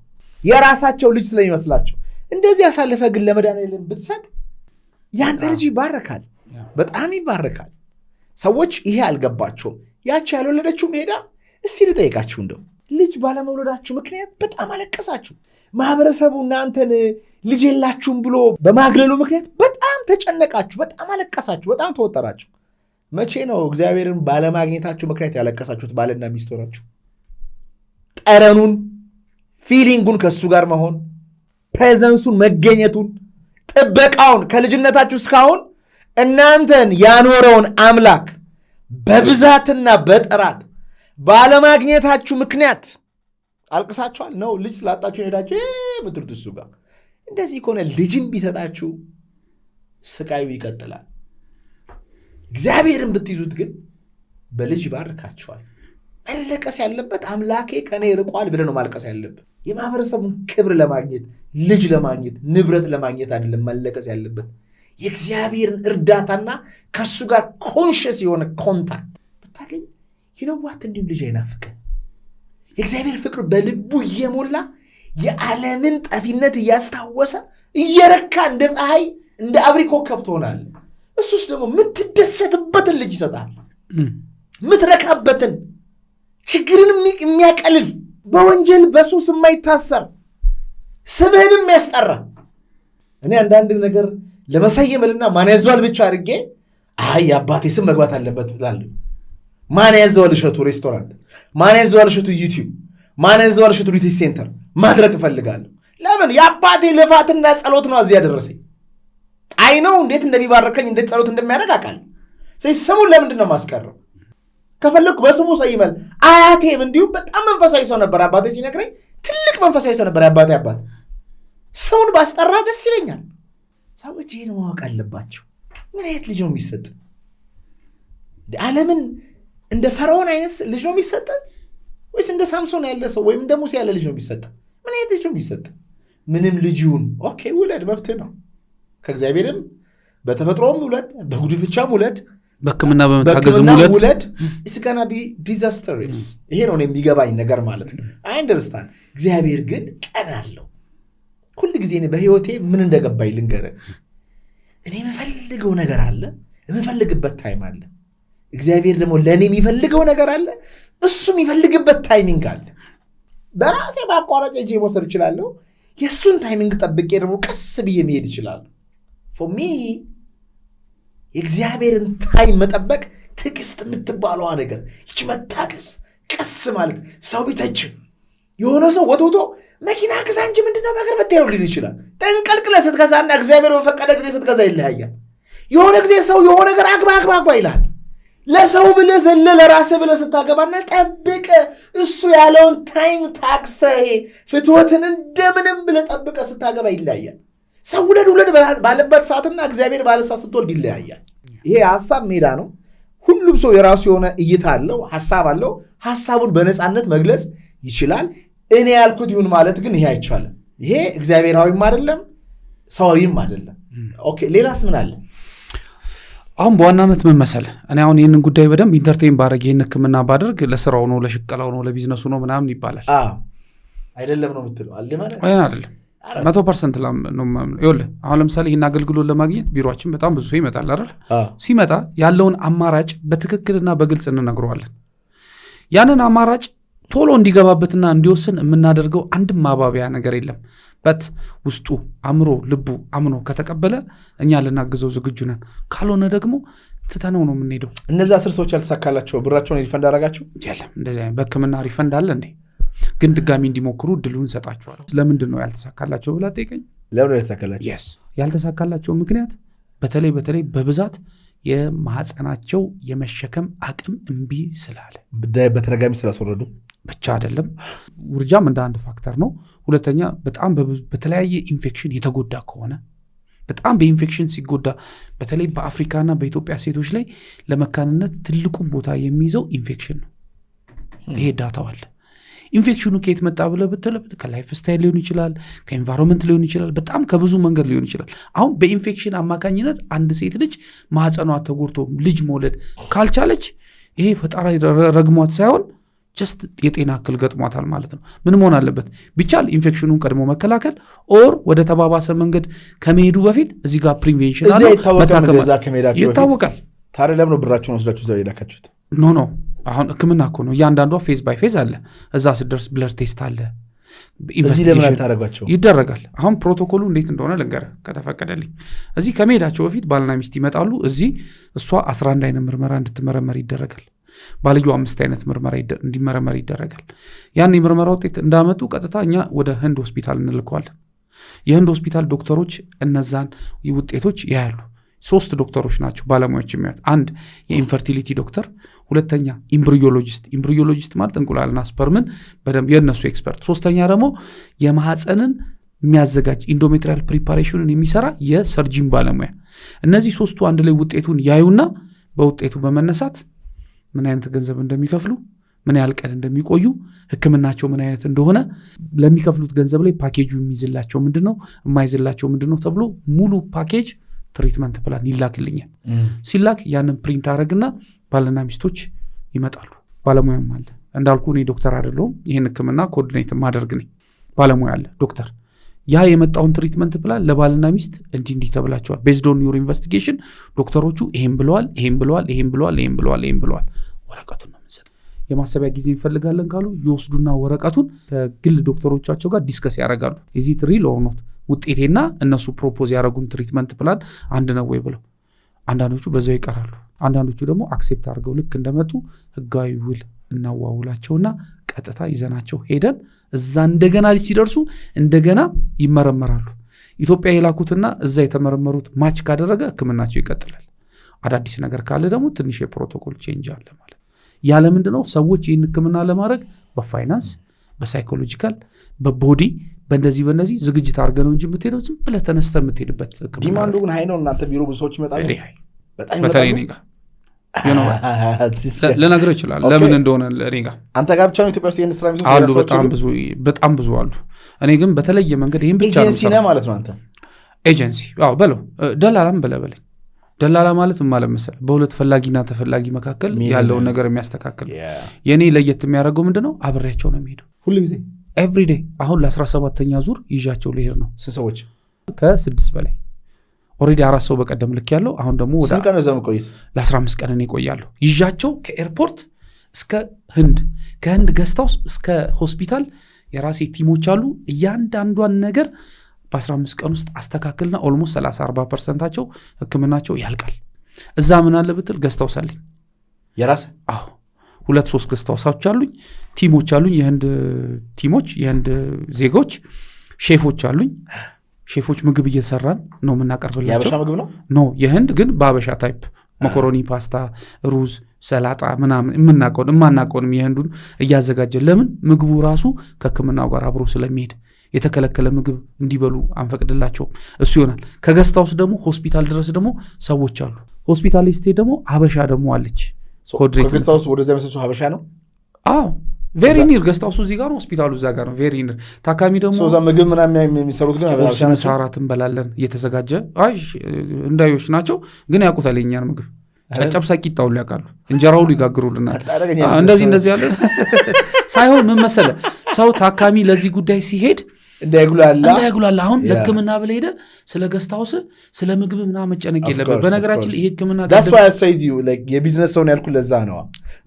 የራሳቸው ልጅ ስለሚመስላቸው። እንደዚህ ያሳልፈ ግን ለመድኃኒዓለም ብትሰጥ ያንተ ልጅ ይባረካል፣ በጣም ይባረካል። ሰዎች ይሄ አልገባቸውም። ያቺ ያልወለደችውም ሄዳ እስቲ ልጠይቃችሁ፣ እንደው ልጅ ባለመውለዳችሁ ምክንያት በጣም አለቀሳችሁ። ማህበረሰቡ እናንተን ልጅ የላችሁም ብሎ በማግለሉ ምክንያት በጣም ተጨነቃችሁ፣ በጣም አለቀሳችሁ፣ በጣም ተወጠራችሁ። መቼ ነው እግዚአብሔርን ባለማግኘታችሁ ምክንያት ያለቀሳችሁት? ባልና ሚስት ሆናችሁ ጠረኑን፣ ፊሊንጉን፣ ከእሱ ጋር መሆን፣ ፕሬዘንሱን፣ መገኘቱን፣ ጥበቃውን ከልጅነታችሁ እስካሁን እናንተን ያኖረውን አምላክ በብዛትና በጥራት ባለማግኘታችሁ ምክንያት አልቅሳችኋል ነው? ልጅ ስላጣችሁ ሄዳችሁ ምትሉት እሱ ጋር። እንደዚህ ከሆነ ልጅም ቢሰጣችሁ ስቃዩ ይቀጥላል። እግዚአብሔርን ብትይዙት ግን በልጅ ይባርካችኋል። መለቀስ ያለበት አምላኬ ከኔ ርቋል ብለህ ነው ማልቀስ ያለበት። የማህበረሰቡን ክብር ለማግኘት፣ ልጅ ለማግኘት፣ ንብረት ለማግኘት አይደለም መለቀስ ያለበት። የእግዚአብሔርን እርዳታና ከእሱ ጋር ኮንሽስ የሆነ ኮንታክት ብታገኝ ይነዋት እንዲሁም ልጅ አይናፍቅህ። የእግዚአብሔር ፍቅር በልቡ እየሞላ የዓለምን ጠፊነት እያስታወሰ እየረካ እንደ ፀሐይ እንደ አብሪ ኮከብ ትሆናለህ። እሱስ ደግሞ የምትደሰትበትን ልጅ ይሰጣል። የምትረካበትን፣ ችግርን የሚያቀልል፣ በወንጀል በሱስ የማይታሰር፣ ስምህንም ያስጠራ። እኔ አንዳንድ ነገር ለመሰየምልና ማን ያዘዋል ብቻ አድርጌ የአባቴ ስም መግባት አለበት ብላለሁ። ማን ያዘዋል እሸቱ ሬስቶራንት፣ ማን ያዘዋል እሸቱ ዩቲዩብ፣ ማን ያዘዋል እሸቱ ሪትሪት ሴንተር ማድረግ እፈልጋለሁ። ለምን? የአባቴ ልፋትና ጸሎት ነው እዚህ ያደረሰኝ። አይነው እንዴት እንደሚባርከኝ እንዴት ጸሎት እንደሚያደርግ አውቃለሁ። ስለዚህ ስሙን ለምንድን ነው ማስቀረው? ከፈለኩ በስሙ ሰይመል። አያቴም እንዲሁ በጣም መንፈሳዊ ሰው ነበር። አባቴ ሲነግረኝ ትልቅ መንፈሳዊ ሰው ነበር የአባቴ አባት። ሰውን ባስጠራ ደስ ይለኛል። ሰዎች ይህን ማወቅ አለባቸው። ምን አይነት ልጅ ነው የሚሰጥ? ዓለምን እንደ ፈርዖን አይነት ልጅ ነው የሚሰጥ ወይስ እንደ ሳምሶን ያለ ሰው ወይም እንደ ሙሴ ያለ ልጅ ነው የሚሰጥ? ምን አይነት ልጅ ነው የሚሰጥ? ምንም ልጅ ይሁን ኦኬ፣ ውለድ፣ መብትህ ነው። ከእግዚአብሔርም በተፈጥሮም ውለድ፣ በጉድፍቻም ውለድ፣ በሕክምና በመታገዝም ውለድ። እስከና ቢ ዲዛስተርስ። ይሄ ነው የሚገባኝ ነገር ማለት ነው። አይ አንደርስታንድ። እግዚአብሔር ግን ቀን አለው። ሁል ጊዜ በህይወቴ ምን እንደገባኝ ልንገርህ። እኔ የምፈልገው ነገር አለ፣ የምፈልግበት ታይም አለ። እግዚአብሔር ደግሞ ለእኔ የሚፈልገው ነገር አለ፣ እሱ የሚፈልግበት ታይሚንግ አለ። በራሴ በአቋራጭ እጄ መውሰድ እችላለሁ። የእሱን ታይሚንግ ጠብቄ ደግሞ ቀስ ብዬ መሄድ እችላለሁ። ፎር ሚ የእግዚአብሔርን ታይም መጠበቅ ትዕግስት የምትባለዋ ነገር ይች መታገስ፣ ቀስ ማለት። ሰው ቢተች የሆነ ሰው ወጥቶ መኪና ግዛ እንጂ ምንድነው በእግር መትሄደው ሊል ይችላል። ጠንቀልቅለ ስትገዛና እግዚአብሔር በፈቀደ ጊዜ ስትገዛ ይለያያል። የሆነ ጊዜ ሰው የሆነ ነገር አግባ ይላል። ለሰው ብለህ ዘለ ለራስህ ብለህ ስታገባና ጠብቀ እሱ ያለውን ታይም ታክሰ ፍትወትን እንደምንም ብለህ ጠብቀ ስታገባ ይለያያል። ሰው ውለድ ባለበት ሰዓትና እግዚአብሔር ባለ ሰዓት ስትወልድ ይለያያል። ይሄ ሀሳብ ሜዳ ነው። ሁሉም ሰው የራሱ የሆነ እይታ አለው፣ ሀሳብ አለው። ሀሳቡን በነፃነት መግለጽ ይችላል። እኔ ያልኩት ይሁን ማለት ግን ይሄ አይቻልም። ይሄ እግዚአብሔራዊም አይደለም፣ ሰዋዊም አይደለም። ኦኬ፣ ሌላስ ምን አለ? አሁን በዋናነት ምን መሰለህ፣ እኔ አሁን ይህንን ጉዳይ በደንብ ኢንተርቴን ባደረግ፣ ይህን ሕክምና ባደርግ ለስራው ነው ለሽቀላው ነው ለቢዝነሱ ነው ምናምን ይባላል። አይደለም ነው የምትለው? አይደለም 100% ነው። ይኸውልህ አሁን ለምሳሌ ይህን አገልግሎት ለማግኘት ቢሮችን በጣም ብዙ ሰው ይመጣል አይደል? ሲመጣ ያለውን አማራጭ በትክክልና በግልጽ እንነግረዋለን። ያንን አማራጭ ቶሎ እንዲገባበትና እንዲወስን የምናደርገው አንድም ማባቢያ ነገር የለም። በት ውስጡ አምሮ ልቡ አምኖ ከተቀበለ እኛ ልናግዘው ዝግጁ ነን። ካልሆነ ደግሞ ትተነው ነው የምንሄደው። እነዚህ 10 ሰዎች ያልተሳካላቸው ብራቸውን ሪፈንድ አደረጋቸው? የለም እንደዚህ በሕክምና ሪፈንድ አለ እንዴ? ግን ድጋሚ እንዲሞክሩ እድሉን እንሰጣቸዋለሁ። ለምንድን ነው ያልተሳካላቸው ብላ ጠይቀኝ። ለምን ያልተሳካላቸው? ያልተሳካላቸው ምክንያት በተለይ በብዛት የማህፀናቸው የመሸከም አቅም እምቢ ስላለ በተደጋጋሚ ስላስወረዱ ብቻ አይደለም። ውርጃም እንደ አንድ ፋክተር ነው። ሁለተኛ በጣም በተለያየ ኢንፌክሽን የተጎዳ ከሆነ በጣም በኢንፌክሽን ሲጎዳ በተለይ በአፍሪካና በኢትዮጵያ ሴቶች ላይ ለመካንነት ትልቁን ቦታ የሚይዘው ኢንፌክሽን ነው። ይሄ ዳታው አለ። ኢንፌክሽኑ ከየት መጣ ብለህ ብትል ከላይፍ ስታይል ሊሆን ይችላል፣ ከኤንቫይሮንመንት ሊሆን ይችላል፣ በጣም ከብዙ መንገድ ሊሆን ይችላል። አሁን በኢንፌክሽን አማካኝነት አንድ ሴት ልጅ ማህፀኗ ተጎድቶ ልጅ መውለድ ካልቻለች ይሄ ፈጣሪ ረግሟት ሳይሆን ጀስት የጤና እክል ገጥሟታል ማለት ነው። ምን መሆን አለበት? ቢቻል ኢንፌክሽኑን ቀድሞ መከላከል ኦር ወደ ተባባሰ መንገድ ከመሄዱ በፊት እዚህ ጋር ፕሪቬንሽን አለ ይታወቃል። ታዲያ ለምን ብራችሁን ወስዳችሁ እዛው የላካችሁት? ኖ አሁን ሕክምና እኮ ነው። እያንዳንዷ ፌዝ ባይ ፌዝ አለ። እዛ ስደርስ ብለድ ቴስት አለ፣ እዚህ ለምን አታረጋቸው? ይደረጋል። አሁን ፕሮቶኮሉ እንዴት እንደሆነ ልንገርህ ከተፈቀደልኝ። እዚህ ከመሄዳቸው በፊት ባልና ሚስት ይመጣሉ። እዚህ እሷ 11 አይነት ምርመራ እንድትመረመር ይደረጋል። ባልዩ 5 አይነት ምርመራ እንዲመረመር ይደረጋል። ያን የምርመራ ውጤት እንዳመጡ ቀጥታ እኛ ወደ ህንድ ሆስፒታል እንልከዋለን። የህንድ ሆስፒታል ዶክተሮች እነዛን ውጤቶች ያያሉ። 3 ዶክተሮች ናቸው ባለሙያዎች የሚያዩት። አንድ የኢንፈርቲሊቲ ዶክተር፣ ሁለተኛ ኢምብሪዮሎጂስት ማለት እንቁላልና ስፐርምን በደንብ የነሱ ኤክስፐርት፣ ሶስተኛ ደግሞ የማህፀንን የሚያዘጋጅ ኢንዶሜትሪያል ፕሪፓሬሽንን የሚሰራ የሰርጂን ባለሙያ። እነዚህ 3ቱ አንድ ላይ ውጤቱን ያዩና በውጤቱ በመነሳት ምን አይነት ገንዘብ እንደሚከፍሉ፣ ምን ያህል ቀን እንደሚቆዩ፣ ህክምናቸው ምን አይነት እንደሆነ፣ ለሚከፍሉት ገንዘብ ላይ ፓኬጁ የሚይዝላቸው ምንድነው፣ የማይዝላቸው ምንድነው ተብሎ ሙሉ ፓኬጅ ትሪትመንት ፕላን ይላክልኛል። ሲላክ ያንን ፕሪንት አረግና ባልና ሚስቶች ይመጣሉ። ባለሙያም አለ እንዳልኩ እኔ ዶክተር አይደለሁም። ይህን ህክምና ኮኦርዲኔት ማደርግ ነኝ። ባለሙያ አለ ዶክተር። ያ የመጣውን ትሪትመንት ፕላን ለባልና ሚስት እንዲህ ተብላቸዋል። ቤዝድ ኦን ዩር ኢንቨስቲጌሽን ዶክተሮቹ ይሄን ብለዋል፣ ወረቀቱን ነው የምንሰጥ። የማሰቢያ ጊዜ እንፈልጋለን ካሉ ይወስዱና ወረቀቱን ከግል ዶክተሮቻቸው ጋር ዲስከስ ያደርጋሉ። ኢዝ ኢት ሪል ኦር ኖት፣ ውጤቴና እነሱ ፕሮፖዝ ያደረጉን ትሪትመንት ፕላን አንድ ነው ወይ ብለው። አንዳንዶቹ በዛው ይቀራሉ። አንዳንዶቹ ደግሞ አክሴፕት አድርገው ልክ እንደመጡ ህጋዊ ውል እናዋውላቸውና ቀጥታ ይዘናቸው ሄደን እዛ እንደገና ሲደርሱ እንደገና ይመረመራሉ። ኢትዮጵያ የላኩትና እዛ የተመረመሩት ማች ካደረገ ህክምናቸው ይቀጥላል። አዳዲስ ነገር ካለ ደግሞ ትንሽ የፕሮቶኮል ቼንጅ አለ ማለት። ያለ ምንድነው ሰዎች ይህን ህክምና ለማድረግ በፋይናንስ፣ በሳይኮሎጂካል፣ በቦዲ በእንደዚህ ዝግጅት አድርገህ ነው እንጂ የምትሄደው ዝም ብለህ ተነስተህ የምትሄድበት ህክምና ዲማንዱ ግን ሃይ ነው። እናንተ ቢሮ ብዙ ሰዎች ይመጣሉ። በተለይ እኔ ጋር ልነግርህ እችላለሁ ለምን እንደሆነ። እኔ ጋር አንተ ጋር ብቻ ነው ኢትዮጵያ ውስጥ ይህን ስራ የሚሰሩ አሉ፣ በጣም ብዙ አሉ። እኔ ግን በተለየ መንገድ ይህን ብቻ ነው። ኤጀንሲ ነህ ማለት ነው አንተ? ኤጀንሲ በለው፣ ደላላም በለበለኝ። ደላላ ማለት ማለት መሰለህ በሁለት ፈላጊና ተፈላጊ መካከል ያለውን ነገር የሚያስተካክል። የኔ ለየት የሚያደርገው ምንድነው አብሬያቸው ነው የሚሄደው ሁሉ ጊዜ ኤቭሪዴይ። አሁን ለ17ኛ ዙር ይዣቸው ልሄድ ነው። ሰዎች ከ6 በላይ ኦልሬዲ 4 ሰው በቀደም ልክ ያለው። አሁን ደግሞ ወደ ለ15 ቀን እኔ እቆያለሁ ይዣቸው ከኤርፖርት እስከ ህንድ፣ ከህንድ ገስታውስ እስከ ሆስፒታል የራሴ ቲሞች አሉ። እያንዳንዷን ነገር በ15 ቀን ውስጥ አስተካክልና ኦልሞስት 30-40% ህክምናቸው ያልቃል። እዛ ምን አለ ብትል ገስታውስ አለኝ የራስ 2-3 ገስታውሳዎች አሉኝ። ቲሞች አሉኝ፣ የህንድ ቲሞች፣ የህንድ ዜጎች፣ ሼፎች አሉኝ። ሼፎች ምግብ እየሰራን ነው የምናቀርብላቸው። የአበሻ ምግብ ነው ኖ የህንድ ግን በአበሻ ታይፕ መኮሮኒ፣ ፓስታ፣ ሩዝ፣ ሰላጣ ምናምን የማናቀውንም የህንዱን እያዘጋጀን። ለምን ምግቡ ራሱ ከህክምናው ጋር አብሮ ስለሚሄድ የተከለከለ ምግብ እንዲበሉ አንፈቅድላቸውም። እሱ ይሆናል። ከገስታውስ ደግሞ ሆስፒታል ድረስ ደግሞ ሰዎች አሉ። ሆስፒታል ስቴት ደግሞ ሀበሻ ደግሞ አለች። ከገስታውስ ወደዚያ መሰቸው ሀበሻ ነው። አዎ ቬሪ ኒር ገስታውሱ እዚህ ጋር ነው፣ ሆስፒታሉ እዛ ጋር ነው። ቬሪ ኒር ታካሚ ደግሞ ዛ ምግብ ምናምን የሚሰሩት ግን ሳራት እንበላለን እየተዘጋጀ። አይ እንዳዮች ናቸው ግን ያውቁታል የእኛን ምግብ። ጨጨብሳ ቂጣውን ያውቃሉ፣ እንጀራውን ይጋግሩልናል። እንደዚህ ያለን ሳይሆን ምን መሰለህ ሰው ታካሚ ለዚህ ጉዳይ ሲሄድ እንዳያጉላላ። አሁን ለህክምና ብለህ ሄደህ ስለ ገስታውስ ስለ ምግብ ምናምን መጨነቅ የለብህ። በነገራችን ይሄ ህክምና የቢዝነስ ሰውን ያልኩ ለዛ ነው።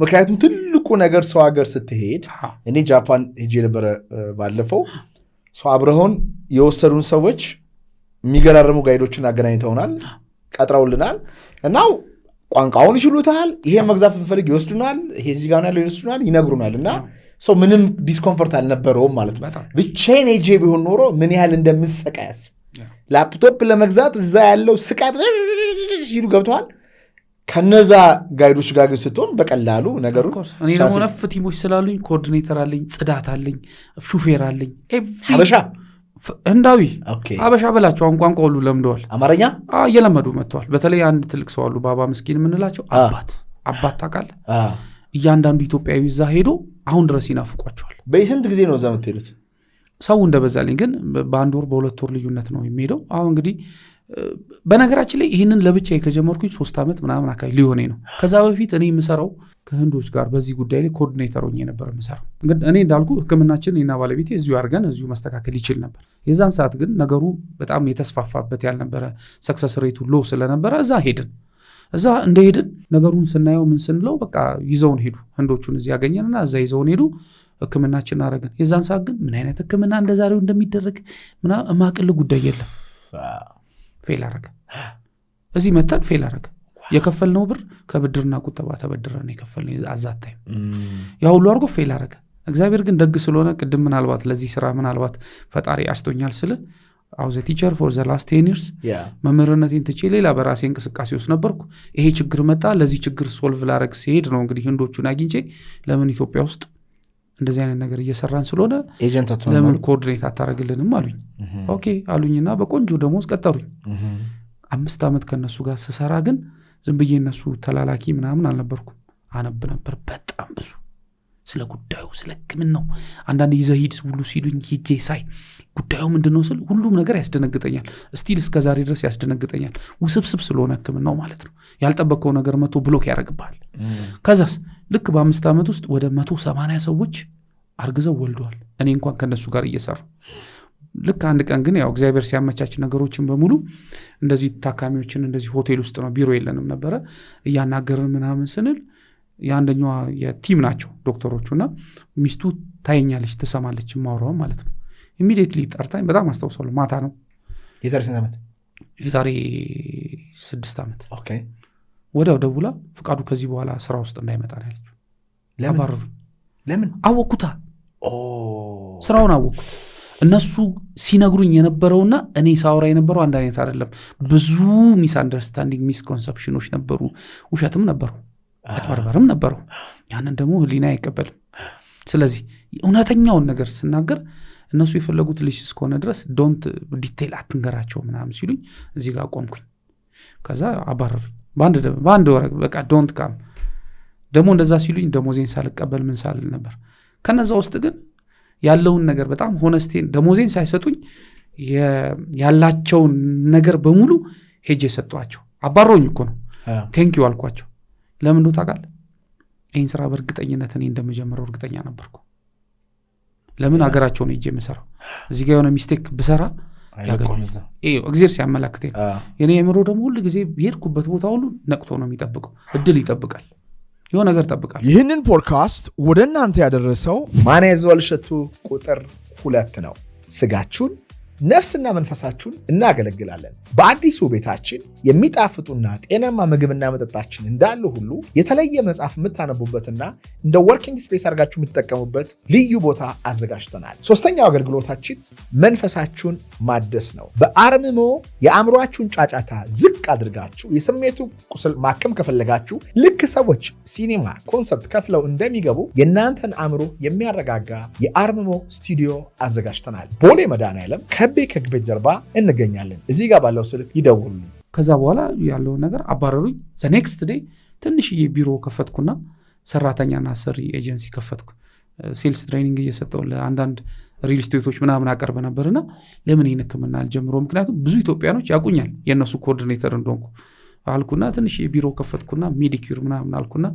ምክንያቱም ትልቁ ነገር ሰው ሀገር ስትሄድ፣ እኔ ጃፓን ሄጄ የነበረ ባለፈው ሰው አብረውን የወሰዱን ሰዎች የሚገራረሙ ጋይዶችን አገናኝተውናል፣ ቀጥረውልናል እና ቋንቋውን ይችሉታል። ይሄ መግዛት ብንፈልግ ይወስዱናል፣ ይሄ እዚህ ጋር ያለው ይወስዱናል፣ ይነግሩናል እና ሰው ምንም ዲስኮምፈርት አልነበረውም ማለት ነው። ብቻዬን ሄጄ ቢሆን ኖሮ ምን ያህል እንደምሰቃያስ ላፕቶፕ ለመግዛት እዛ ያለው ስቃይ ሲሉ ገብተዋል። ከነዛ ጋይዶች ጋር ግን ስትሆን በቀላሉ ነገሩ። እኔ ደግሞ ነፍ ቲሞች ስላሉኝ ኮኦርዲኔተር አለኝ፣ ጽዳት አለኝ፣ ሹፌር አለኝ። ሀበሻ ህንዳዊ ሀበሻ በላቸው። አሁን ቋንቋ ሁሉ ለምደዋል፣ አማርኛ እየለመዱ መጥተዋል። በተለይ አንድ ትልቅ ሰው አሉ ባባ ምስኪን የምንላቸው አባት ታውቃለህ። እያንዳንዱ ኢትዮጵያዊ እዛ ሄዶ አሁን ድረስ ይናፍቋቸዋል። በስንት ጊዜ ነው እዛ የምትሄዱት? ሰው እንደበዛልኝ ግን በ1 ወር በ2 ወር ልዩነት ነው የሚሄደው። አሁን እንግዲህ በነገራችን ላይ ይህንን ለብቻ ከጀመርኩኝ 3 ዓመት ምናምን አካባቢ ሊሆኔ ነው። ከዛ በፊት እኔ የምሰራው ከህንዶች ጋር በዚህ ጉዳይ ላይ ኮኦርዲኔተር ሆኜ ነበር የምሰራው። እኔ እንዳልኩ ህክምናችን እና ባለቤቴ እዚሁ አድርገን እዚሁ መስተካከል ይችል ነበር። የዛን ሰዓት ግን ነገሩ በጣም የተስፋፋበት ያልነበረ ሰክሰስ ሬቱ ሎ ስለነበረ እዛ ሄድን። እዛ እንደሄድን ነገሩን ስናየው ምን ስንለው በቃ ይዘውን ሄዱ። ህንዶቹን እዚህ ያገኘንና እዛ ይዘውን ሄዱ። ህክምናችን አረጋን የዛን ሰዓት ግን ምን አይነት ህክምና እንደዛሬው እንደሚደረግ ማቅል ጉዳይ የለም ፌል አረጋ እዚህ መጣን ፌል አረጋ የከፈልነው ብር ከብድርና ቁጠባ ተበድረን የከፈልነው አዛታይ ያ ሁሉ አርጎ ፌል አረጋ እግዚአብሔር ግን ደግ ስለሆነ ቅድም ምናልባት ለዚህ ስራ ምናልባት ፈጣሪ አስቶኛል ስለ I was a teacher for the last 10 years መምህርነቴን ትቼ ሌላ በራሴ እንቅስቃሴ ውስጥ ነበርኩ ይሄ ችግር መጣ ለዚህ ችግር ሶልቭ ላረግ ሲሄድ ነው እንግዲህ ህንዶቹን አግኝቼ ለምን ኢትዮጵያ ውስጥ እንደዚህ አይነት ነገር እየሰራን ስለሆነ ለምን ኮኦርዲኔት አታረግልንም አሉኝ ኦኬ አሉኝና በቆንጆ ደሞዝ ቀጠሩኝ 5 አመት ከነሱ ጋር ስሰራ ግን ዝም ብዬ እነሱ ተላላኪ ምናምን አልነበርኩም አነብ ነበር በጣም ብዙ ስለ ጉዳዩ ስለ ህክምናው አንዳንድ ይዘሂድ ሁሉ ሲሉኝ ሂጄ ሳይ ጉዳዩ ምንድነው ስል ሁሉም ነገር ያስደነግጠኛል ስቲል እስከ ዛሬ ድረስ ያስደነግጠኛል ውስብስብ ስለሆነ ህክምናው ማለት ነው ያልጠበቀው ነገር መቶ ብሎክ ያረጋባል ከዛስ ልክ በ5 አመት ውስጥ ወደ 180 ሰዎች አርግዘው ወልደዋል እኔ እንኳን ከነሱ ጋር እየሰራ ልክ አንድ ቀን ግን ያው እግዚአብሔር ሲያመቻች ነገሮችን በሙሉ እንደዚህ ታካሚዎችን እንደዚህ ሆቴል ውስጥ ነው ቢሮ የለንም ነበር ያናገርን ምናምን ስንል ያንደኛው የቲም ናቸው ዶክተሮቹና ሚስቱ ታየኛለች ተሰማለች ማውራው ማለት ነው ኢሚዲየትሊ ጠርታኝ በጣም አስተውሳለሁ ማታ ነው የዛሬ ስንት ዓመት የዛሬ 6 ዓመት ኦኬ ወዲያው ደውላ ፍቃዱ ከዚህ በኋላ ስራ ውስጥ እንዳይመጣ ነው ያለችው ለምን አወኩታ ስራውን አወኩ እነሱ ሲነግሩኝ የነበረውና እኔ ሳውራ የነበረው አንድ አይነት አይደለም ብዙ ሚስ አንደርስታንዲንግ ሚስ ኮንሰፕሽኖች ነበሩ ውሸትም ነበሩ አጥባርባርም ነበሩ ያንን ደግሞ ህሊና አይቀበልም ስለዚህ እውነተኛውን ነገር ስናገር እነሱ የፈለጉት ልጅ እስከሆነ ድረስ ዶንት ዲቴል አትንገራቸው ምናምን ሲሉኝ እዚህ ጋር ቆምኩኝ ከዛ አባረሩኝ ባንድ ወረ በቃ ዶንት ካም ደግሞ እንደዛ ሲሉኝ ደሞዜን ሳልቀበል ምን ሳልል ነበር ከነዛ ውስጥ ግን ያለውን ነገር በጣም ሆነስቴን ደሞዜን ሳይሰጡኝ ያላቸውን ነገር በሙሉ ሄጄ ሰጧቸው አባረሩኝ እኮ ነው ቴንክ ዩ አልኳቸው ለምን ነው ታውቃለህ ይሄን ስራ በእርግጠኝነት እኔ እንደመጀመረው እርግጠኛ ነበርኩ ለምን አገራቸው ነው እጄ መሰራው እዚህ ጋር የሆነ ሚስቴክ ብሰራ ያገኙዛ እግዚአብሔር ሲያመላክተኝ የኔ የምሮ ደግሞ ሁሉ ጊዜ በሄድኩበት ቦታ ሁሉ ነቅቶ ነው የሚጠብቀው እድል ይጠብቃል የሆነ ነገር ይጠብቃል ይህንን ፖድካስት ወደ እናንተ ያደረሰው ማን ያዘዋል እሸቱ ቁጥር 2 ነው ስጋችሁን ነፍስና መንፈሳችሁን እናገለግላለን በአዲሱ ቤታችን የሚጣፍጡና ጤናማ ምግብና መጠጣችን እንዳለ ሁሉ የተለየ መጽሐፍ የምታነቡበትና እንደ ወርኪንግ ስፔስ አድርጋችሁ የምትጠቀሙበት ልዩ ቦታ አዘጋጅተናል ሶስተኛው አገልግሎታችን መንፈሳችሁን ማደስ ነው በአርምሞ የአእምሮአችሁን ጫጫታ ዝቅ አድርጋችሁ የስሜቱ ቁስል ማከም ከፈለጋችሁ ልክ ሰዎች ሲኒማ ኮንሰርት ከፍለው እንደሚገቡ የእናንተን አእምሮ የሚያረጋጋ የአርምሞ ስቱዲዮ አዘጋጅተናል ቦሌ መድኃኔዓለም ከቤ ከግቤት ጀርባ እንገኛለን እዚህ ጋር ባለው ስልክ ይደውሉልኝ ከዛ በኋላ ያለው ነገር አባረሩኝ ዘ ኔክስት ዴይ ትንሽዬ ቢሮ ከፈትኩና ሰራተኛና ሰሪ ኤጀንሲ ከፈትኩ ሴልስ ትሬኒንግ እየሰጠው ለአንዳንድ ሪል ስቴቶች ምናምን አቀርበ ነበርና ለምን ይንከምና አልጀምሮ ምክንያቱም ብዙ ኢትዮጵያኖች ያቁኛል የነሱ ኮኦርዲኔተር እንደሆንኩ አልኩና ትንሽዬ ቢሮ ከፈትኩና ሜዲኪዩር ምናምን አልኩና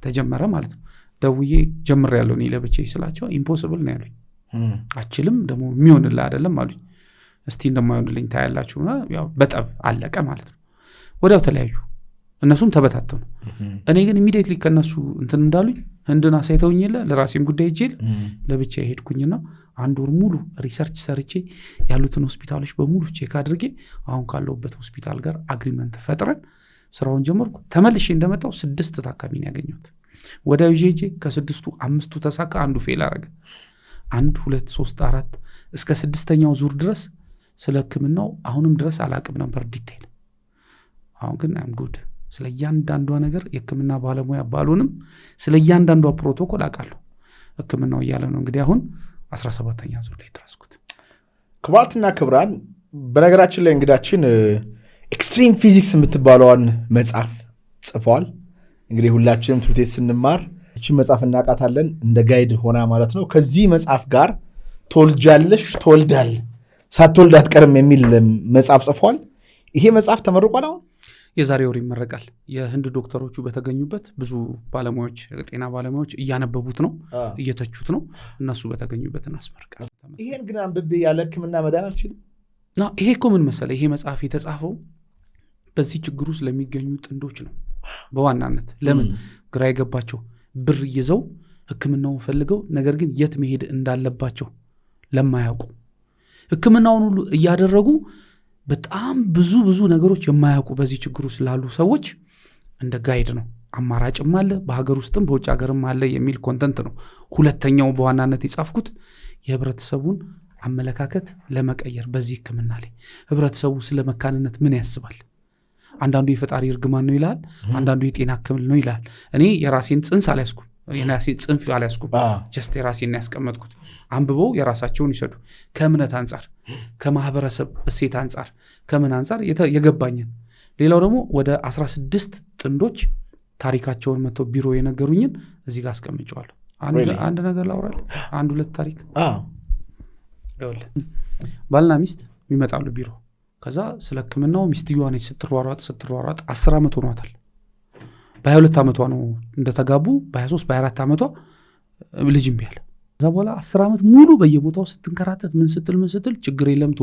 ተጀመረ ማለት ነው ደውዬ ጀምር ያለው ነው ለብቻዬ ስላቸው ኢምፖሲብል ነው ያሉኝ አችልም ደግሞ የሚሆንልህ አይደለም አሉኝ እስቲ እንደማይሆንልኝ ታያላችሁና ያው በጠብ አለቀ ማለት ነው ወዲያው ተለያዩ እነሱም ተበታተኑ እኔ ግን ኢሚዲየትሊ ከነሱ እንትን እንዳሉኝ ህንድና ሳይተውኝለ ለራሴም ጉዳይ ይጀል ለብቻ ሄድኩኝና አንድ ወር ሙሉ ሪሰርች ሰርቼ ያሉትን ሆስፒታሎች በሙሉ ቼክ አድርጌ አሁን ካለውበት ሆስፒታል ጋር አግሪመንት ፈጥረን ስራውን ጀመርኩ ተመልሼ እንደመጣው 6 ታካሚን ያገኘሁት ወዲያው ጄጄ ከ6ቱ 5ቱ ተሳካ አንዱ ፌል አረገ 1 2 3 4 እስከ 6ኛው ዙር ድረስ ስለ ህክምናው አሁንም ድረስ አላቅም ነበር ዲቴል አሁን ግን አም ጉድ ስለ እያንዳንዷ ነገር የህክምና ባለሙያ ባልሆንም ስለ እያንዳንዷ ፕሮቶኮል አውቃለሁ ህክምናው እያለ ነው እንግዲህ አሁን 17ኛ ዙር ላይ ደረስኩት ክቡራትና ክቡራን በነገራችን ላይ እንግዳችን ኤክስትሪም ፊዚክስ የምትባለዋን መጽሐፍ ጽፏል እንግዲህ ሁላችንም ትምህርት ቤት ስንማር እቺ መጽሐፍ እናቃታለን እንደ ጋይድ ሆና ማለት ነው ከዚህ መጽሐፍ ጋር ተወልጃለሽ ተወልዳል ሳትወልድ አትቀርም የሚል መጽሐፍ ጽፏል ይሄ መጽሐፍ ተመርቋል አሁን የዛሬ ወር ይመረቃል የህንድ ዶክተሮቹ በተገኙበት ብዙ ባለሙያዎች ጤና ባለሙያዎች እያነበቡት ነው እየተቹት ነው እነሱ በተገኙበት እናስመርቃል ይሄን ግን አንብቤ ያለ ህክምና መዳን አልችልም ይሄ እኮ ምን መሰለህ ይሄ መጽሐፍ የተጻፈው በዚህ ችግር ውስጥ ለሚገኙ ጥንዶች ነው በዋናነት ለምን ግራ የገባቸው ብር ይዘው ህክምናውን ፈልገው ነገር ግን የት መሄድ እንዳለባቸው ለማያውቁ ህክምናውን ሁሉ እያደረጉ በጣም ብዙ ነገሮች የማያውቁ በዚህ ችግሩ ስላሉ ሰዎች እንደ ጋይድ ነው። አማራጭም አለ በሀገር ውስጥም በውጭ ሀገርም አለ የሚል ኮንተንት ነው። ሁለተኛው በዋናነት የጻፍኩት የህብረተሰቡን አመለካከት ለመቀየር በዚህ ህክምና ላይ ህብረተሰቡ ስለ መካንነት ምን ያስባል? አንዳንዱ የፈጣሪ እርግማን ነው ይላል፣ አንዳንዱ የጤና ህክምና ነው ይላል። እኔ የራሴን ጽንስ አልያዝኩም፣ የራሴን ጽንፍ አልያዝኩም። ጀስት የራሴን ያስቀመጥኩት አንብበው የራሳቸውን ይሰዱ። ከእምነት አንጻር፣ ከማህበረሰብ እሴት አንጻር፣ ከምን አንጻር የገባኝን። ሌላው ደግሞ ወደ 16 ጥንዶች ታሪካቸውን መጥተው ቢሮ የነገሩኝን እዚህ ጋር አስቀምጨዋለሁ። አንድ ነገር ላውራል። አንድ ሁለት ታሪክ ባልና ሚስት ይመጣሉ ቢሮ። ከዛ ስለ ህክምናው ሚስትየዋ ነች ስትሯሯጥ 10 ዓመት ሆኗታል። በ22 ዓመቷ ነው እንደተጋቡ። በ23 በ24 ዓመቷ ልጅ እምቢ አለ። ከዛ በኋላ 10 ዓመት ሙሉ በየቦታው ስትንከራተት ምን ስትል ችግር የለም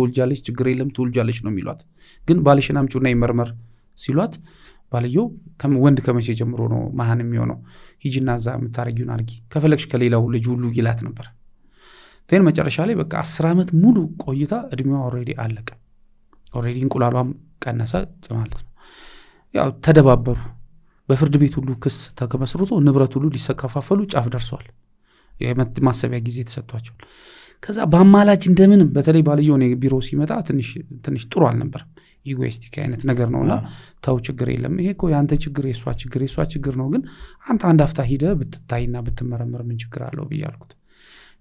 ትወልጃለች ነው የሚሏት። ግን ባልሽን አምጪውና ይመርመር ሲሏት ባልየው ወንድ ከመቼ ጀምሮ ነው መሃን የሚሆነው? ሂጂና እዛ የምታረጊውን አርጊ፣ ከፈለግሽ ከሌላው ልጅ ሁሉ ይላት ነበር። ግን መጨረሻ ላይ በቃ 10 ዓመት ሙሉ ቆይታ እድሜዋ ኦልሬዲ አለቀ። ኦልሬዲ እንቁላሏም ቀነሰ ማለት ነው። ያው ተደባበሩ። በፍርድ ቤት ሁሉ ክስ ተመስርቶ ንብረት ሁሉ ሊሰካፋፈሉ ጫፍ ደርሷል። ማሰቢያ ጊዜ ተሰጥቷቸዋል። ከዛ በአማላጅ እንደምንም በተለይ ባልየው ቢሮ ሲመጣ ትንሽ ጥሩ አልነበረም። ኢጎይስቲክ አይነት ነገር ነውና ተው ችግር የለም ይሄ እኮ ያንተ ችግር የሷ ችግር ነው፣ ግን አንተ አንድ አፍታ ሂደህ ብትታይና ብትመረመር ምን ችግር አለው ብያልኩት።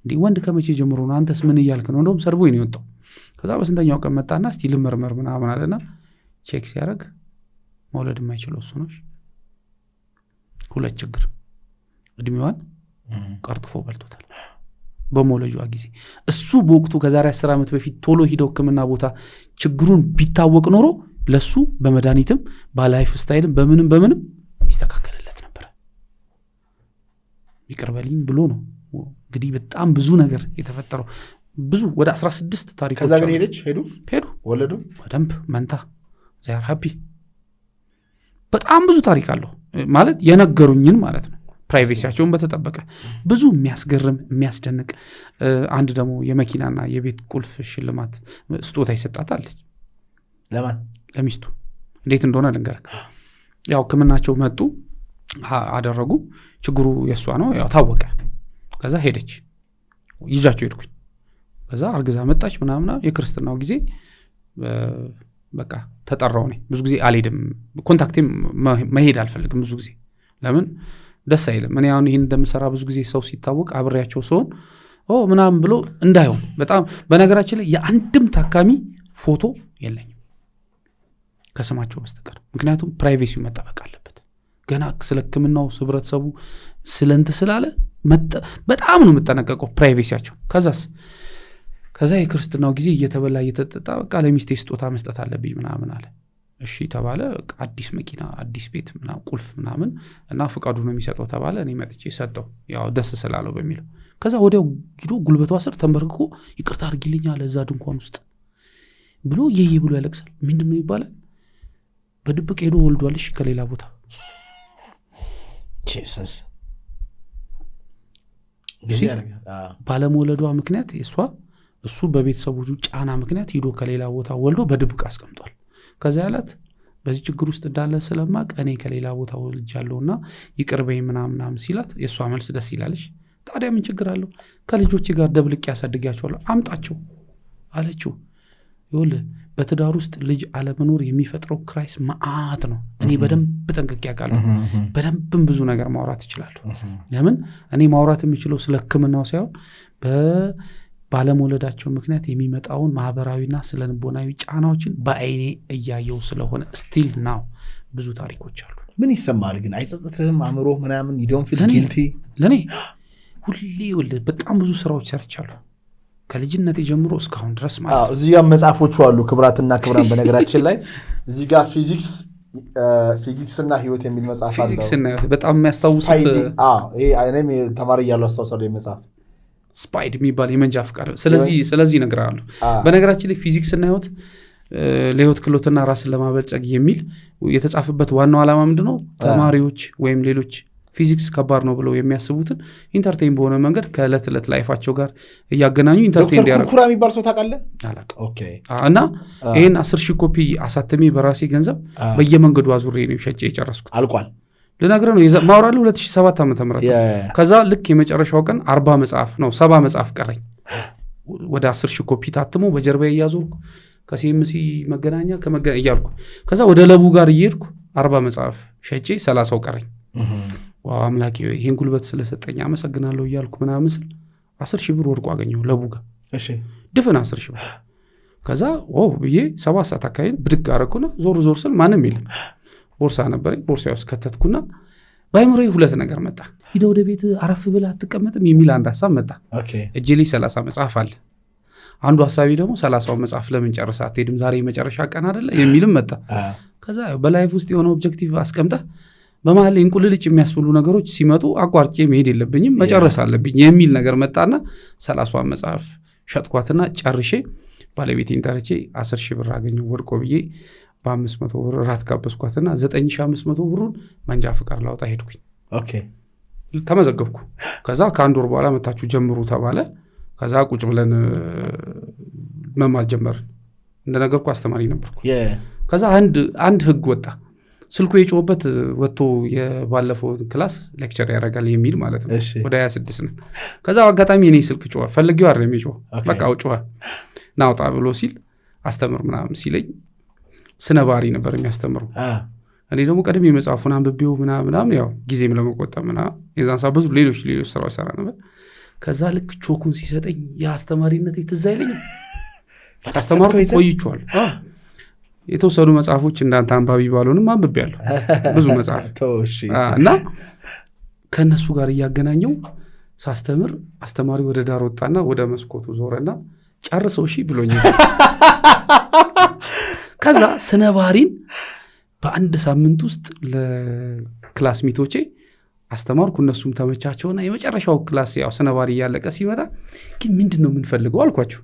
እንዴ ወንድ ከመቼ ጀምሮ ነው? አንተስ ምን እያልክ ነው? እንደውም ሰርቦኝ ነው የወጣው። ከዛ በስንተኛው ቀን መጣና እስቲ ልመርመር ምናምን አለና ቼክ ሲያደርግ መውለድ የማይችለው እሱ ነው። 2 ችግር፣ እድሜዋን ቀርጥፎ በልቶታል በመውለጇ ጊዜ። እሱ በወቅቱ ከዛሬ 10 ዓመት በፊት ቶሎ ሂደው ህክምና ቦታ ችግሩን ቢታወቅ ኖሮ ለሱ በመድኃኒትም በላይፍ ስታይልም በምንም ይስተካከልለት ነበር። ይቅርበልኝ ብሎ ነው እንግዲህ በጣም ብዙ ነገር የተፈጠረው። ብዙ ወደ 16 ታሪኮች። ከዛ ግን ሄዱ ወለዱ በደንብ መንታ ዛር ሃፒ። በጣም ብዙ ታሪክ አለው ማለት የነገሩኝን ማለት ነው። ፕራይቬሲያቸውን በተጠበቀ ብዙ የሚያስገርም የሚያስደንቅ። አንድ ደግሞ የመኪናና የቤት ቁልፍ ሽልማት ስጦታ ይሰጣታለች። ለማን? ለሚስቱ። እንዴት እንደሆነ ልንገርህ። ያው ህክምናቸው መጡ አደረጉ። ችግሩ የሷ ነው ያው ታወቀ። ከዛ ሄደች፣ ይዣቸው ሄድኩኝ። ከዛ አርግዛ መጣች ምናምና። የክርስትናው ጊዜ በቃ ተጠራው። እኔ ብዙ ጊዜ አልሄድም፣ ኮንታክቴም መሄድ አልፈልግም ብዙ ጊዜ። ለምን ደስ አይልም። እኔ አሁን ይህን እንደምሰራ ብዙ ጊዜ ሰው ሲታወቅ አብሬያቸው ሲሆን ምናምን ብሎ እንዳይሆን በጣም በነገራችን ላይ የአንድም ታካሚ ፎቶ የለኝም ከስማቸው በስተቀር። ምክንያቱም ፕራይቬሲው መጠበቅ አለበት። ገና ስለ ህክምናው ህብረተሰቡ ስለንት ስላለ በጣም ነው የምጠነቀቀው ፕራይቬሲያቸው። ከዛ የክርስትናው ጊዜ እየተበላ እየተጠጣ በቃ ለሚስቴ ስጦታ መስጠት አለብኝ ምናምን አለ። እሺ ተባለ። አዲስ መኪና፣ አዲስ ቤት ምናምን ቁልፍ ምናምን እና ፍቃዱ ነው የሚሰጠው ተባለ። እኔ መጥቼ ሰጠው ያው ደስ ስላለው በሚለው። ከዛ ወዲያው ጊዶ ጉልበቷ ስር ተንበርክኮ ይቅርታ አድርጊልኝ አለ እዛ ድንኳን ውስጥ ብሎ ይሄ ብሎ ያለቅሳል። ምንድን ነው ይባላል? በድብቅ ሄዶ ወልዷልሽ ከሌላ ቦታ። ጂሰስ ባለመውለዷ ምክንያት እሱ በቤተሰቦቹ ጫና ምክንያት ሂዶ ከሌላ ቦታ ወልዶ በድብቅ አስቀምጧል። ከዛ ያላት በዚህ ችግር ውስጥ እንዳለ ስለማቅ እኔ ከሌላ ቦታ ወልጃለሁና ይቅርበኝ ምናምን ሲላት የእሷ መልስ ደስ ይላለች። ታዲያ ምን ችግር አለው? ከልጆቼ ጋር ደብልቄ ያሳድጋቸዋለሁ፣ አምጣቸው አለችው። ይኸውልህ በትዳር ውስጥ ልጅ አለመኖር የሚፈጥረው ክራይስ መዓት ነው። እኔ በደንብ ጠንቅቄ አውቃለሁ። በደንብም ብዙ ነገር ማውራት እችላለሁ። ለምን እኔ ማውራት የምችለው ስለ ህክምናው ሳይሆን ባለመውለዳቸው ምክንያት የሚመጣውን ማህበራዊና ስለ ንቦናዊ ጫናዎችን በአይኔ እያየው ስለሆነ ስቲል ናው ብዙ ታሪኮች አሉ። ምን ይሰማል ግን? አይጸጥትህም? አእምሮ ምናምን ዩዶን ፊል ጊልቲ? ለእኔ ሁሌ በጣም ብዙ ስራዎች ሰርቻለሁ ከልጅነት ጀምሮ እስካሁን ድረስ ማለት ነው። እዚህ ጋር መጽሐፎቹ አሉ ክብራትና ክብራን። በነገራችን ላይ እዚህ ጋር ፊዚክስና ህይወት የሚል መጽሐፍ አለ። ፊዚክስና ህይወት በጣም የሚያስታውሱት እኔም ተማሪ እያለሁ አስታውሳለሁ መጽሐፍ ስፓይድ የሚባል የመንጃ ፍቃድ። ስለዚህ ነገር አሉ። በነገራችን ላይ ፊዚክስና ህይወት ለህይወት ክህሎትና ራስን ለማበልጸግ የሚል የተጻፈበት ዋናው ዓላማ ምንድነው? ተማሪዎች ወይም ሌሎች ፊዚክስ ከባድ ነው ብለው የሚያስቡትን ኢንተርቴን በሆነ መንገድ ከዕለት ዕለት ላይፋቸው ጋር እያገናኙ ኢንተርቴን ዶክተር ኩርኩራ የሚባል ሰው ታውቃለህ? አላውቅም። እና ይህን 10,000 ኮፒ አሳተሜ በራሴ ገንዘብ በየመንገዱ አዙሬ ነው ሸጬ የጨረስኩት። አልቋል ልነግርህ ነው ማውራለሁ 2007 ዓ.ም ከዛ ልክ የመጨረሻው ቀን 40 መጽሐፍ ነው 70 መጽሐፍ ቀረኝ ወደ 10,000 ኮፒ ታትሞ በጀርባ እያዞርኩ ከሲኤምሲ መገናኛ እያልኩ ከዛ ወደ ለቡ ጋር እየሄድኩ 40 መጽሐፍ ሸጬ 30 ቀረኝ። ዋው አምላኬ ይሄን ጉልበት ስለሰጠኝ አመሰግናለሁ እያልኩ ምናምን ስል 10,000 ብር ወድቆ አገኘሁ ለቡ ጋር። እሺ ድፍን 10,000 ብር። ከዛ ብዬ 7 ሰዓት አካባቢ ብድግ አደረኩና ዞር ስል ማንም የለም። ቦርሳ ነበረኝ ቦርሳ ውስጥ ከተትኩና ባይምሮዬ ሁለት ነገር መጣ። ሂደህ ወደ ቤት አረፍ ብለህ አትቀመጥም የሚል አንድ ሀሳብ መጣ። እጄ ላይ 30 መጽሐፍ አለ። አንዱ ሀሳቢ ደግሞ 30 መጽሐፍ ለምን ጨርሰህ አትሄድም ዛሬ የመጨረሻ ቀን አይደለ የሚልም መጣ። ከዛ በላይፍ ውስጥ የሆነ ኦብጀክቲቭ አስቀምጠህ በመሀል እንቁልልጭ የሚያስብሉ ነገሮች ሲመጡ አቋርጬ መሄድ የለብኝም መጨረስ አለብኝ የሚል ነገር መጣና 30 መጽሐፍ ሸጥኳትና ጨርሼ ባለቤቴን ጠርቼ 10,000 ብር አገኘሁ ወድቆ ብዬ በ500 ብር ራት ጋበዝኳትና 9,500 ብሩን መንጃ ፍቃድ ላውጣ ሄድኩኝ። ተመዘገብኩ። ከዛ ከአንድ ወር በኋላ መታችሁ ጀምሩ ተባለ። ከዛ ቁጭ ብለን መማር ጀመርን። እንደነገርኩ አስተማሪ ነበርኩ። ከዛ አንድ ህግ ወጣ። ስልኩ የጮህበት ወጥቶ የባለፈው ክላስ ሌክቸር ያደርጋል የሚል ማለት ነው። ወደ 26 ነን። ከዛ አጋጣሚ እኔ ስልክ ጮኸ። ፈልጌው አይደለም የጮኸው በቃ ጮኸ። ናውጣ ብሎ ሲል አስተምር ምናምን ሲለኝ ስነ ባህሪ ነበር የሚያስተምረው። እኔ ደግሞ ቀድሜ መጽሐፉን አንብቤው ምናምን ያው ጊዜም ለመቆጠብ ምናምን የዛን ሰዓት ብዙ ሌሎች ስራዎች ሰራ ነበር። ከዛ ልክ ቾኩን ሲሰጠኝ የአስተማሪነት ትዝ አይለኝም። አስተማርኩ ቆይቼዋለሁ። የተወሰኑ መጽሐፎች እንዳንተ አንባቢ ባልሆንም አንብቤያለሁ ብዙ መጽሐፍ እና ከእነሱ ጋር እያገናኘው ሳስተምር አስተማሪ ወደ ዳር ወጣና ወደ መስኮቱ ዞረና ጨርሰው እሺ ብሎኛል። ከዛ ስነ ባህሪን በአንድ ሳምንት ውስጥ ለክላስ ሚቶቼ አስተማርኩ። እነሱም ተመቻቸውና የመጨረሻው ክላስ ያው ስነ ባህሪ እያለቀ ሲመጣ ግን ምንድነው የምንፈልገው አልኳቸው።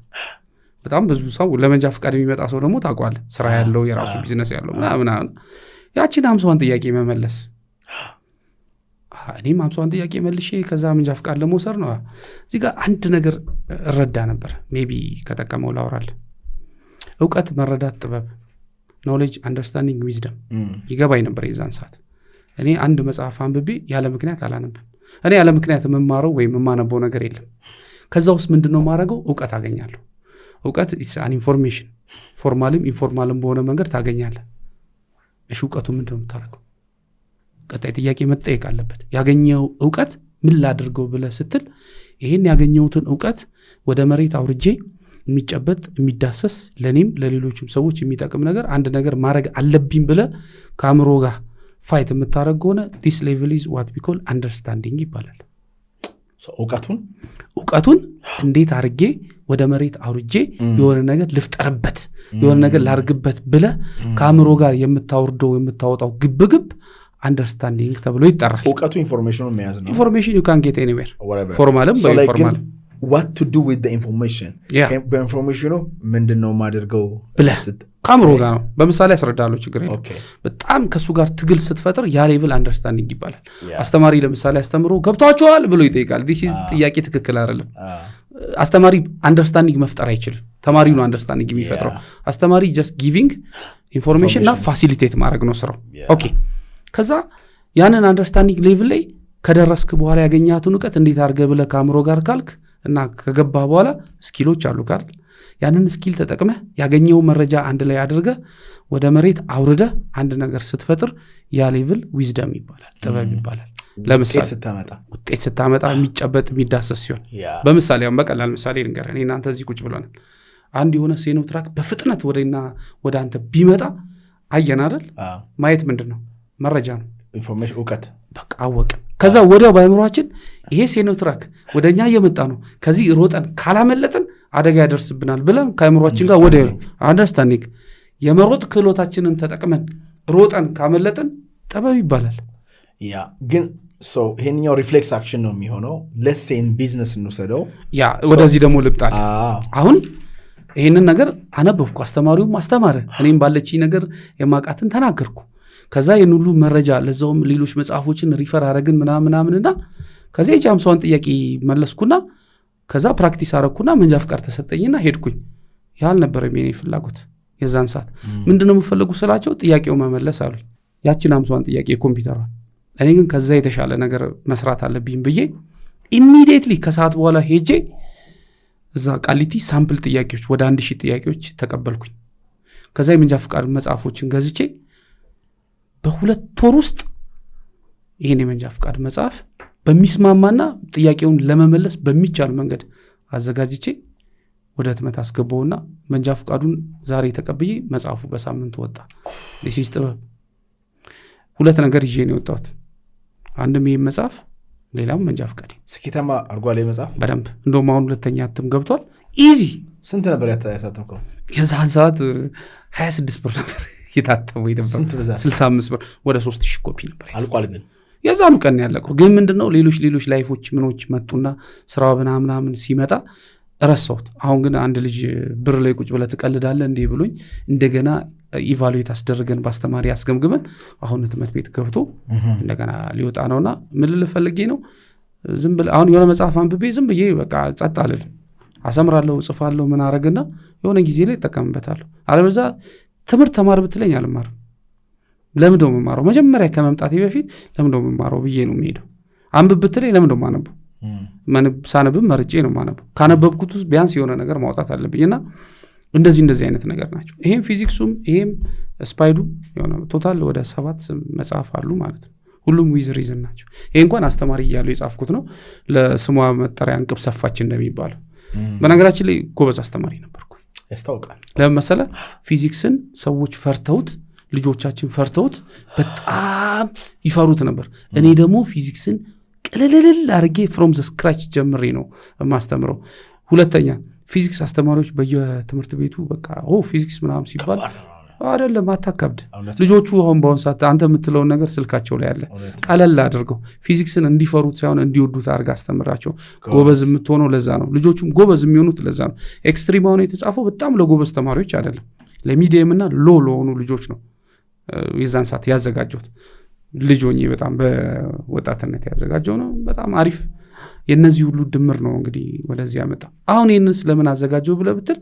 በጣም ብዙ ሰው ለመንጃ ፍቃድ የሚመጣ ሰው ደግሞ ታውቋል ስራ ያለው የራሱ ቢዝነስ ያለው ምናምን ያቺን 50 ጥያቄ መመለስ። እኔም 50 ጥያቄ መልሼ ከዛ መንጃ ፍቃድ ለመውሰድ ነው። እዚህ ጋር አንድ ነገር እረዳ ነበር። ሜቢ ከጠቀመው ላውራል። እውቀት፣ መረዳት፣ ጥበብ ኖሌጅ፣ አንደርስታንዲንግ፣ ዊዝደም ይገባኝ ነበር የዛን ሰዓት። እኔ አንድ መጽሐፍ አንብቤ ያለ ምክንያት አላነብም። እኔ ያለ ምክንያት የምማረው ወይም የማነበው ነገር የለም። ከዛ ውስጥ ምንድነው ማድረገው? እውቀት አገኛለሁ። እውቀት አን ኢንፎርሜሽን ፎርማልም ኢንፎርማልም በሆነ መንገድ ታገኛለህ። እሺ እውቀቱ ምንድነው የምታደርገው? ቀጣይ ጥያቄ መጠየቅ አለበት። ያገኘው እውቀት ምን ላድርገው ብለህ ስትል ይሄን ያገኘሁትን እውቀት ወደ መሬት አውርጄ የሚጨበጥ የሚዳሰስ ለኔም ለሌሎችም ሰዎች የሚጠቅም ነገር አንድ ነገር ማድረግ አለብኝ ብለህ ከአእምሮ ጋር ፋይት የምታደርግ ከሆነ this level is what we call understanding ይባላል። እውቀቱን እንዴት አድርጌ ወደ መሬት አውርጄ የሆነ ነገር ልፍጠርበት የሆነ ነገር ላርግበት ብለህ ከአእምሮ ጋር የምታወርደው የምታወጣው ግብግብ አንደርስታንዲንግ ተብሎ ይጠራል። እውቀቱ ኢንፎርሜሽኑን መያዝ ነው። ኢንፎርሜሽን you can get anywhere ፎርማልም በኢንፎርማልም what to do with the information በኢንፎርሜሽኑ ምንድነው ማድርገው ብለህ ከአእምሮ ጋር ነው። በምሳሌ ያስረዳለሁ ችግር የለም። በጣም ከሱ ጋር ትግል ስትፈጥር ያ ሌቭል አንደርስታንዲንግ ይባላል። አስተማሪ ለምሳሌ አስተምሮ ገብቷቸዋል ብሎ ይጠይቃል። this is ጥያቄ ትክክል አይደለም። አስተማሪ አንደርስታንዲንግ መፍጠር አይችልም። ተማሪው ነው አንደርስታንዲንግ የሚፈጥረው። አስተማሪ just giving information እና ፋሲሊቴት ማድረግ ነው ስራው። ኦኬ ከዛ ያንን አንደርስታንዲንግ ሌቭል ላይ ከደረስክ በኋላ ያገኛቱን እውቀት እንዴት አድርገህ ብለህ ከአእምሮ ጋር ካልክ እና ከገባህ በኋላ ስኪሎች አሉ ካል ያንን ስኪል ተጠቅመህ ያገኘው መረጃ አንድ ላይ አድርገህ ወደ መሬት አውርደህ አንድ ነገር ስትፈጥር ያ ሌቭል ዊዝደም ይባላል፣ ጥበብ ይባላል። ለምሳሌ ውጤት ስታመጣ የሚጨበጥ የሚዳሰስ ሲሆን በምሳሌ አሁን በቀላል ምሳሌ ልንገርህ። እኔ እናንተ እዚህ ቁጭ ብለናል። አንድ የሆነ ሴኖትራክ በፍጥነት ወደ አንተ ቢመጣ አየን አይደል? ማየት ምንድን ነው? መረጃ ነው፣ ኢንፎርሜሽን፣ እውቀት። በቃ አወቅን። ከዛ ወዲያው በአእምሯችን ይሄ ሴኖትራክ ወደኛ እየመጣ ነው፣ ከዚህ ሮጠን ካላመለጥን አደጋ ያደርስብናል ብለን ከአእምሯችን ጋር ወደ አንደርስታንዲንግ የመሮጥ ክህሎታችንን ተጠቅመን ሮጠን ካመለጥን ጥበብ ይባላል። ያ ግን ይሄኛው ሪፍሌክስ አክሽን ነው የሚሆነው። ለሴን ቢዝነስ እንውሰደው። ያ ወደዚህ ደግሞ ልምጣል። አሁን ይህንን ነገር አነበብኩ፣ አስተማሪውም አስተማረ፣ እኔም ባለችኝ ነገር የማውቃትን ተናገርኩ። ከዛ ይህን ሁሉ መረጃ ለዛውም ሌሎች መጽሐፎችን ሪፈር አረግን ምናምንና ከዛ የ50 ጥያቄ መለስኩና ከዛ ፕራክቲስ አረግኩና መንጃ ፍቃድ ተሰጠኝና ሄድኩኝ። ያህል ነበር የኔ ፍላጎት የዛን ሰዓት። ምንድነው የምፈልጉ ስላቸው ጥያቄው መመለስ አሉኝ። ያችን 50 ጥያቄ ኮምፒውተሯን። እኔ ግን ከዛ የተሻለ ነገር መስራት አለብኝ ብዬ ኢሚዲየትሊ ከሰዓት በኋላ ሄጄ እዛ ቃሊቲ ሳምፕል ጥያቄዎች ወደ 1000 ጥያቄዎች ተቀበልኩኝ። ከዛ የመንጃ ፍቃድ መጽሐፎችን ገዝቼ በ2 ወር ውስጥ ይሄን የመንጃ ፍቃድ መጽሐፍ በሚስማማና ጥያቄውን ለመመለስ በሚቻል መንገድ አዘጋጅቼ ወደ ህትመት አስገባውና መንጃ ፍቃዱን ዛሬ ተቀብዬ መጽሐፉ በሳምንት ወጣ። ለሲስ ጥበብ 2 ነገር ይዤ ነው የወጣሁት። አንድም ይሄን መጽሐፍ ሌላም መንጃ ፍቃድ ስኬታማ አርጓል መጽሐፍ በደንብ እንደውም አሁን 2ኛ እትም ገብቷል። ኢዚ ስንት ነበር ያሳተምከው? የዛን ሰዓት 26 ብር ነበር የታተመው ነበር። 65 ብር ወደ 3000 ኮፒ ነበር አልቋል። ግን የዛኑ ቀን ያለቀው ግን ምንድነው ሌሎች ላይፎች ምኖች መጡና ስራው ምናምን ሲመጣ ረሳሁት። አሁን ግን አንድ ልጅ ብር ላይ ቁጭ ብለህ ትቀልዳለህ እንዴ ብሎኝ እንደገና ኢቫሉዌት አስደረገን በአስተማሪ አስገምግመን አሁን ህትመት ቤት ገብቶ እንደገና ሊወጣ ነውና ምን ልፈልጌ ነው ዝም ብለህ አሁን የሆነ መጽሐፍ አንብቤ ዝም ብዬ በቃ ጸጥ አልልም። አሰምራለሁ፣ ጽፋለሁ፣ ምን አረግና የሆነ ጊዜ ላይ ተጠቀምበታለሁ። አለበዛ ትምህርት ተማር ብትለኝ አልማርም። ለምንድነው የምማረው? መጀመሪያ ከመምጣቴ በፊት ለምንድነው የምማረው ብዬ ነው የምሄደው። አንብብ ብትለኝ ለምንድነው የማነበው? ሳነብም መርጬ ነው የማነበው። ካነበብኩት ውስጥ ቢያንስ የሆነ ነገር ማውጣት አለብኝና እንደዚህ አይነት ነገር ናቸው። ይሄም ፊዚክሱም ይሄም ስፓይዱ የሆነ ቶታል ወደ 7 መጽሐፍ አሉ ማለት ነው። ሁሉም ዊዝ ሪዝን ናቸው። ይሄ እንኳን አስተማሪ እያሉ የጻፍኩት ነው። ለስሟ መጠሪያ እንቅብ ሰፋች እንደሚባለው። በነገራችን ላይ ጎበዝ አስተማሪ ነበርኩ። ያስታውቃል። ለምን መሰለህ? ፊዚክስን ሰዎች ፈርተውት ልጆቻችን ፈርተውት በጣም ይፈሩት ነበር። እኔ ደግሞ ፊዚክስን ቅልልል አድርጌ ፍሮም ዘ ስክራች ጀምሬ ነው የማስተምረው። ሁለተኛ ፊዚክስ አስተማሪዎች በየትምህርት ቤቱ በቃ ፊዚክስ ምናምን ሲባል አይደለም አታካብድ። ልጆቹ አሁን በአሁን ሰዓት አንተ የምትለውን ነገር ስልካቸው ላይ አለ። ቀለል አድርገው ፊዚክስን እንዲፈሩት ሳይሆን እንዲወዱት አድርጋ አስተምራቸው። ጎበዝ የምትሆነው ለዛ ነው። ልጆቹም ጎበዝ የሚሆኑት ለዛ ነው። ኤክስትሪም አሁን የተጻፈው በጣም ለጎበዝ ተማሪዎች አይደለም፣ ለሚዲየም እና ለሆኑ ልጆች ነው የዛን ሰዓት ያዘጋጀሁት። ልጅ ሆኜ በጣም በወጣትነት ያዘጋጀው ነው። በጣም አሪፍ የነዚህ ሁሉ ድምር ነው እንግዲህ ወደዚህ ያመጣ። አሁን ይህንን ስለምን አዘጋጀው ብለህ ብትል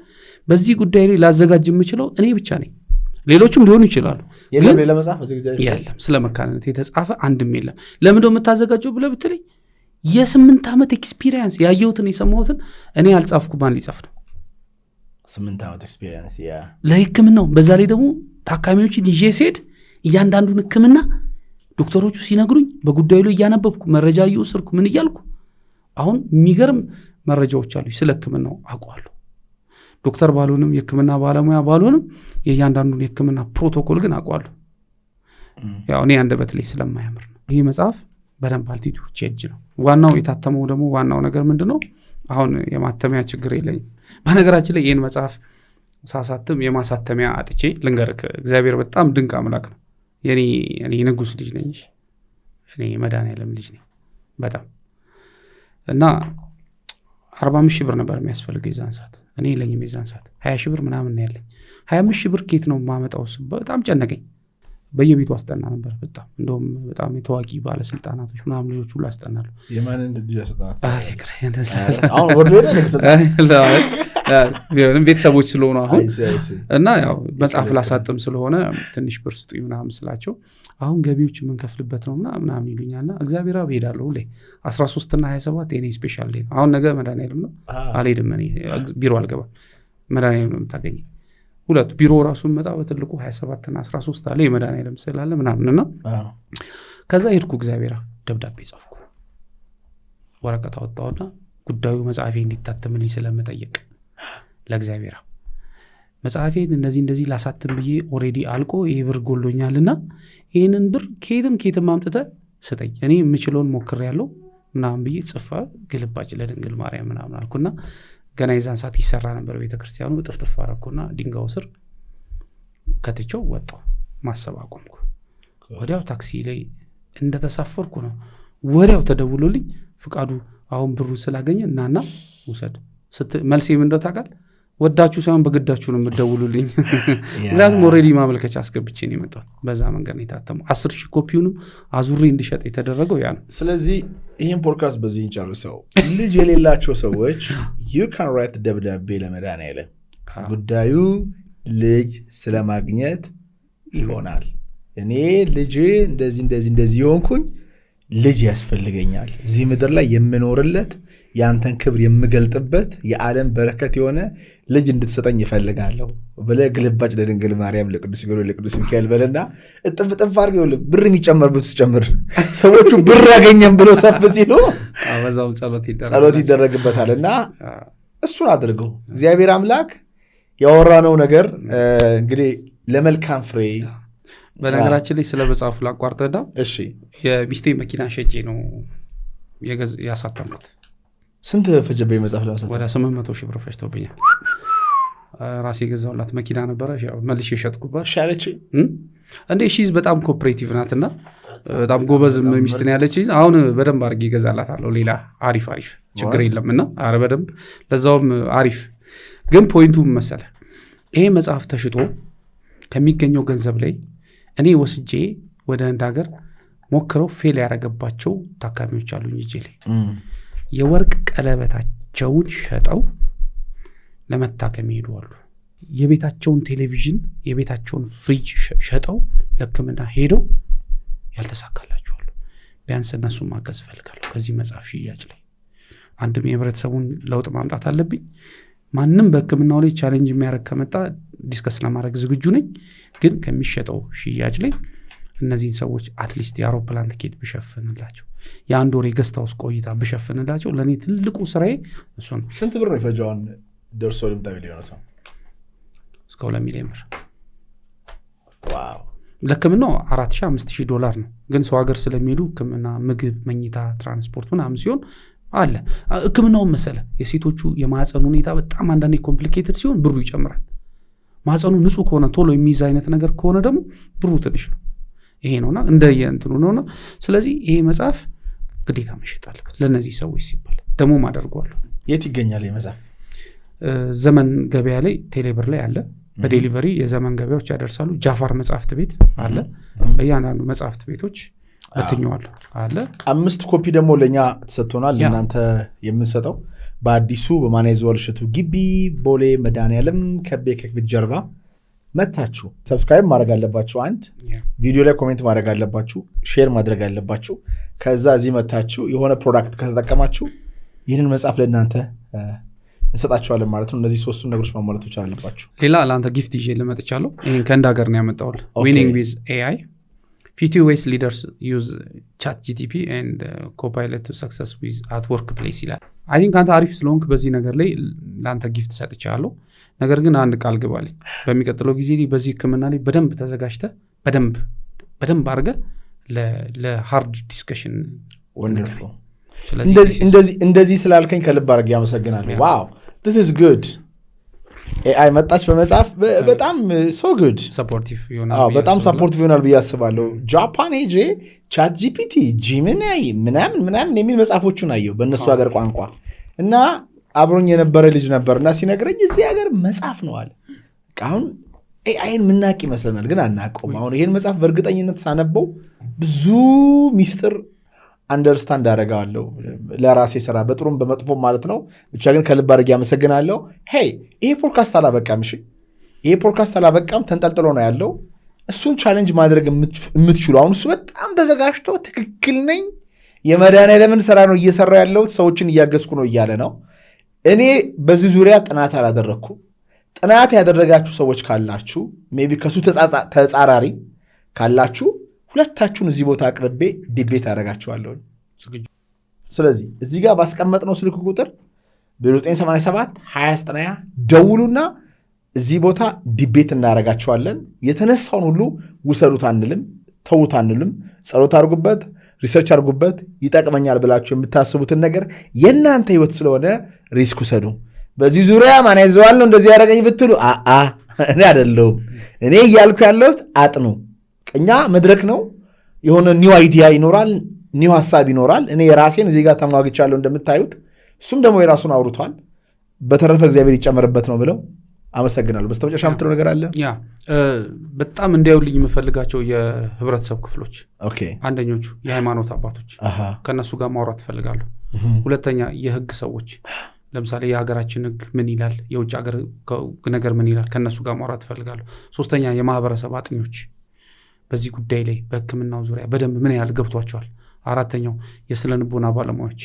በዚህ ጉዳይ ላይ ላዘጋጅ የምችለው እኔ ብቻ ነኝ። ሌሎችም ሊሆኑ ይችላሉ። የለም ስለ መካንነት የተጻፈ አንድም የለም። ለምን ደው የምታዘጋጀው ብለህ ብትለኝ የ8 ዓመት ኤክስፒሪየንስ ያየሁትን የሰማሁትን እኔ አልጻፍኩ ማን ሊጻፍ ነው? 8 ዓመት ኤክስፒሪየንስ ለህክምናው። በዛ ላይ ደግሞ ታካሚዎችን ይዤ ስሄድ እያንዳንዱን ህክምና ዶክተሮቹ ሲነግሩኝ በጉዳዩ ላይ እያነበብኩ መረጃ እየወሰድኩ ምን እያልኩ አሁን የሚገርም መረጃዎች አሉ። ስለ ህክምናው አውቃለሁ። ዶክተር ባልሆንም የህክምና ባለሙያ ባልሆንም የእያንዳንዱን የህክምና ፕሮቶኮል ግን አውቃለሁ። ያው እኔ አንደበት ላይ ስለማያምር ነው። ይህ መጽሐፍ በደንብ አልቲቲዩድ ቼንጅ ነው። ዋናው የታተመው ደግሞ ዋናው ነገር ምንድነው? አሁን የማተሚያ ችግር የለኝም። በነገራችን ላይ ይህን መጽሐፍ ሳሳትም የማሳተሚያ አጥቼ ልንገርክ፣ እግዚአብሔር በጣም ድንቅ አምላክ ነው። እኔ ንጉስ ልጅ ነኝ፣ እኔ መድኃኒዓለም ልጅ ነኝ በጣም እና 45 ሺህ ብር ነበር የሚያስፈልገው የዛን ሰዓት። እኔ የለኝም የዛን ሰዓት 20 ሺህ ብር ምናምን ነው ያለኝ። 25 ሺህ ብር ኬት ነው የማመጣው? በጣም ጨነቀኝ። በየቤቱ አስጠና ነበር። እንደውም በጣም የታዋቂ ባለስልጣናቶች ምናምን ልጆች ሁሉ አስጠናሉ። የማንን ልጅ ያስጠናል? ቤተሰቦች ስለሆኑ አሁን እና ያው መጽሐፍ ላሳጥም ስለሆነ ትንሽ ብር ስጡኝ ምናምን ስላቸው አሁን ገቢዎች የምንከፍልበት ነው ምናምን ይሉኛልና እግዚአብሔር አብ ሄዳለሁ ሁሌ 13 እና 27 የኔ ስፔሻል ዴይ ነው። አሁን ነገ መድኃኒዓለም ነው፣ አልሄድም። እኔ ቢሮ አልገባም። መድኃኒዓለም ነው የምታገኘኝ። ሁለቱ ቢሮ ራሱ መጣ በትልቁ 27 እና 13 አለ የመድኃኒዓለም ስላለ ምናምንና ከዛ ሄድኩ። እግዚአብሔር ደብዳቤ ጻፍኩ፣ ወረቀት አወጣውና ጉዳዩ መጽሐፌ እንዲታተምልኝ ስለመጠየቅ ለእግዚአብሔር መጽሐፌን እንደዚህ ላሳትም ብዬ ኦሬዲ አልቆ ይሄ ብር ጎሎኛልና ይህንን ብር ከየትም አምጥተህ ስጠኝ፣ እኔ የምችለውን ሞክሬያለሁ ምናምን ብዬ ጽፋ ግልባጭ ለድንግል ማርያም ምናምን አልኩና ገና የዛን ሰዓት ይሰራ ነበር ቤተክርስቲያኑ። ጥፍጥፍ አደረኩና ድንጋዩ ስር ከትቼው ወጣሁ። ማሰብ አቆምኩ። ወዲያው ታክሲ ላይ እንደተሳፈርኩ ነው ወዲያው ተደውሎልኝ ፍቃዱ አሁን ብሩን ስላገኘ እናና ውሰድ። መልሴ ምን እንደው ታውቃለህ? ወዳችሁ ሳይሆን በግዳችሁ ነው የምትደውሉልኝ። ምክንያቱም ኦልሬዲ ማመልከቻ አስገብቼ ነው የመጣሁት። በዛ መንገድ ነው የታተመው። 10,000 ኮፒውንም አዙሬ እንዲሸጥ የተደረገው ያ ነው። ስለዚህ ይህን ፖድካስት በዚህ እንጨርሰው። ልጅ የሌላቸው ሰዎች you can write ደብዳቤ ለመድኃኒዓለም ጉዳዩ ልጅ ስለማግኘት ይሆናል። እኔ ልጅ እንደዚህ የሆንኩኝ ልጅ ያስፈልገኛል፣ እዚህ ምድር ላይ የምኖርለት ያንተን ክብር የምገልጥበት የዓለም በረከት የሆነ ልጅ እንድትሰጠኝ ይፈልጋለሁ ብለህ ግልባጭ ለድንግል ማርያም ለቅዱስ ገብርኤል ለቅዱስ ሚካኤል በለና እጥፍ አድርገው ብር የሚጨመርበት ጨምር። ሰዎቹ ብር ያገኘን ብለው ሰፍ ሲሉ በዛውም ጸሎት ይደረግበታልና እሱን አድርገው። እግዚአብሔር አምላክ ያወራነው ነገር እንግዲህ ለመልካም ፍሬ። በነገራችን ላይ ስለ መጽሐፉ ላቋርጠዳ፣ እሺ የሚስቴ መኪና ሸጬ ነው ያሳተምኩት። ስንት ፈጀበኝ መጽሐፍ ለማሳተም? ወደ 800,000 ብር ፈጅቶብኛል። ራሴ የገዛውላት መኪና ነበረ፣ መልሼ የሸጥኩባት። ሻለች እንዴ ሺዝ በጣም ኮኦፕሬቲቭ ናትና በጣም ጎበዝም ሚስት ነው ያለች። አሁን በደንብ አድርጌ እገዛላታለሁ ሌላ አሪፍ ችግር የለምና፣ አረ በደንብ ለዛውም አሪፍ። ግን ፖይንቱ መሰለ ይሄ መጽሐፍ ተሽጦ ከሚገኘው ገንዘብ ላይ እኔ ወስጄ ወደ ህንድ ሀገር ሞክረው ፌል ያደረገባቸው ታካሚዎች አሉኝ እጄ ላይ የወርቅ ቀለበታቸውን ሸጠው ለመታከም ይሄዱ አሉ። የቤታቸውን ቴሌቪዥን የቤታቸውን ፍሪጅ ሸጠው ለሕክምና ሄደው ያልተሳካላቸው አሉ። ቢያንስ እነሱን ማገዝ እፈልጋለሁ ከዚህ መጽሐፍ ሽያጭ ላይ። አንድም የህብረተሰቡን ለውጥ ማምጣት አለብኝ። ማንም በሕክምናው ላይ ቻሌንጅ የሚያደርግ ከመጣ ዲስከስ ለማድረግ ዝግጁ ነኝ። ግን ከሚሸጠው ሽያጭ ላይ እነዚህን ሰዎች አትሊስት የአውሮፕላን ትኬት ብሸፍንላቸው፣ የአንድ ወር የገስት ሃውስ ቆይታ ብሸፍንላቸው ለእኔ ትልቁ ስራዬ እሱ ነው። ስንት ብር ነው የፈጃውን ደርሶ ልምጣ ሚሊዮን ሰው? እስከ 2 ሚሊዮን ብር። ዋው! ለሕክምናው $4,000-5,000 ነው። ግን ሰው ሀገር ስለሚሄዱ ሕክምና፣ ምግብ፣ መኝታ፣ ትራንስፖርት ምናምን ሲሆን አለ። ሕክምናውን መሰለ የሴቶቹ የማህፀን ሁኔታ በጣም አንዳንዴ ኮምፕሊኬትድ ሲሆን ብሩ ይጨምራል። ማህፀኑ ንጹህ ከሆነ ቶሎ የሚይዝ አይነት ነገር ከሆነ ደግሞ ብሩ ትንሽ ነው። ይሄ ነውና እንደየእንትኑ ነውና፣ ስለዚህ ይሄ መጽሐፍ ግዴታ መሸጥ አለበት ለነዚህ ሰዎች ሲባል። ደግሞ ማደርገዋለሁ። የት ይገኛል ይሄ መጽሐፍ? ዘመን ገበያ ላይ፣ ቴሌብር ላይ አለ። በዴሊቨሪ የዘመን ገበያዎች ያደርሳሉ። ጃፋር መጽሐፍት ቤት አለ። በእያንዳንዱ መጽሐፍት ቤቶች በትኛዋለሁ አለ። 5 ኮፒ ደግሞ ለእኛ ተሰጥቶናል። እናንተ የምንሰጠው በአዲሱ በማናይዘዋል እሸቱ ግቢ ቦሌ መድኃኒዓለም ከቤ ኬክ ቤት ጀርባ መታችሁ ሰብስክራይብ ማድረግ አለባችሁ። አንድ ቪዲዮ ላይ ኮሜንት ማድረግ አለባችሁ፣ ሼር ማድረግ አለባችሁ። ከዛ እዚህ መታችሁ የሆነ ፕሮዳክት ከተጠቀማችሁ ይህንን መጽሐፍ ለእናንተ እንሰጣችኋለን ማለት ነው። እነዚህ 3 ነገሮች ማሟላት አለባችሁ። ሌላ ለአንተ ጊፍት ይዤ ልመጥቻለሁ። ይህን ከእንድ ሀገር ነው ያመጣሁልህ። ዊኒንግ ዊዝ ኤአይ 50 ways leaders use ChatGPT and Copilot to success with at workplace ይላል። አይ ቲንክ አንተ አሪፍ ስለሆንክ በዚህ ነገር ላይ ለአንተ ጊፍት ሰጥቻለሁ። ነገር ግን አንድ ቃል ግባልኝ፣ በሚቀጥለው ጊዜ በዚህ ሕክምና ላይ በደንብ ተዘጋጅተህ በደንብ አድርገህ ለሃርድ ዲስከሽን። ወንደርፉል። እንደዚህ ስላልከኝ ከልብ አድርጌ አመሰግናለሁ። ዋው this is good። ኤአይ መጣች በመጽሐፍ በጣም ሶ ጉድ ሰፖርቲቭ ይሆናል። በጣም ሰፖርቲቭ ይሆናል ብዬ አስባለሁ። ጃፓን ሄጄ ቻት ጂፒቲ ጂሚናይ ምናምን የሚል መጽሐፎቹን አየሁ በእነሱ ሀገር ቋንቋ እና አብሮኝ የነበረ ልጅ ነበርና ሲነግረኝ እዚህ ሀገር መጽሐፍ ነው አለ። አሁን ኤአይን ምናቅ ይመስለናል ግን አናውቀውም። አሁን ይሄን መጽሐፍ በእርግጠኝነት ሳነበው ብዙ ሚስጥር አንደርስታንድ አደርጋለሁ ለራሴ ስራ በጥሩም በመጥፎ ማለት ነው። ብቻ ግን ከልብ አድርጌ አመሰግናለሁ። ሄይ ይሄ ፖድካስት አላበቃም። እሺ ይሄ ፖድካስት አላበቃም፣ ተንጠልጥሎ ነው ያለው። እሱን ቻሌንጅ ማድረግ የምትችሉ አሁን እሱ በጣም ተዘጋጅቶ ትክክል ነኝ የመድኃኒዓለምን ስራ ነው እየሰራ ያለው ሰዎችን እያገዝኩ ነው እያለ ነው። እኔ በዚህ ዙሪያ ጥናት አላደረግኩም። ጥናት ያደረጋችሁ ሰዎች ካላችሁ ሜቢ ከሱ ተጻራሪ ካላችሁ ሁለታችሁን እዚህ ቦታ አቅርቤ ዲቤት አደርጋችኋለሁ። ስለዚህ እዚህ ጋር ባስቀመጥነው ስልክ ቁጥር በ987 2090 ደውሉና እዚህ ቦታ ዲቤት እናደርጋችኋለን። የተነሳውን ሁሉ ውሰዱት አንልም፣ ተውት አንልም። ጸሎት አድርጉበት፣ ሪሰርች አድርጉበት። ይጠቅመኛል ብላችሁ የምታስቡትን ነገር የእናንተ ህይወት ስለሆነ ሪስክ ውሰዱ። በዚህ ዙሪያ ማን ያዘዋል ነው እንደዚህ ያደረገኝ ብትሉ እኔ አይደለሁም። እኔ እያልኩ ያለሁት አጥኑ። እኛ መድረክ ነው። የሆነ ኒው አይዲያ ይኖራል፣ ኒው ሀሳብ ይኖራል። እኔ የራሴን እዚህ ጋር ተሟግቻለሁ እንደምታዩት። እሱም ደግሞ የራሱን አውርቷል። በተረፈ እግዚአብሔር ይጨመርበት ነው ብለው አመሰግናለሁ። በስተመጨረሻ የምትለው ነገር አለ? ያ በጣም እንዲያዩልኝ የምፈልጋቸው የህብረተሰብ ክፍሎች አንደኞቹ የሃይማኖት አባቶች ከነሱ ጋር ማውራት እፈልጋለሁ። ሁለተኛ የህግ ሰዎች ለምሳሌ የሀገራችን ህግ ምን ይላል፣ የውጭ ሀገር ነገር ምን ይላል፣ ከነሱ ጋር ማውራት እፈልጋለሁ። ሶስተኛ የማህበረሰብ አጥኞች በዚህ ጉዳይ ላይ በህክምናው ዙሪያ በደንብ ምን ያህል ገብቷቸዋል። አራተኛው የስነ ልቦና ባለሙያዎች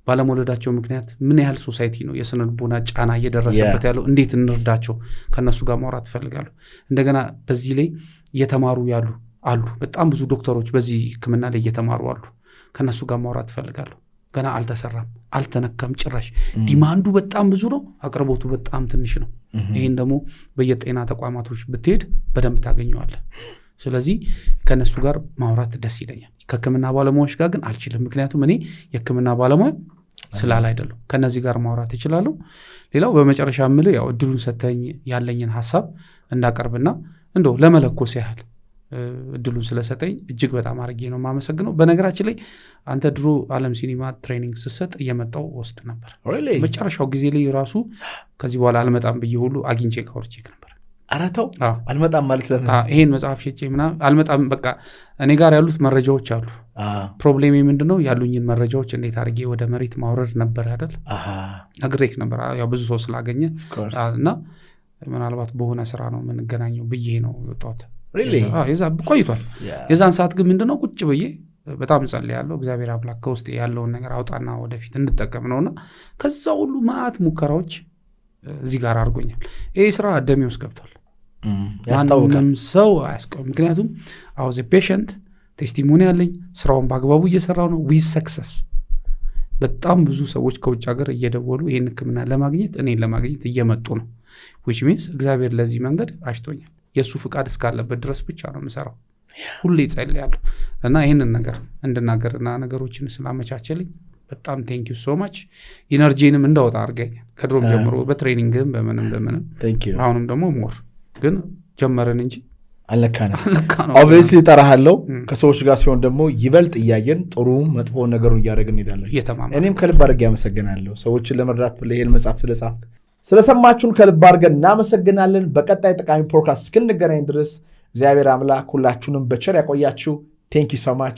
ባለመውለዳቸው ምክንያት ምን ያህል ሶሳይቲ ነው የስነ ልቦና ጫና እየደረሰበት ያለው፣ እንዴት እንርዳቸው፣ ከነሱ ጋር ማውራት እፈልጋለሁ። እንደገና በዚህ ላይ እየተማሩ ያሉ አሉ፣ በጣም ብዙ ዶክተሮች በዚህ ህክምና ላይ እየተማሩ አሉ፣ ከነሱ ጋር ማውራት እፈልጋለሁ። ገና አልተሰራም፣ አልተነካም ጭራሽ። ዲማንዱ በጣም ብዙ ነው፣ አቅርቦቱ በጣም ትንሽ ነው። ይህን ደግሞ በየጤና ተቋማቶች ብትሄድ በደንብ ታገኘዋለህ። ስለዚህ ከነሱ ጋር ማውራት ደስ ይለኛል። ከህክምና ባለሙያዎች ጋር ግን አልችልም፣ ምክንያቱም እኔ የህክምና ባለሙያ ስላል አይደለም። ከነዚህ ጋር ማውራት ይችላሉ። ሌላው በመጨረሻ ምል ያው እድሉን ሰተኝ ያለኝን ሐሳብ እንዳቀርብና እንደው ለመለኮስ ያህል እድሉን ስለሰጠኝ እጅግ በጣም አድርጌ ነው የማመሰግነው። በነገራችን ላይ አንተ ድሮ ዓለም ሲኒማ ትሬኒንግ ስሰጥ እየመጣው ወስድ ነበር። መጨረሻው ጊዜ ላይ ራሱ ከዚህ በኋላ አልመጣም ብዬ ሁሉ አግኝቼ ካወርቼክ ነበር። አረተው አልመጣም ማለት ለምን? ይሄን መጽሐፍ ሸጬ ምናምን አልመጣም። በቃ እኔ ጋር ያሉት መረጃዎች አሉ። ፕሮብሌሜ ምንድነው? ያሉኝን መረጃዎች እንዴት አድርጌ ወደ መሬት ማውረድ ነበር አይደል? ነግሬክ ነበር። ያው ብዙ ሰው ስላገኘ እና ምናልባት በሆነ ስራ ነው የምንገናኘው ብዬ ነው የወጣሁት። ቆይቷል። የዛን ሰዓት ግን ምንድነው ቁጭ ብዬ በጣም ጸልያለሁ። እግዚአብሔር አምላክ ከውስጥ ያለውን ነገር አውጣና ወደፊት እንድጠቀም ነውና ከዛ ሁሉ ማአት ሙከራዎች እዚህ ጋር አድርጎኛል። ይህ ስራ ደሜ ውስጥ ገብቷል። ማንም ሰው አያስቆም። ምክንያቱም አውዝ ፔሸንት ቴስቲሞኒ ያለኝ ስራውን በአግባቡ እየሰራው ነው። ዊዝ ሰክሰስ በጣም ብዙ ሰዎች ከውጭ ሀገር እየደወሉ ይህን ህክምና ለማግኘት እኔን ለማግኘት እየመጡ ነው። ዊች ሚንስ እግዚአብሔር ለዚህ መንገድ አሽቶኛል። የእሱ ፍቃድ እስካለበት ድረስ ብቻ ነው የምሰራው። ሁሌ ጸልያለሁ እና ይህንን ነገር እንድናገርና ነገሮችን ስላመቻቸልኝ በጣም ቴንክ ዩ ሶ ማች። ኢነርጂንም እንዳወጣ አድርገኛል ከድሮም ጀምሮ በትሬኒንግም በምንም አሁንም ደግሞ ሞር ግን ጀመረን እንጂ አልነካነው። ኦብቪየስሊ ጠራሃለው። ከሰዎች ጋር ሲሆን ደግሞ ይበልጥ እያየን ጥሩ መጥፎ ነገሩን እያደረግን እንሄዳለን። እኔም ከልብ አድርጌ አመሰግናለሁ። ሰዎችን ለመርዳት ብለህ ይሄን መጽሐፍ ስለጻፍክ ስለሰማችሁን ከልብ አድርገን እናመሰግናለን። በቀጣይ ጠቃሚ ፖድካስት እስክንገናኝ ድረስ እግዚአብሔር አምላክ ሁላችሁንም በቸር ያቆያችሁ። ቴንክ ዩ ሶ ማች።